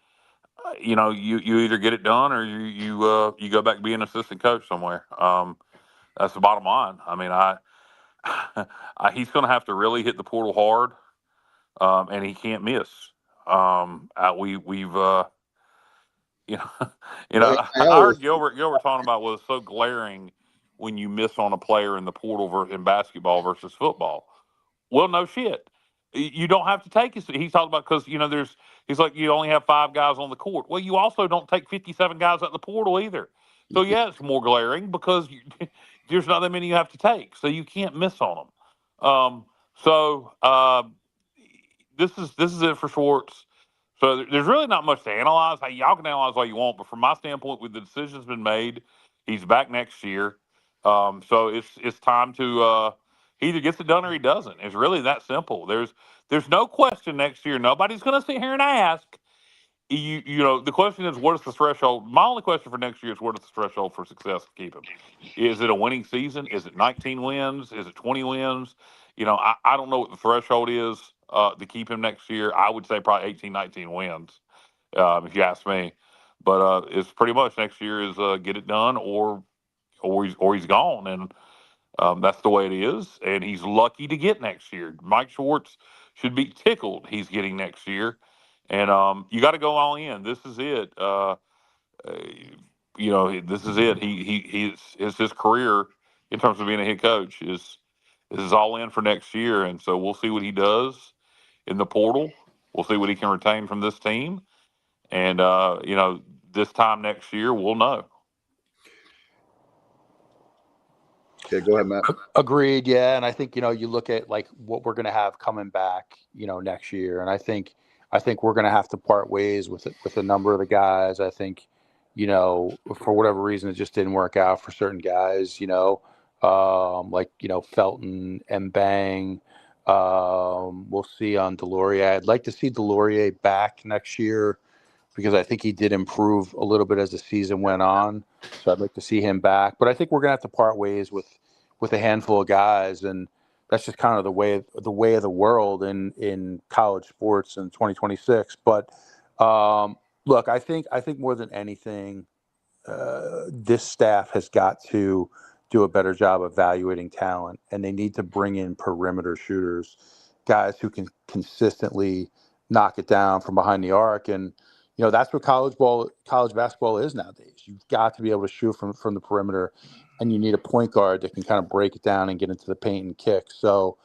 you either get it done or you go back being an assistant coach somewhere. That's the bottom line. I mean, he's going to have to really hit the portal hard, and he can't miss. I heard Gilbert talking about what's so glaring when you miss on a player in the portal in basketball versus football. Well, no shit. You don't have to take it. He's talking about because he's like, you only have 5 guys on the court. Well, you also don't take 57 guys out the portal either. So yeah, it's more glaring because there's not that many you have to take, so you can't miss on them. This is it for Schwartz. So there's really not much to analyze. Hey, y'all can analyze all you want, but from my standpoint, with the decision's been made, he's back next year. So it's time to he either gets it done or he doesn't. It's really that simple. There's no question next year. Nobody's going to sit here and ask. You know, the question is, what is the threshold? My only question for next year is, what is the threshold for success to keep him? Is it a winning season? Is it 19 wins? Is it 20 wins? You know, I don't know what the threshold is to keep him next year. I would say probably 18, 19 wins, if you ask me. But it's pretty much next year is get it done or he's gone, and that's the way it is. And he's lucky to get next year. Mike Schwartz should be tickled he's getting next year. And you got to go all in. This is it. You know, this is it. He's his career in terms of being a head coach is all in for next year. And so we'll see what he does in the portal. We'll see what he can retain from this team. And you know, this time next year we'll know. Okay, go ahead, Matt. Agreed. Yeah, and I think, you know, you look at like what we're going to have coming back, you know, next year, and I think we're going to have to part ways with a number of the guys. I think, you know, for whatever reason, it just didn't work out for certain guys. You know, like, you know, Felton and Bang. We'll see on Delorier. I'd like to see Delorier back next year, because I think he did improve a little bit as the season went on. So I'd like to see him back. But I think we're going to have to part ways with a handful of guys, and that's just kind of the way of the world in college sports in 2026. But look, I think more than anything, this staff has got to do a better job evaluating talent, and they need to bring in perimeter shooters, guys who can consistently knock it down from behind the arc. And you know, that's what college basketball is nowadays. You've got to be able to shoot from the perimeter, and you need a point guard that can kind of break it down and get into the paint and kick. So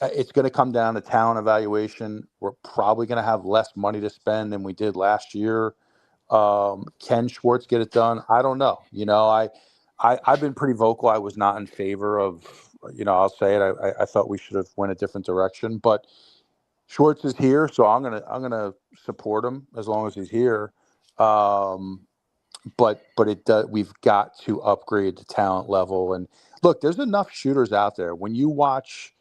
it's going to come down to talent evaluation. We're probably going to have less money to spend than we did last year. Can Schwartz get it done? I don't know. You know, I've been pretty vocal. I was not in favor of, you know, I'll say it. I thought we should have went a different direction, but Schwartz is here, so I'm gonna support him as long as he's here. But we've got to upgrade the talent level. And look, there's enough shooters out there. When you watch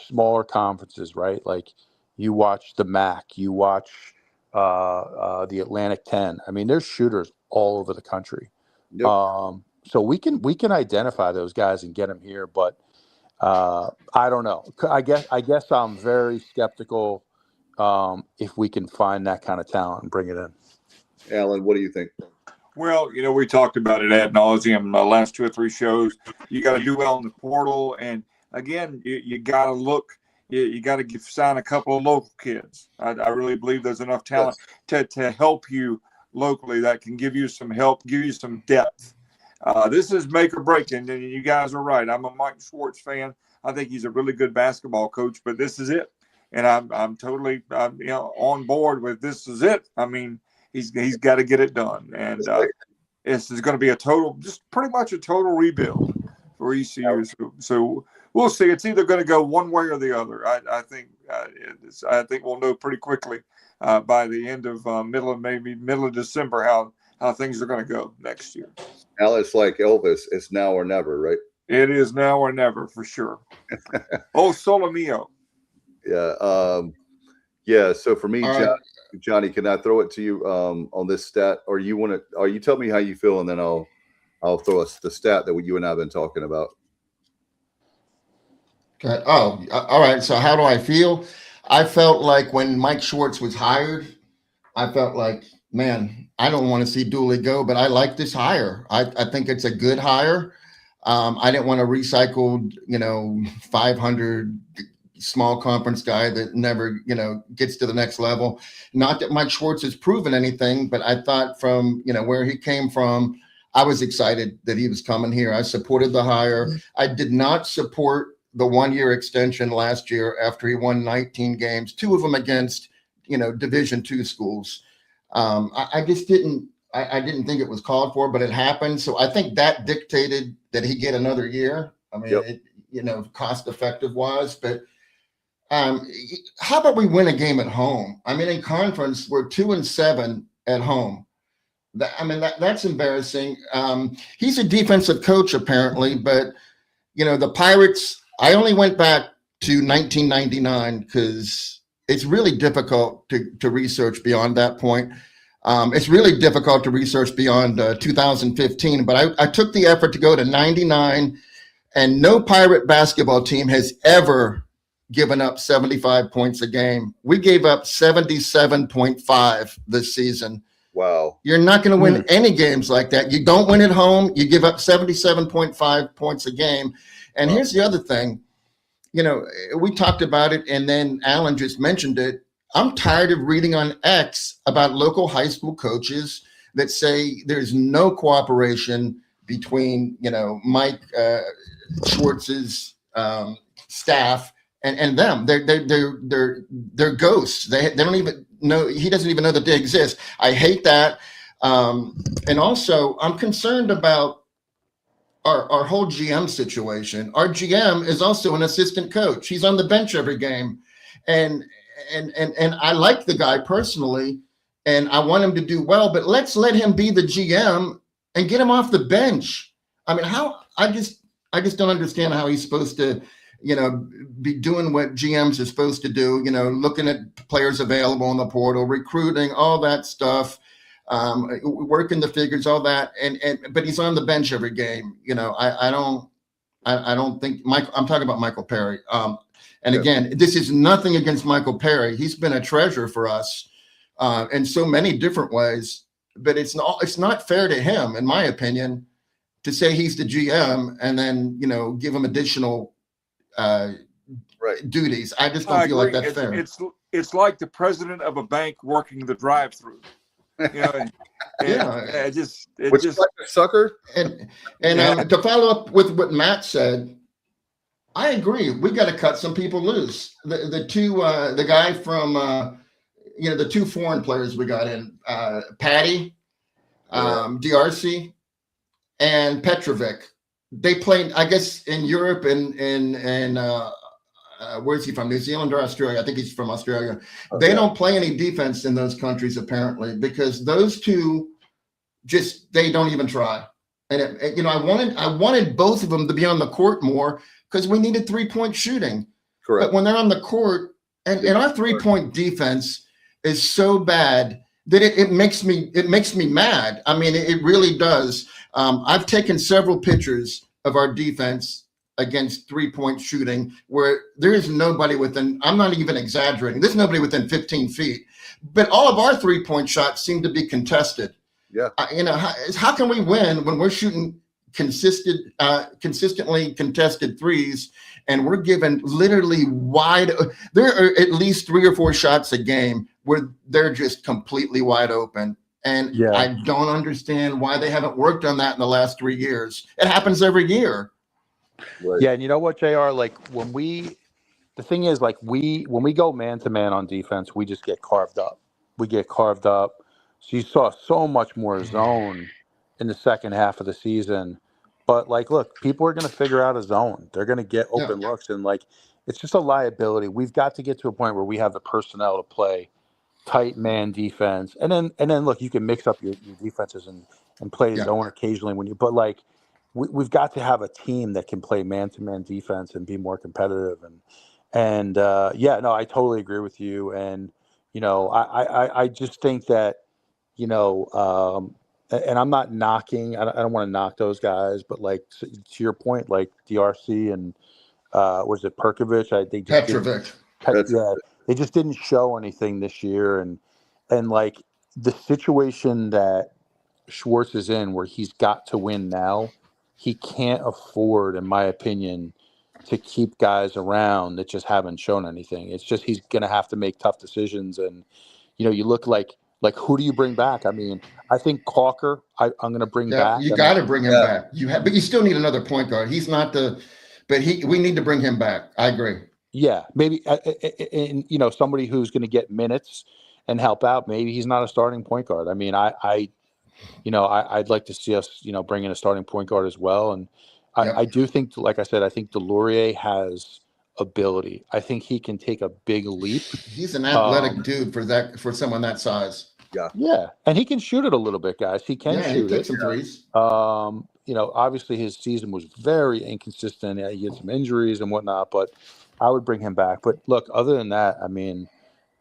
smaller conferences, right? Like you watch the MAC, you watch the Atlantic 10. I mean, there's shooters all over the country. Yep. So we can identify those guys and get them here, but I don't know. I guess I'm very skeptical if we can find that kind of talent and bring it in. Alan, what do you think? Well, you know, we talked about it ad nauseum the last 2 or 3 shows. You got to do well in the portal, and again, you got to look. You got to sign a couple of local kids. I really believe there's enough talent to help you locally that can give you some help, give you some depth. This is make or break, and you guys are right. I'm a Mike Schwartz fan. I think he's a really good basketball coach, but this is it, and I'm totally you know, on board with this is it. I mean, he's got to get it done, and this is going to be just pretty much a total rebuild for ECU. So we'll see. It's either going to go one way or the other. I think we'll know pretty quickly by the end of middle of December how things are going to go next year. Al, it's like Elvis. It's now or never, right? It is now or never for sure. Oh, Solo Mio. Yeah. Yeah. So for me, Johnny, can I throw it to you on this stat, or you tell me how you feel, and then I'll throw us the stat that you and I have been talking about. Okay. Oh, all right. So how do I feel? I felt like when Mike Schwartz was hired, I felt like, man, I don't want to see Dooley go, but I like this hire. I think it's a good hire. I didn't want a recycled, 500 small conference guy that never, gets to the next level. Not that Mike Schwartz has proven anything, but I thought from, where he came from, I was excited that he was coming here. I supported the hire. I did not support the 1-year extension last year after he won 19 games, 2 of them against, Division II schools. I just didn't I didn't think it was called for, but it happened. So I think that dictated that he get another year. I mean, cost effective wise, but how about we win a game at home? I mean, in conference, we're 2-7 at home. That's embarrassing. He's a defensive coach apparently, but the Pirates, I only went back to 1999 because it's really difficult to research beyond that point. It's really difficult to research beyond 2015, but I took the effort to go to 99, and no Pirate basketball team has ever given up 75 points a game. We gave up 77.5 this season. Wow. You're not going to win any games like that. You don't win at home. You give up 77.5 points a game. And here's the other thing. We talked about it, and then Alan just mentioned it. I'm tired of reading on X about local high school coaches that say there's no cooperation between, Mike Schwartz's staff and them. They're ghosts. They don't even know. He doesn't even know that they exist. I hate that. And also, I'm concerned about our whole GM situation. Our GM is also an assistant coach. He's on the bench every game, and I like the guy personally, and I want him to do well. But let's let him be the GM and get him off the bench. I mean, I just don't understand how he's supposed to, be doing what GMs are supposed to do. Looking at players available in the portal, recruiting, all that stuff. Working the figures, all that, but he's on the bench every game. I don't think I'm talking about Michael Perry. And again, this is nothing against Michael Perry. He's been a treasure for us in so many different ways. But it's not fair to him, in my opinion, to say he's the GM and then give him additional duties. I just don't feel like that's fair. It's like the president of a bank working the drive-through. Which like a sucker. And to follow up with what Matt said, I agree. We got to cut some people loose. The guy from the two foreign players we got in, Patty, DRC, and Petrovic. They played, I guess, in Europe and where's he from? New Zealand or Australia? I think he's from Australia. Okay. They don't play any defense in those countries apparently because those two they don't even try. And I wanted both of them to be on the court more because we needed 3-point shooting. Correct. But when they're on the court, and our 3-point defense is so bad that it makes me mad. I mean, it really does. I've taken several pictures of our defense against 3-point shooting where there is nobody within, I'm not even exaggerating, there's nobody within 15 feet. But all of our 3-point shots seem to be contested. Yeah. How can we win when we're shooting consistently contested threes and we're given literally there are at least 3 or 4 shots a game where they're just completely wide open. And I don't understand why they haven't worked on that in the last 3 years. It happens every year. Right. Yeah, and you know what, JR? Like when we go man to man on defense, we just get carved up. So you saw so much more zone in the second half of the season. But look, people are going to figure out a zone. They're going to get open looks, and it's just a liability. We've got to get to a point where we have the personnel to play tight man defense, and then look, you can mix up your defenses and play zone occasionally when you. But we've got to have a team that can play man to man defense and be more competitive. And I totally agree with you. And I just think that and I'm not knocking. I don't want to knock those guys, but to your point, DRC and was it Perkovic? Petrovic. They just didn't show anything this year, and the situation that Schwartz is in, where he's got to win now, he can't afford, in my opinion, to keep guys around that just haven't shown anything. It's just he's going to have to make tough decisions, and you look like who do you bring back? I mean, I think Calker, I'm going to bring back. You got to bring him back. But you still need another point guard. He's not we need to bring him back. I agree. Yeah, maybe, and somebody who's going to get minutes and help out. Maybe he's not a starting point guard. I mean, I I'd like to see us, bring in a starting point guard as well. And Yep. I do think, like I said, I think Delorier has ability. I think he can take a big leap. He's an athletic dude for someone that size. Yeah, and he can shoot it a little bit, guys. He can shoot he it. takes some threes. Obviously his season was very inconsistent. Yeah, he had some injuries and whatnot, but I would bring him back. But look, other than that, I mean,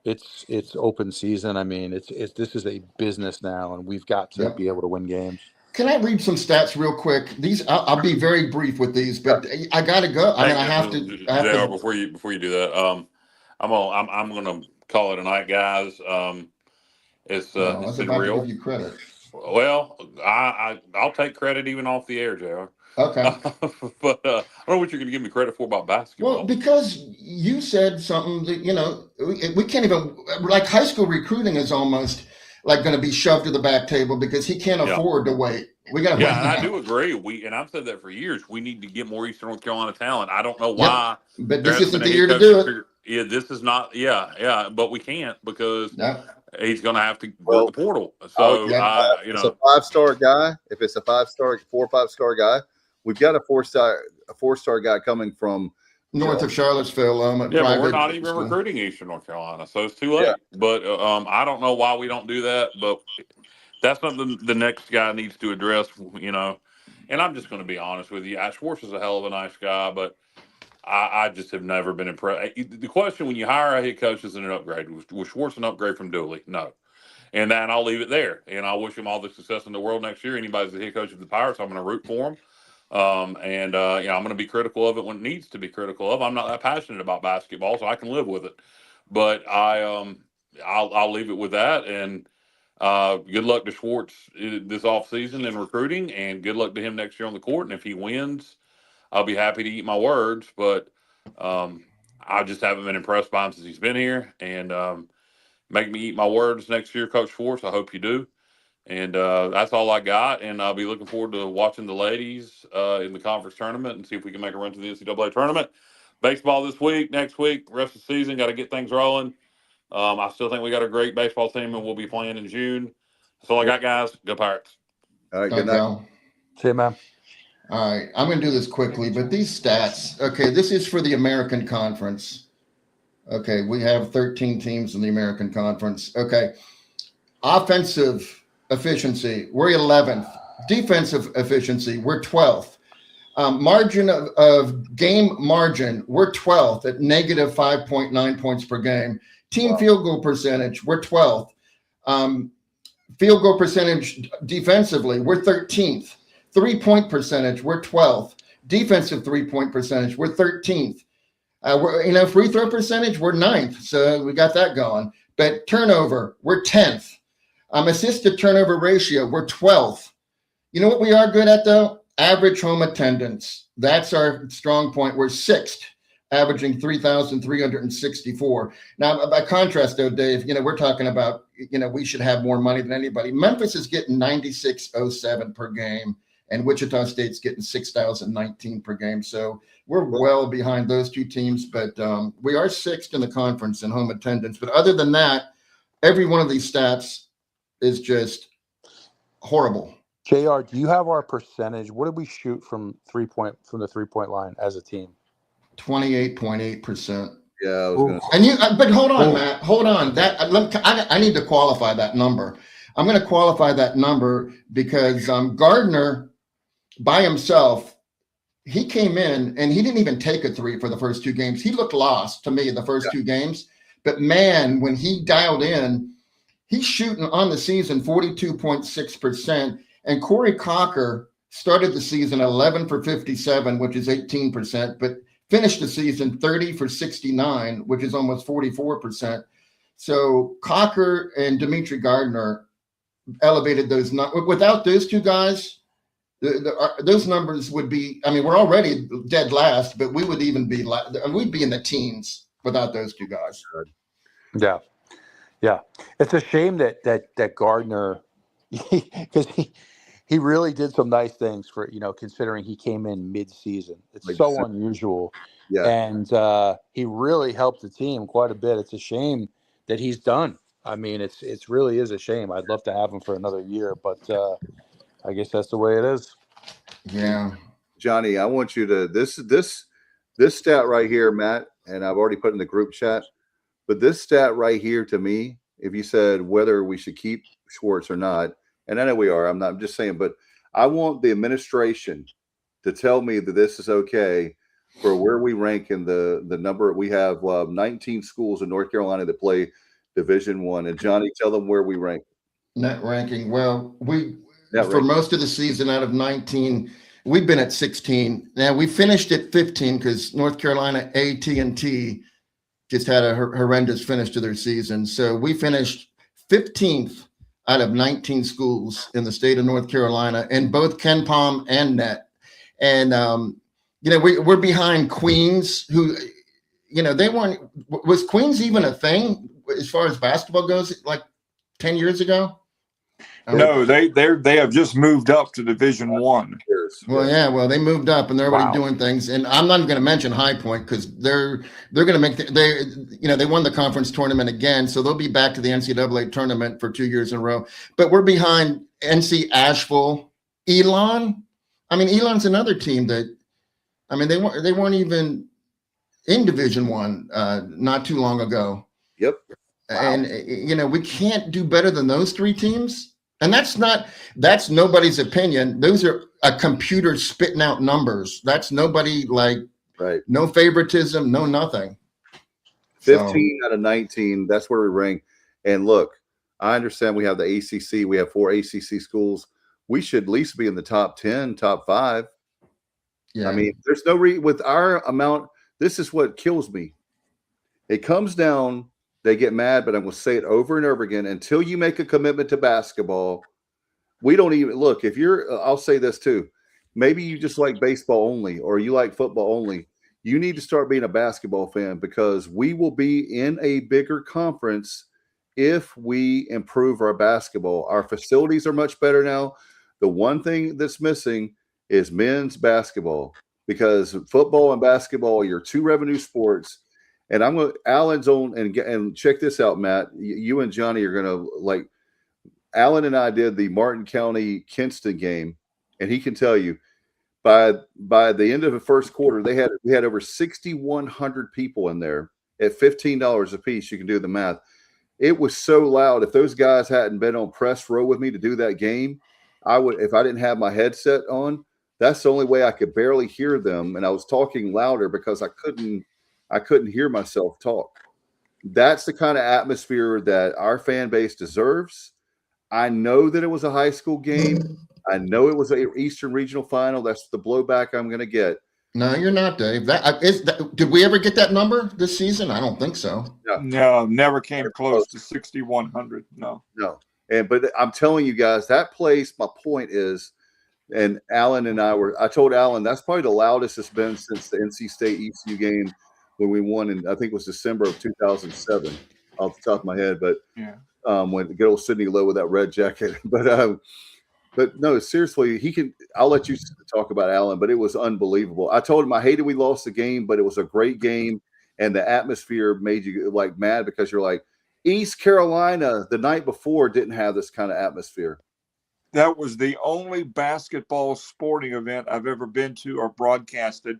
it's open season. I mean, this is a business now, and we've got to be able to win games. Can I read some stats real quick? These I'll be very brief with these, but I gotta go. I mean, I have to. Before you do that, I'm gonna call it a night, guys. It's been real. To give you credit. Well, I'll take credit even off the air, JR. Okay. But I don't know what you're going to give me credit for about basketball. Well, because you said something that, we can't even, like high school recruiting is almost like going to be shoved to the back table because he can't afford to wait. We got to wait. Yeah, and I do agree. And I've said that for years. We need to get more Eastern North Carolina talent. I don't know why. But this isn't the year to do it. Yeah, this is not. Yeah, but we can't because he's going to have to go to the portal. So, it's a 5-star guy. If it's a 4 or 5-star guy, we've got a 4-star guy coming from north of Charlottesville. But we're not even recruiting Eastern North Carolina, so it's too late. Yeah. But I don't know why we don't do that. But that's something the next guy needs to address. And I'm just going to be honest with you. Schwartz is a hell of a nice guy, but I just have never been impressed. The question when you hire a head coach is an upgrade. Was Schwartz an upgrade from Dooley? No. And then I'll leave it there. And I wish him all the success in the world next year. Anybody's the head coach of the Pirates, I'm going to root for him. I'm going to be critical of it when it needs to be critical of. I'm not that passionate about basketball, so I can live with it. But I'll leave it with that. And good luck to Schwartz this offseason in recruiting, and good luck to him next year on the court. And if he wins, I'll be happy to eat my words. But I just haven't been impressed by him since he's been here. And make me eat my words next year, Coach Schwartz. I hope you do. And that's all I got. And I'll be looking forward to watching the ladies in the conference tournament and see if we can make a run to the NCAA tournament. Baseball this week, next week, rest of the season, got to get things rolling. I still think we got a great baseball team, and we'll be playing in June. That's all I got, guys. Go Pirates. All right, good night. See you, man. All right, I'm going to do this quickly, but these stats, this is for the American Conference. Okay, we have 13 teams in the American Conference. Okay, offensive efficiency, we're 11th. Defensive efficiency, we're 12th. Margin of game margin, we're 12th at negative 5.9 points per game. Team field goal percentage, we're 12th. Field goal percentage defensively, we're 13th. 3-point percentage, we're 12th. Defensive 3-point percentage, we're 13th. Free throw percentage, we're 9th. So we got that going. But turnover, we're 10th. Assist to turnover ratio, we're 12th. You know what we are good at, though? Average home attendance. That's our strong point. We're 6th, averaging 3,364. Now, by contrast, though, Dave, we're talking about, we should have more money than anybody. Memphis is getting 96.07 per game, and Wichita State's getting 6,019 per game. So we're well behind those two teams, but we are 6th in the conference in home attendance. But other than that, every one of these stats is just horrible. JR, do you have our percentage? What did we shoot from the 3-point line as a team? 28.8%. Yeah, I was going to. But hold on, Matt. Hold on. I need to qualify that number. I'm going to qualify that number because Gardner, by himself, he came in and he didn't even take a 3 for the first 2 games. He looked lost to me the first 2 games. But man, when he dialed in, he's shooting on the season 42.6%. And Corey Cocker started the season 11 for 57, which is 18%, but finished the season 30 for 69, which is almost 44%. So Cocker and Dimitri Gardner elevated those numbers. Without those 2 guys, those numbers would be, we're already dead last, but we would even be, we'd be in the teens without those 2 guys. Yeah. Yeah. It's a shame that Gardner, because he really did some nice things for, considering he came in mid-season. It's so unusual. Yeah. And he really helped the team quite a bit. It's a shame that he's done. I mean, it's really is a shame. I'd love to have him for another year, but I guess that's the way it is. Yeah. Johnny, I want you to this stat right here, Matt, and I've already put in the group chat, but this stat right here to me, if you said whether we should keep Schwartz or not, and I know we are, I'm just saying, but I want the administration to tell me that this is okay for where we rank in the number. We have 19 schools in North Carolina that play Division I, and Johnny, tell them where we rank. Net ranking. Well, Net for ranking. most of the season out of 19, we've been at 16. Now we finished at 15 because North Carolina AT&T just had a horrendous finish to their season. So we finished 15th out of 19 schools in the state of North Carolina in both Ken Palm and net. And we're behind Queens, who, they weren't. Was Queens even a thing as far as basketball goes? Like 10 years ago? No, they have just moved up to Division I. Well, they moved up and they're already doing things. And I'm not going to mention High Point because they're going to make they won the conference tournament again, so they'll be back to the NCAA tournament for 2 years in a row. But we're behind NC Asheville, Elon. I mean, Elon's another team that, I mean, they weren't even in Division I not too long ago. Yep. Wow. And we can't do better than those three teams. And that's nobody's opinion. Those are a computer spitting out numbers. That's nobody no favoritism, no nothing. 15 out of 19, that's where we rank. And look, I understand we have the ACC. We have 4 ACC schools. We should at least be in the top 10, top 5. Yeah. I mean, there's no with our amount. This is what kills me. It comes down. They get mad, but I'm going to say it over and over again. Until you make a commitment to basketball, we don't even look. If I'll say this too. Maybe you just like baseball only, or you like football only. You need to start being a basketball fan because we will be in a bigger conference if we improve our basketball. Our facilities are much better now. The one thing that's missing is men's basketball because football and basketball are your 2 revenue sports. And I'm going to Alan's on and check this out, Matt. You and Johnny are going to Alan and I did the Martin County Kinston game, and he can tell you by the end of the first quarter, we had over 6,100 people in there at $15 a piece. You can do the math. It was so loud. If those guys hadn't been on press row with me to do that game, I would. If I didn't have my headset on, that's the only way I could barely hear them, and I was talking louder because I couldn't hear myself talk. That's the kind of atmosphere that our fan base deserves. I know that it was a high school game. I know it was an Eastern Regional Final. That's the blowback I'm going to get. No, you're not, Dave. Did we ever get that number this season? I don't think so. No, never came close to 6,100. No. But I'm telling you guys, that place, my point is, and Alan and I told Alan, that's probably the loudest it's been since the NC State ECU game when we won in, I think it was December of 2007 off the top of my head. But when good old Sidney Lowe with that red jacket. But no, seriously, I'll let you talk about Alan, but it was unbelievable. I told him I hated we lost the game, but it was a great game. And the atmosphere made you mad because you're like, East Carolina the night before didn't have this kind of atmosphere. That was the only basketball sporting event I've ever been to or broadcasted.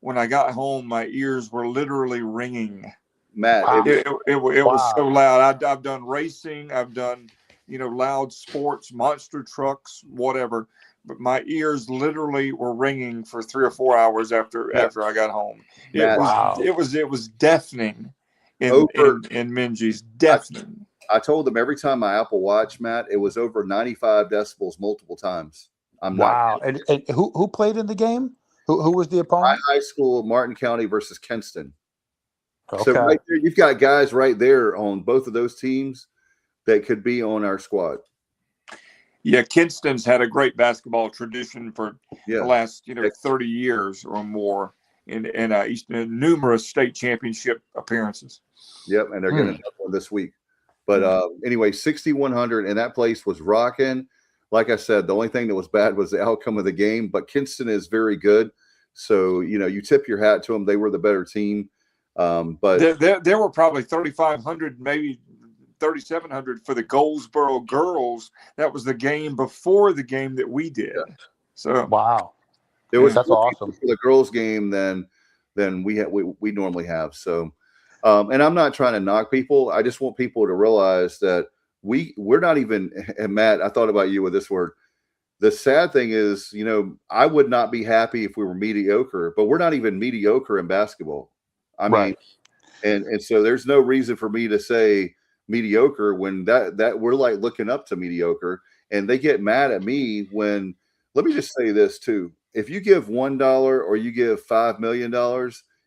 When I got home, my ears were literally ringing. Matt, wow. it was so loud. I've done racing. I've done, loud sports, monster trucks, whatever. But my ears literally were ringing for 3 or 4 hours after I got home. It was deafening in Minji's, deafening. I told them every time my Apple Watch, Matt, it was over 95 decibels multiple times. Wow. And who played in the game? Who was the opponent? High school, Martin County versus Kinston. Okay. So right there, you've got guys right there on both of those teams that could be on our squad. Yeah, Kinston's had a great basketball tradition for the last 30 years or more in numerous state championship appearances. Yep, and they're going to have one this week. But anyway, 6,100, and that place was rocking. Like I said, the only thing that was bad was the outcome of the game. But Kinston is very good, so you tip your hat to them. They were the better team. But there were probably 3,500, maybe 3,700 for the Goldsboro girls. That was the game before the game that we did. Yeah. So wow, there was that's more awesome people for the girls game than we normally have. So, and I'm not trying to knock people. I just want people to realize that we're not even. And Matt, I thought about you with this word. The sad thing is, I would not be happy if we were mediocre, but we're not even mediocre in basketball. I mean, and so there's no reason for me to say mediocre when that we're like looking up to mediocre, and they get mad at me when. Let me just say this too: if you give $1 or you give $5 million,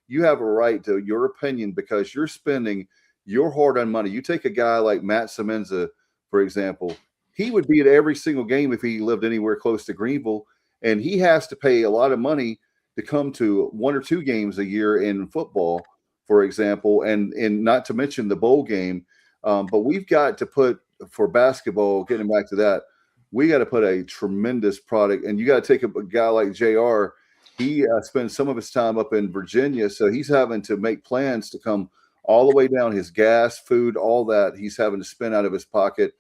you have a right to your opinion because you're spending your hard-earned money. You take a guy like Matt Semenza, for example. He would be at every single game if he lived anywhere close to Greenville, and he has to pay a lot of money to come to 1 or 2 games a year in football, for example, and not to mention the bowl game. But we've got to put, for basketball, getting back to that, we got to put a tremendous product, and you got to take a guy like JR. He spends some of his time up in Virginia, so he's having to make plans to come all the way down. His gas, food, all that he's having to spend out of his pocket.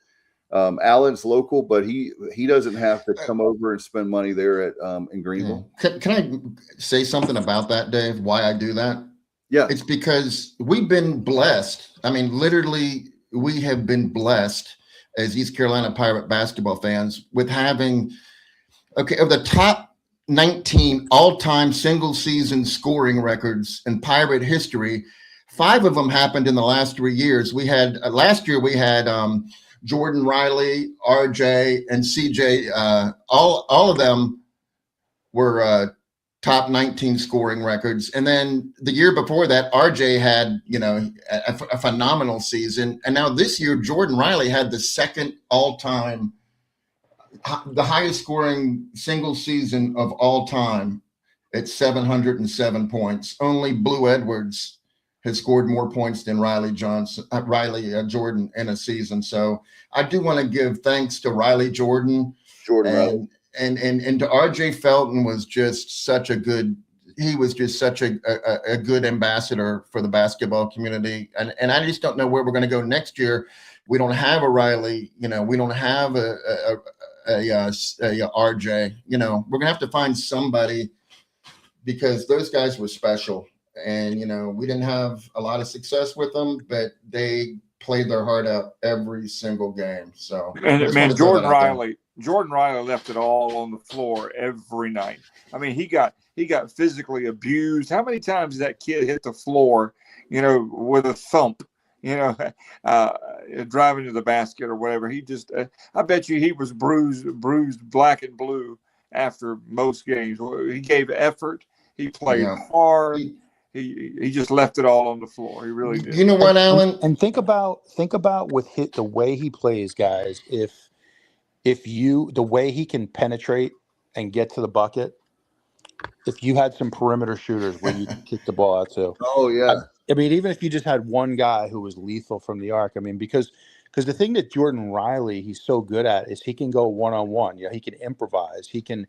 Allen's local, but he doesn't have to come over and spend money there at in Greenville. Can I say something about that, Dave? Why I do that? Yeah, it's because we've been blessed. I mean, literally, we have been blessed as East Carolina Pirate basketball fans with having of the top 19 all-time single-season scoring records in Pirate history. 5 of them happened in the last 3 years. We had last year we had Jordan Riley, RJ, and CJ. All of them were top 19 scoring records. And then the year before that, RJ had a phenomenal season. And now this year, Jordan Riley had the second all-time, the highest scoring single season of all time at 707 points. Only Blue Edwards has scored more points than Riley Jordan in a season. So I do want to give thanks to Riley Jordan. And to RJ Felton was just such a good ambassador for the basketball community. And I just don't know where we're going to go next year. We don't have a Riley, we don't have a RJ, we're gonna have to find somebody because those guys were special. And, we didn't have a lot of success with them, but they played their heart out every single game. So, and man, Jordan Riley left it all on the floor every night. I mean, he got physically abused. How many times did that kid hit the floor, with a thump, driving to the basket or whatever? He just, I bet you he was bruised black and blue after most games. He gave effort. He played hard. He just left it all on the floor. He really did. You know what, Alan? And think about with the way he plays, guys. The way he can penetrate and get to the bucket, if you had some perimeter shooters where you could kick the ball out to. Oh yeah. I mean, even if you just had one guy who was lethal from the arc, I mean, because the thing that Jordan Riley he's so good at is he can go one-on-one. He can improvise. He can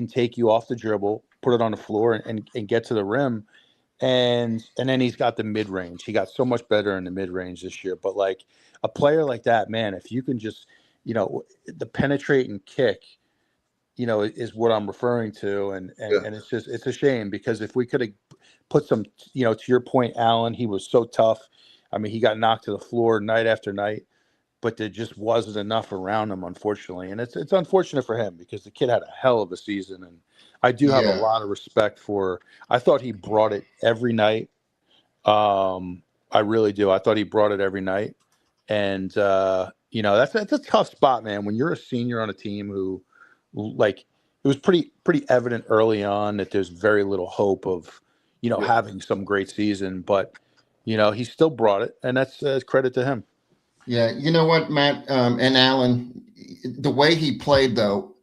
take you off the dribble, put it on the floor, and get to the rim. And then he's got the mid-range. He got so much better in the mid-range this year. But like a player like that, man, if you can just, the penetrate and kick, is what I'm referring to. And it's a shame because if we could have put some, to your point, Alan, he was so tough. I mean, he got knocked to the floor night after night, but there just wasn't enough around him, unfortunately. And it's unfortunate for him because the kid had a hell of a season. And I do have a lot of respect I thought he brought it every night. I really do. I thought he brought it every night. And, that's a tough spot, man. When you're a senior on a team who, it was pretty evident early on that there's very little hope of, having some great season. But, he still brought it, and that's credit to him. Yeah, you know what, Matt and Alan, the way he played, though,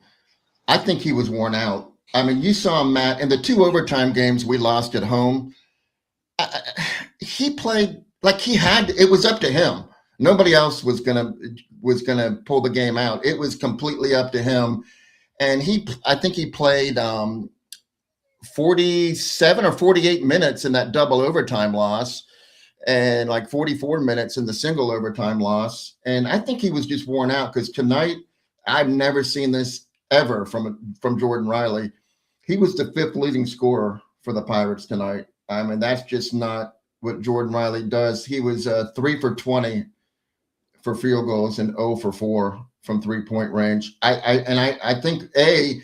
I think he was worn out. I mean, you saw Matt in the 2 overtime games we lost at home. He played like it was up to him. Nobody else was gonna pull the game out. It was completely up to him. And I think he played 47 or 48 minutes in that double overtime loss. and like 44 minutes in the single overtime loss. And I think he was just worn out because tonight I've never seen this ever from Jordan Riley. He was the 5th leading scorer for the Pirates tonight. I mean, that's just not what Jordan Riley does. He was 3 for 20 for field goals and 0 for 4 from 3-point range. I think they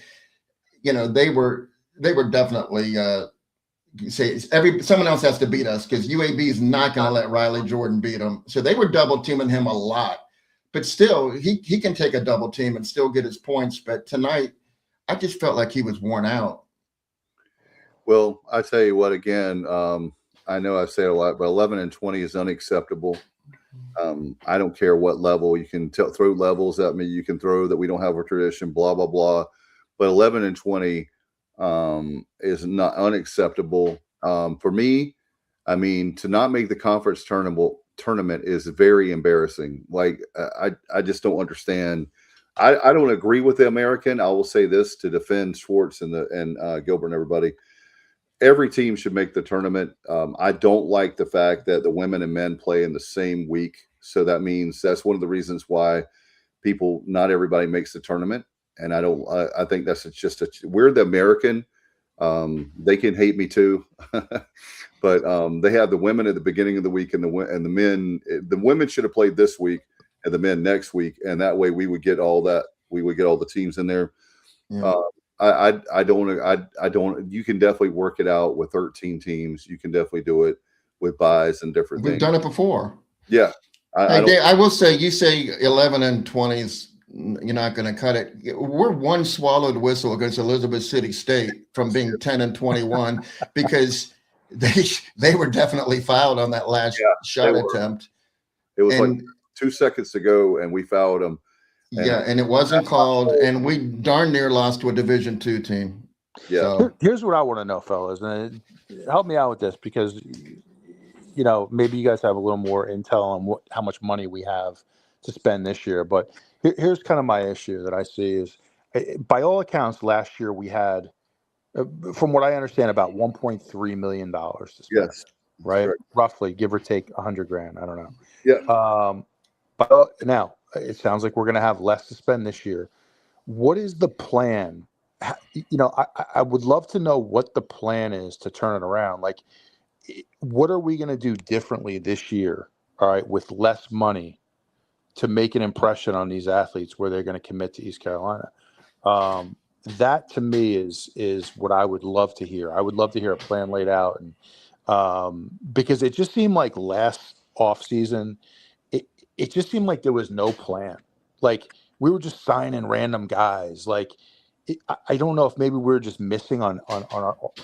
were definitely someone else has to beat us because UAB is not going to let Riley Jordan beat him. So they were double teaming him a lot, but still he can take a double team and still get his points. But tonight, I just felt like he was worn out. Well, I tell you what, again, I know I say it a lot, but 11 and 20 is unacceptable. I don't care what level you can throw levels at me. You can throw that we don't have a tradition, blah, blah, blah. But 11 and 20 is not unacceptable. For me, I mean, to not make the conference tournament is very embarrassing. Like, I just don't understand. I don't agree with the American. I will say this to defend Schwartz and Gilbert and everybody. Every team should make the tournament. I don't like the fact that the women and men play in the same week. So that means that's one of the reasons why not everybody makes the tournament. And I think that's we're the American. They can hate me too, but they have the women at the beginning of the week and the men. The women should have played this week and the men next week. And that way we would get all that. We would get all the teams in there. Yeah. I don't. You can definitely work it out with 13 teams. You can definitely do it with buys and different things. We've done it before. Yeah. I will say, you say 11 and 20s, you're not going to cut it. We're one swallowed whistle against Elizabeth City State from being 10 and 21 because they were definitely fouled on that last shot attempt. It was like 2 seconds to go, and we fouled them. And it wasn't called, and we darn near lost to a Division II team. Yeah. So. Here's what I want to know, fellas, and help me out with this because, maybe you guys have a little more intel on how much money we have to spend this year. But here's kind of my issue that I see is, by all accounts, last year we had, from what I understand, about $1.3 million to spend. Yes. Right? Roughly, give or take $100,000. I don't know. Yeah. But now it sounds like we're going to have less to spend this year. What is the plan? I would love to know what the plan is to turn it around. Like, what are we going to do differently this year? All right, with less money to make an impression on these athletes where they're going to commit to East Carolina. That to me is what I would love to hear. I would love to hear a plan laid out, and because it just seemed like last offseason, it just seemed like there was no plan. Like we were just signing random guys. Like I don't know if maybe we were just missing on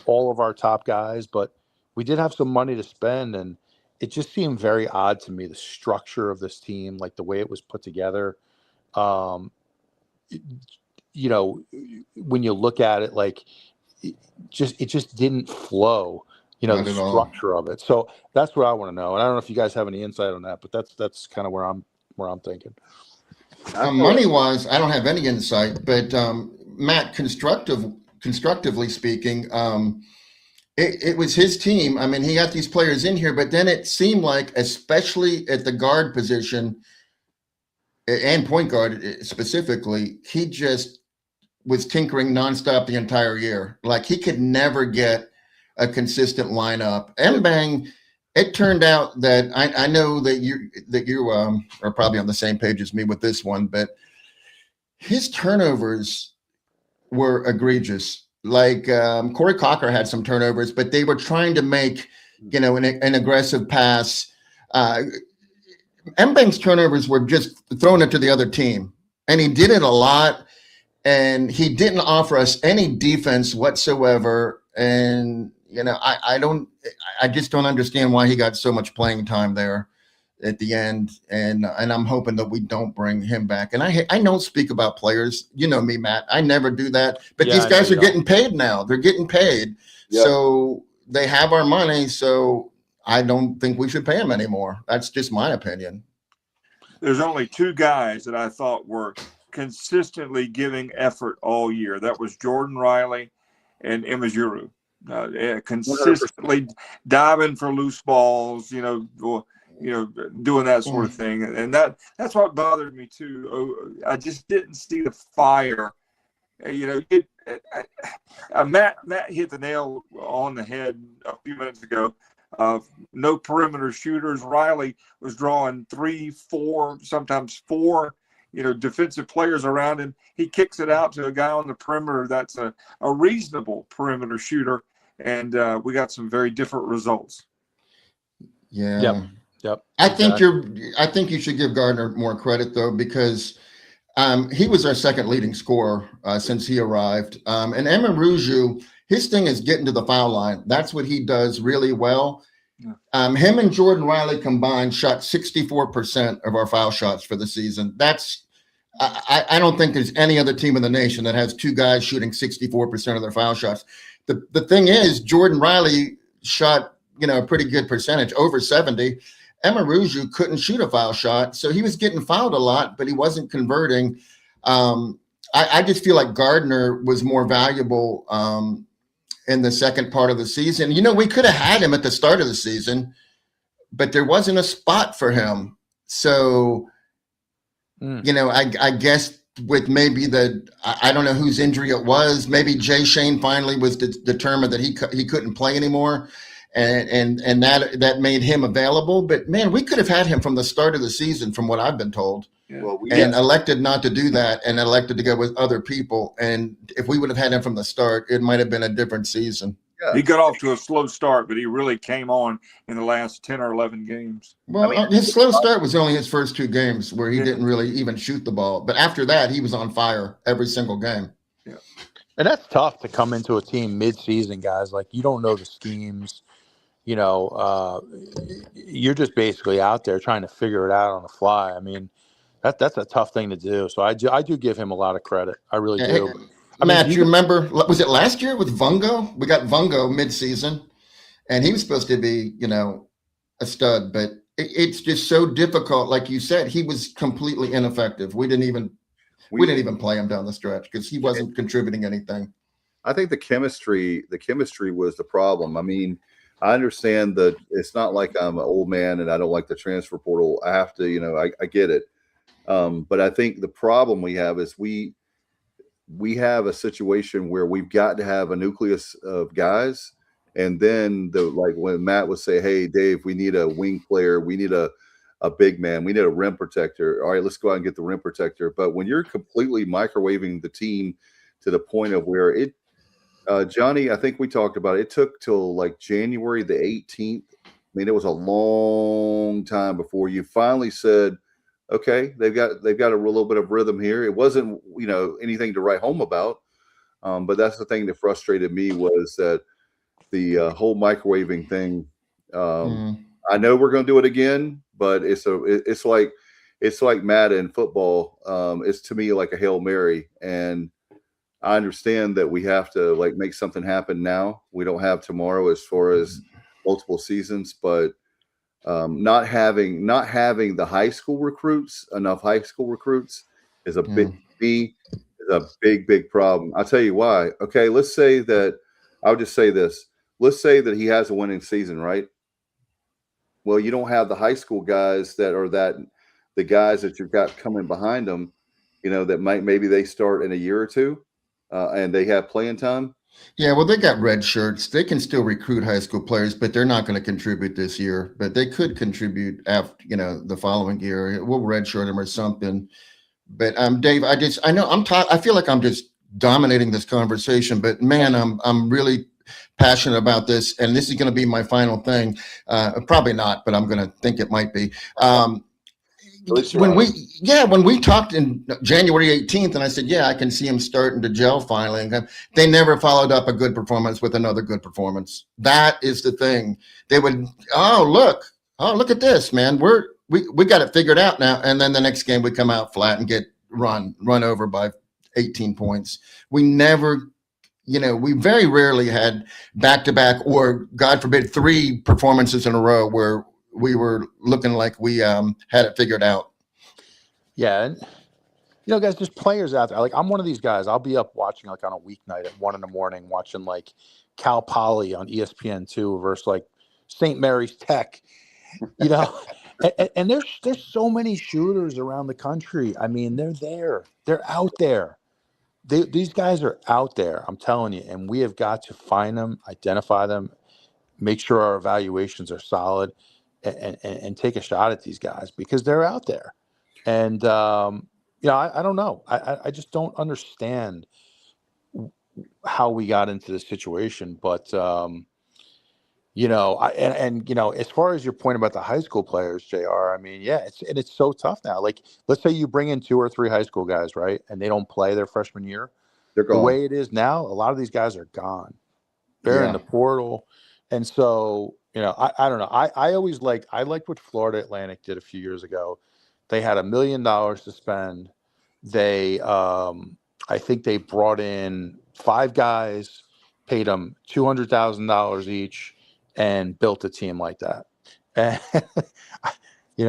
all of our top guys, but we did have some money to spend, and it just seemed very odd to me, the structure of this team, like the way it was put together. When you look at it, like it just didn't flow. The structure of it. So that's what I want to know. And I don't know if you guys have any insight on that, but that's kind of where I'm thinking. Money wise, I don't have any insight, but Matt, constructively speaking, it was his team. I mean, he got these players in here, but then it seemed like, especially at the guard position and point guard specifically, he just was tinkering nonstop the entire year. Like he could never get a consistent lineup. Mbang, it turned out that I know that you are probably on the same page as me with this one, but his turnovers were egregious. Like Corey Cocker had some turnovers, but they were trying to make an aggressive pass. Mbang's turnovers were just throwing it to the other team, and he did it a lot. And he didn't offer us any defense whatsoever. And I just don't understand why he got so much playing time there at the end. And I'm hoping that we don't bring him back. And I don't speak about players. You know me, Matt. I never do that. But these guys are getting paid now. They're getting paid. Yep. So they have our money. So I don't think we should pay them anymore. That's just my opinion. There's only two guys that I thought were consistently giving effort all year. That was Jordan Riley and Emma Juru. consistently diving for loose balls, doing that sort of thing. And that's what bothered me too. I just didn't see the fire. Matt hit the nail on the head a few minutes ago. No perimeter shooters. Riley was drawing 3, 4, sometimes 4, defensive players around him. He kicks it out to a guy on the perimeter that's a reasonable perimeter shooter, and we got some very different results. Yeah. Yep. I think you should give Gardner more credit though, because he was our second leading scorer since he arrived. And Emeruju, his thing is getting to the foul line. That's what he does really well. Him and Jordan Riley combined shot 64% of our foul shots for the season. I don't think there's any other team in the nation that has two guys shooting 64% of their foul shots. The thing is, Jordan Riley shot, a pretty good percentage, over 70. Emeruju couldn't shoot a foul shot, so he was getting fouled a lot, but he wasn't converting. I just feel like Gardner was more valuable in the second part of the season. We could have had him at the start of the season, but there wasn't a spot for him. So, I guess with maybe I don't know whose injury it was. Maybe Jay Shane finally was determined that he couldn't play anymore. And that made him available. But man, we could have had him from the start of the season, from what I've been told. Yeah. Well, elected not to do that and elected to go with other people. And if we would have had him from the start, it might have been a different season. Yeah. He got off to a slow start, but he really came on in the last 10 or 11 games. Well, his slow start was only his first 2 games where he didn't really even shoot the ball. But after that, he was on fire every single game. Yeah. And that's tough to come into a team mid-season, guys. Like, you don't know the schemes. You're just basically out there trying to figure it out on the fly. I mean, that's a tough thing to do. So I do give him a lot of credit. I really do. Matt, do you remember, was it last year with Vungo? We got Vungo mid-season, and he was supposed to be, a stud, but it's just so difficult. Like you said, he was completely ineffective. We didn't even play him down the stretch because he wasn't contributing anything. I think the chemistry was the problem. I mean, I understand that it's not like I'm an old man and I don't like the transfer portal. I have to, I get it. But I think the problem we have is we have a situation where we've got to have a nucleus of guys. And then when Matt would say, hey, Dave, we need a wing player. We need a big man. We need a rim protector. All right, let's go out and get the rim protector. But when you're completely microwaving the team to the point of where Johnny, I think we talked about it. It took till January the 18th. I mean, it was a long time before you finally said, okay, they've got a little bit of rhythm here. It wasn't, anything to write home about. But that's the thing that frustrated me was that the whole microwaving thing. I know we're going to do it again, but it's like Madden football. It's to me like a Hail Mary, and I understand that we have to make something happen now. We don't have tomorrow as far as multiple seasons, but not having enough high school recruits is a big problem. I'll tell you why. Okay, let's say that I'll just say this. Let's say that he has a winning season, right? Well, you don't have the high school guys the guys that you've got coming behind them, that maybe they start in a year or two. And they have playing time. Yeah, well, they got red shirts. They can still recruit high school players, but they're not going to contribute this year. But they could contribute after, the following year. We'll redshirt them or something. But Dave, I feel like I'm just dominating this conversation. But man, I'm really passionate about this, and this is going to be my final thing. Probably not, but I'm going to think it might be. When we talked in January 18th, and I said, I can see him starting to gel finally. They never followed up a good performance with another good performance. That is the thing. They would, look at this, man. We got it figured out now. And then the next game we come out flat and get run over by 18 points. We never, we very rarely had back-to-back or, God forbid, 3 performances in a row where we were looking like we had it figured out. Yeah. And, guys, there's players out there. I'm one of these guys. I'll be up watching on a weeknight at 1 a.m. watching Cal Poly on ESPN2 versus like St. Mary's Tech, you know. And there's so many shooters around the country. I mean, they're there. They're out there. These guys are out there. I'm telling you. And we have got to find them, identify them, make sure our evaluations are solid, and take a shot at these guys because they're out there. And I don't know. I just don't understand how we got into this situation. But as far as your point about the high school players, JR, I mean, yeah, it's so tough now. Like, let's say you bring in 2 or 3 high school guys, right, and they don't play their freshman year. They're gone. The way it is now, a lot of these guys are gone. They're in the portal, and so I don't know. I liked what Florida Atlantic did a few years ago. They had $1 million to spend. They I think they brought in 5 guys, paid them $200,000 each, and built a team like that. And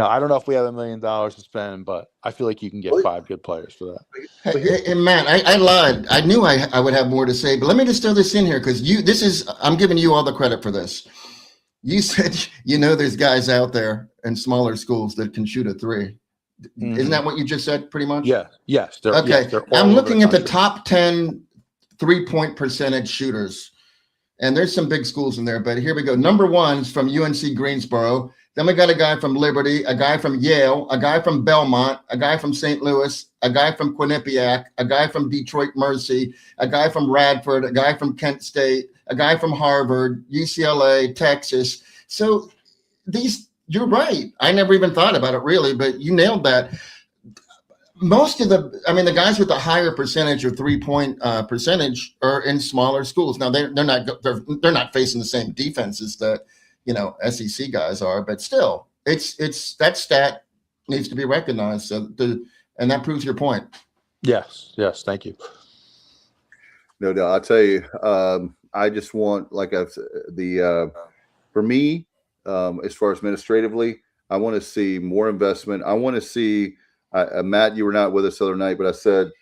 I don't know if we have $1 million to spend, but I feel like you can get 5 good players for that. Hey, Matt, I lied. I knew I would have more to say, but let me just throw this in here because I'm giving you all the credit for this. You said there's guys out there in smaller schools that can shoot a 3. Mm-hmm. Isn't that what you just said, pretty much? Yeah. Yes. Okay. I'm looking at the top 10 3-point percentage shooters. And there's some big schools in there, but here we go. Number 1 is from UNC Greensboro. Then we got a guy from Liberty, a guy from Yale, a guy from Belmont, a guy from St. Louis, a guy from Quinnipiac, a guy from Detroit Mercy, a guy from Radford, a guy from Kent State, a guy from Harvard, UCLA, Texas. So you're right. I never even thought about it really, but you nailed that. Most of the guys with a higher percentage or 3-point percentage are in smaller schools. Now they're not facing the same defenses that SEC guys are, but still, it's that stat needs to be recognized. So and that proves your point. Yes, thank you. No doubt. I'll tell you, I just want, like I've for me, as far as administratively, I want to see more investment. I want to see. Matt, you were not with us the other night, but I said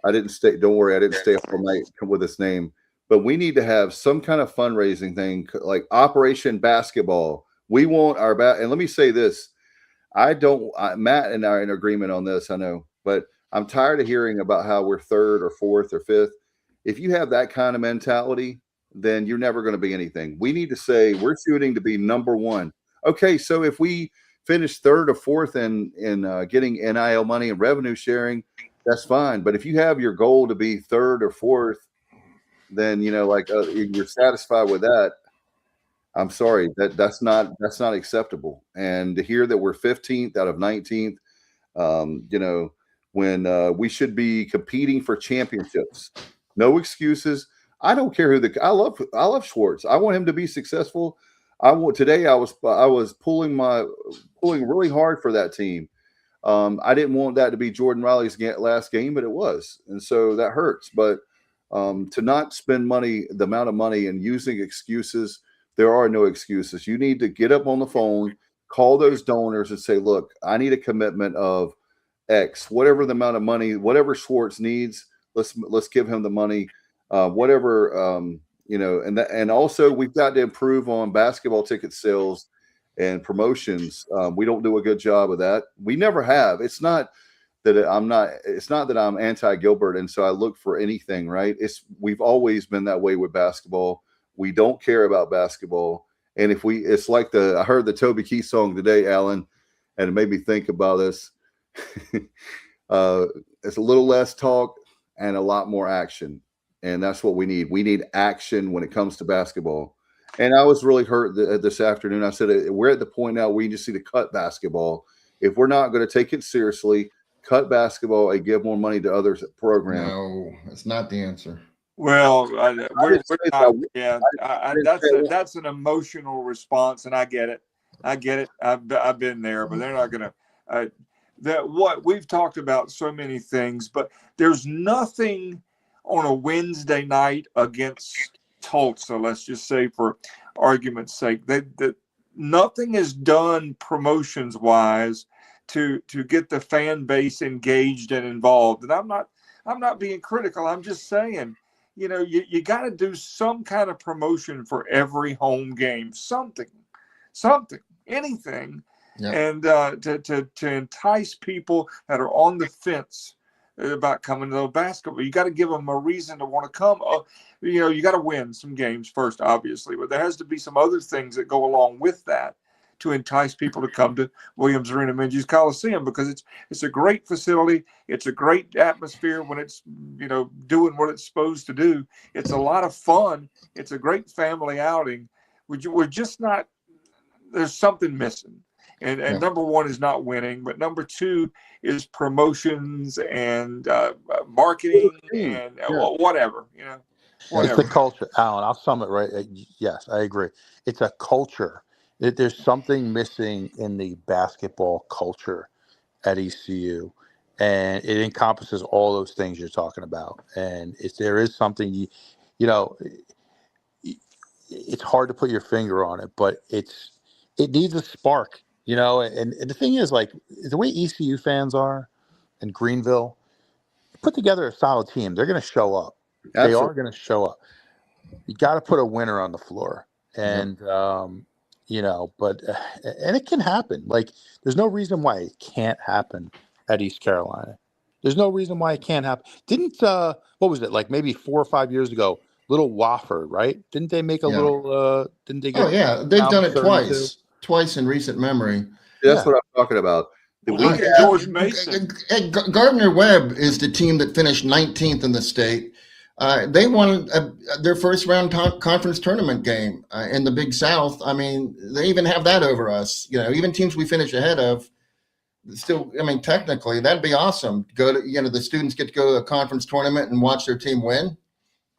I didn't stay. Don't worry, I didn't stay up all night with this name. But we need to have some kind of fundraising thing, like Operation Basketball. We want our and let me say this: Matt and I are in agreement on this. I know, but I'm tired of hearing about how we're 3rd or 4th or 5th. If you have that kind of mentality, then you're never going to be anything. We need to say we're shooting to be number 1. Okay, so if we finish 3rd or 4th in getting NIL money and revenue sharing, that's fine. But if you have your goal to be 3rd or 4th, then you're satisfied with that. I'm sorry, that's not acceptable. And to hear that we're 15th out of 19th, when we should be competing for championships, no excuses. I don't care I love Schwartz. I want him to be successful. Today I was pulling really hard for that team. I didn't want that to be Jordan Riley's last game, but it was, and so that hurts. But to not spend money, the amount of money, and using excuses, there are no excuses. You need to get up on the phone, call those donors, and say, "Look, I need a commitment of X, whatever the amount of money, whatever Schwartz needs. Let's give him the money, whatever." And also we've got to improve on basketball ticket sales and promotions. We don't do a good job of that. We never have. It's not that I'm anti-Gilbert and so I look for anything, right? We've always been that way with basketball. We don't care about basketball. And it's like I heard the Toby Keith song today, Alan, and it made me think about this. It's a little less talk and a lot more action. And that's what we need. We need action when it comes to basketball. And I was really hurt this afternoon. I said, we're at the point now where we just need to cut basketball. If we're not going to take it seriously, cut basketball and give more money to other programs. No, that's not the answer. Well, that's an emotional response, and I get it. I've been there, but they're not going to. What we've talked about so many things, but there's nothing on a Wednesday night against Tulsa, let's just say for argument's sake, that nothing is done promotions wise to get the fan base engaged and involved. And I'm not being critical. I'm just saying, you got to do some kind of promotion for every home game, something, anything. Yeah. And to entice people that are on the fence about coming to the basketball, you got to give them a reason to want to come. You got to win some games first, obviously, but there has to be some other things that go along with that to entice people to come to Williams Arena Minges Coliseum, because it's a great facility. It's a great atmosphere when it's doing what it's supposed to do. It's a lot of fun. It's a great family outing. We're just not. There's something missing. And number one is not winning, but number two is promotions and marketing and whatever, whatever. It's the culture, Alan. I'll sum it right. Yes, I agree. It's a culture. There's something missing in the basketball culture at ECU, and it encompasses all those things you're talking about. And if there is something, it's hard to put your finger on it, but it needs a spark. And the thing is, like, the way ECU fans are in Greenville, put together a solid team. They're going to show up. Absolutely. They are going to show up. You got to put a winner on the floor, and but it can happen. Like, there's no reason why it can't happen at East Carolina. There's no reason why it can't happen. Didn't what was it, like maybe 4 or 5 years ago? Little Wofford, right? Didn't they make a little? Didn't they get? Oh yeah, they've done it twice in recent memory. That's what I'm talking about. George Mason. Gardner Webb is the team that finished 19th in the state. They won their first round conference tournament game in the Big South. I mean, they even have that over us. Even teams we finish ahead of. Still, I mean, technically, that'd be awesome. Go to the students get to go to a conference tournament and watch their team win.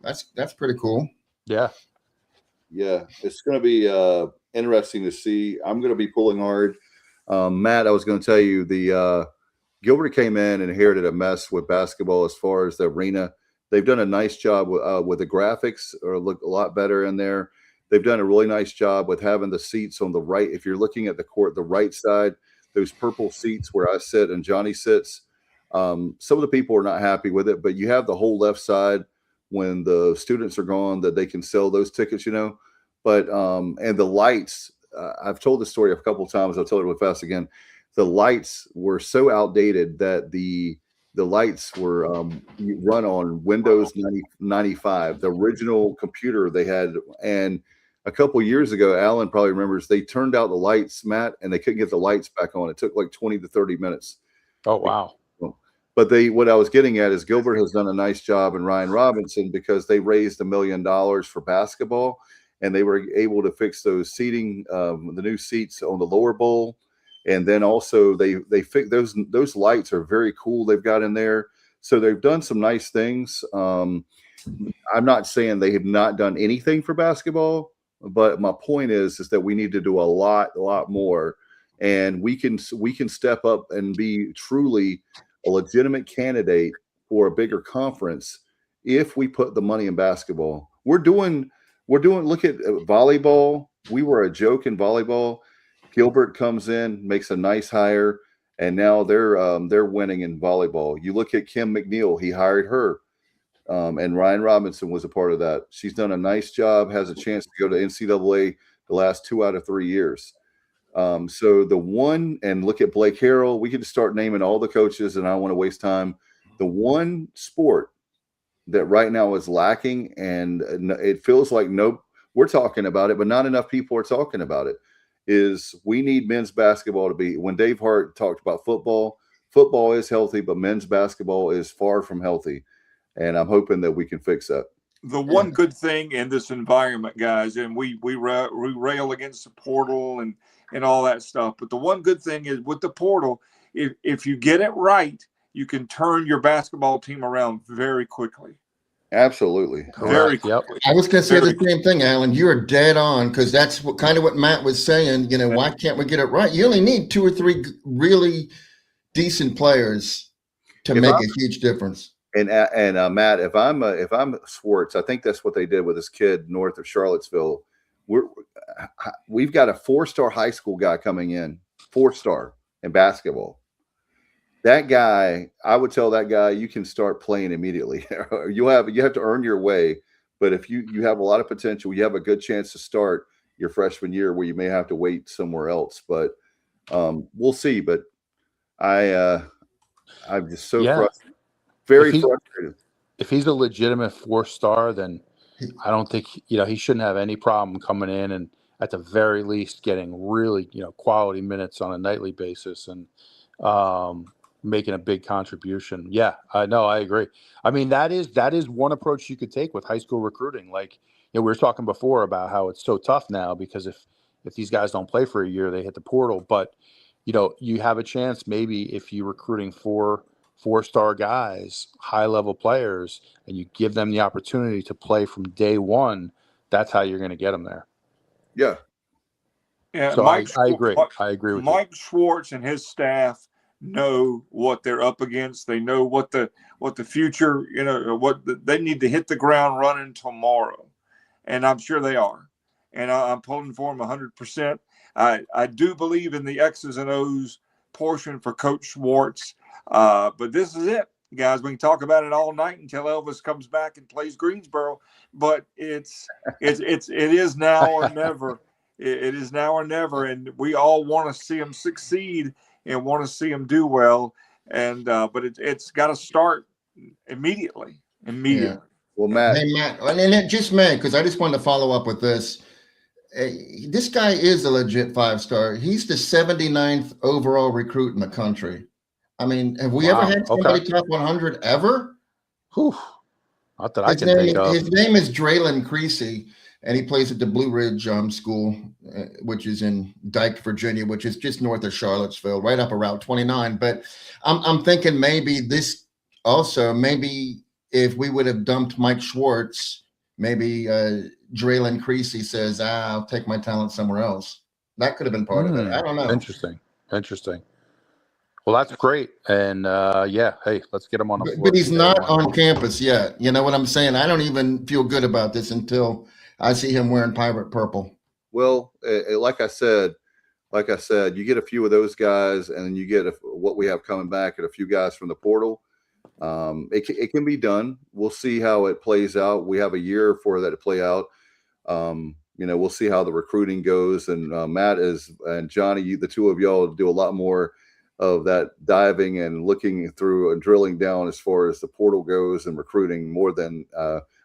That's pretty cool. Yeah. It's going to be interesting to see. I'm going to be pulling hard. Matt, I was going to tell you the Gilbert came in and inherited a mess with basketball as far as the arena. They've done a nice job with the graphics, or look a lot better in there. They've done a really nice job with having the seats on the right. If you're looking at the court, the right side, those purple seats where I sit and Johnny sits. Some of the people are not happy with it, but you have the whole left side when the students are gone that they can sell those tickets, But and the lights, I've told this story a couple of times. I'll tell it real fast again. The lights were so outdated that the lights were run on Windows 95, the original computer they had. And a couple of years ago, Alan probably remembers, they turned out the lights, Matt, and they couldn't get the lights back on. It took like 20 to 30 minutes. Oh, wow. But what I was getting at is Gilbert has done a nice job, and Ryan Robinson, because they raised $1 million for basketball, and they were able to fix those seating, the new seats on the lower bowl. And then also they fix those lights are very cool. They've got in there. So they've done some nice things. I'm not saying they have not done anything for basketball, but my point is that we need to do a lot more, and we can step up and be truly a legitimate candidate for a bigger conference if we put the money in basketball. We're doing. Look at volleyball. We were a joke in volleyball. Gilbert comes in, makes a nice hire, and now they're winning in volleyball. You look at Kim McNeil. He hired her. And Ryan Robinson was a part of that. She's done a nice job, has a chance to go to NCAA the last 2 out of 3 years. So the one, and look at Blake Harrell. We could start naming all the coaches, and I don't want to waste time. The one sport that right now is lacking, and it feels like we're talking about it, but not enough people are talking about it, is we need men's basketball to be, when Dave Hart talked about football is healthy, but men's basketball is far from healthy. And I'm hoping that we can fix that. The one good thing in this environment, guys, and we rail against the portal and all that stuff, but the one good thing is with the portal, if you get it right, you can turn your basketball team around very quickly. Absolutely. Very quickly. I was going to say the same thing, Alan. You are dead on, because that's what Matt was saying. Why can't we get it right? You only need 2 or 3 really decent players to make a huge difference. And Matt, if I'm Schwartz, I think that's what they did with this kid north of Charlottesville. We've got a 4-star high school guy coming in, 4-star in basketball. that guy, I would tell that guy, you can start playing immediately. you have to earn your way. But if you have a lot of potential, you have a good chance to start your freshman year where you may have to wait somewhere else. But we'll see. But I'm just so frustrated. Very frustrated. If he's a legitimate 4-star, then I don't think he shouldn't have any problem coming in and at the very least getting really quality minutes on a nightly basis and making a big contribution. Yeah, I agree. I mean, that is one approach you could take with high school recruiting. Like we were talking before about how it's so tough now because if these guys don't play for a year, they hit the portal. But you have a chance maybe if you're recruiting 4-star guys, high-level players, and you give them the opportunity to play from day one, that's how you're going to get them there. Yeah. Yeah, so I agree. I agree with Mike Schwartz and his staff know what they're up against. They know what the future, they need to hit the ground running tomorrow. And I'm sure they are. And I'm pulling for them 100%. I do believe in the X's and O's portion for Coach Schwartz. But this is it, guys. We can talk about it all night until Elvis comes back and plays Greensboro. But it is now or never. It is now or never, and we all want to see him succeed and want to see him do well. And but it's got to start immediately. Yeah. Well, Matt. Hey, Matt, and just Matt, because I just wanted to follow up with this. This guy is a legit 5-star. He's the 79th overall recruit in the country. I mean, have we ever had somebody top 100 ever? Whew. Not that I can think of. His name is Draylon Creasy, and he plays at the Blue Ridge School, which is in Dyke, Virginia, which is just north of Charlottesville, right up around 29. But I'm thinking maybe if we would have dumped Mike Schwartz, maybe Draylon Creasy says, I'll take my talent somewhere else. That could have been part of it. I don't know. Interesting. Well, that's great. And hey, let's get him on the floor. But he's not on campus yet. You know what I'm saying? I don't even feel good about this until I see him wearing pirate purple. Well, like I said, you get a few of those guys, and then you get what we have coming back and a few guys from the portal. It can be done. We'll see how it plays out. We have a year for that to play out. We'll see how the recruiting goes. And Matt and Johnny, the two of y'all do a lot more of that diving and looking through and drilling down as far as the portal goes and recruiting more than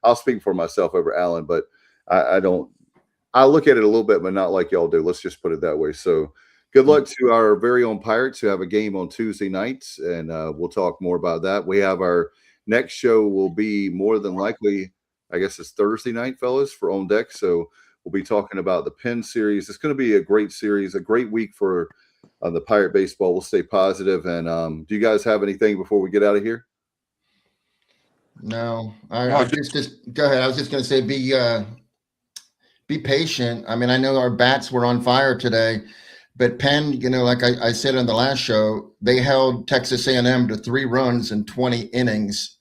I'll speak for myself over Alan, but I look at it a little bit, but not like y'all do. Let's just put it that way. So good luck to our very own Pirates who have a game on Tuesday nights, and we'll talk more about that. We have our next show will be more than likely, I guess it's Thursday night, fellas, for On Deck. So we'll be talking about the Penn series. It's going to be a great series, a great week for the Pirate baseball. We'll stay positive. And do you guys have anything before we get out of here? No, just go ahead. I was just going to say, be patient. I mean, I know our bats were on fire today, but Penn, like I said on the last show, they held Texas A&M to 3 runs in 20 innings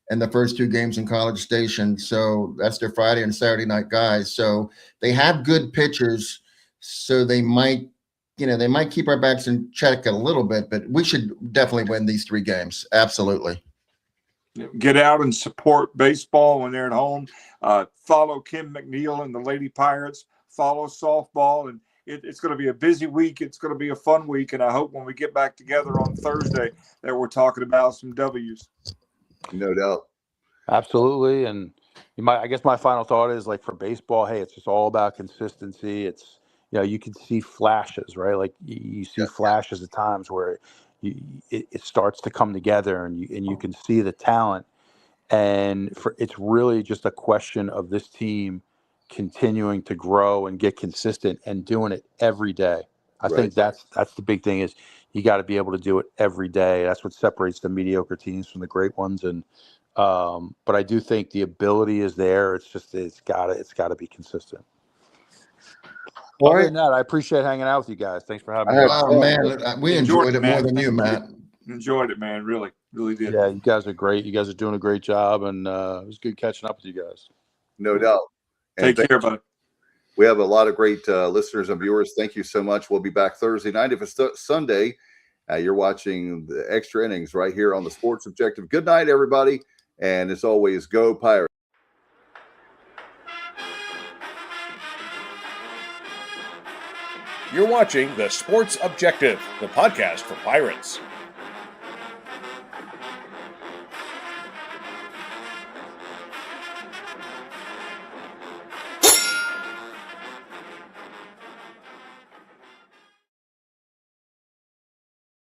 in the first 2 games in College Station. So that's their Friday and Saturday night guys. So they have good pitchers. So they might keep our backs in check a little bit, but we should definitely win these 3 games. Absolutely. Get out and support baseball when they're at home. Follow Kim McNeil and the Lady Pirates. Follow softball. And it's going to be a busy week. It's going to be a fun week. And I hope when we get back together on Thursday that we're talking about some W's. No doubt. Absolutely. And I guess my final thought is, like, for baseball, hey, it's just all about consistency. It's, you can see flashes, right? Like you see flashes at times where it starts to come together, and you can see the talent. And it's really just a question of this team continuing to grow and get consistent and doing it every day. I think that's the big thing, is you got to be able to do it every day. That's what separates the mediocre teams from the great ones. And but I do think the ability is there. It's just it's got to be consistent. Other than that, I appreciate hanging out with you guys. Thanks for having me. Oh man, we enjoyed it more than you, Matt. Enjoyed it, man. Really did. Yeah, you guys are great. You guys are doing a great job, and it was good catching up with you guys. No doubt. And take care, buddy. We have a lot of great listeners and viewers. Thank you so much. We'll be back Thursday night. If it's Sunday, You're watching the Extra Innings right here on the Sports Objective. Good night, everybody. And as always, go Pirates. You're watching the Sports Objective, the podcast for Pirates.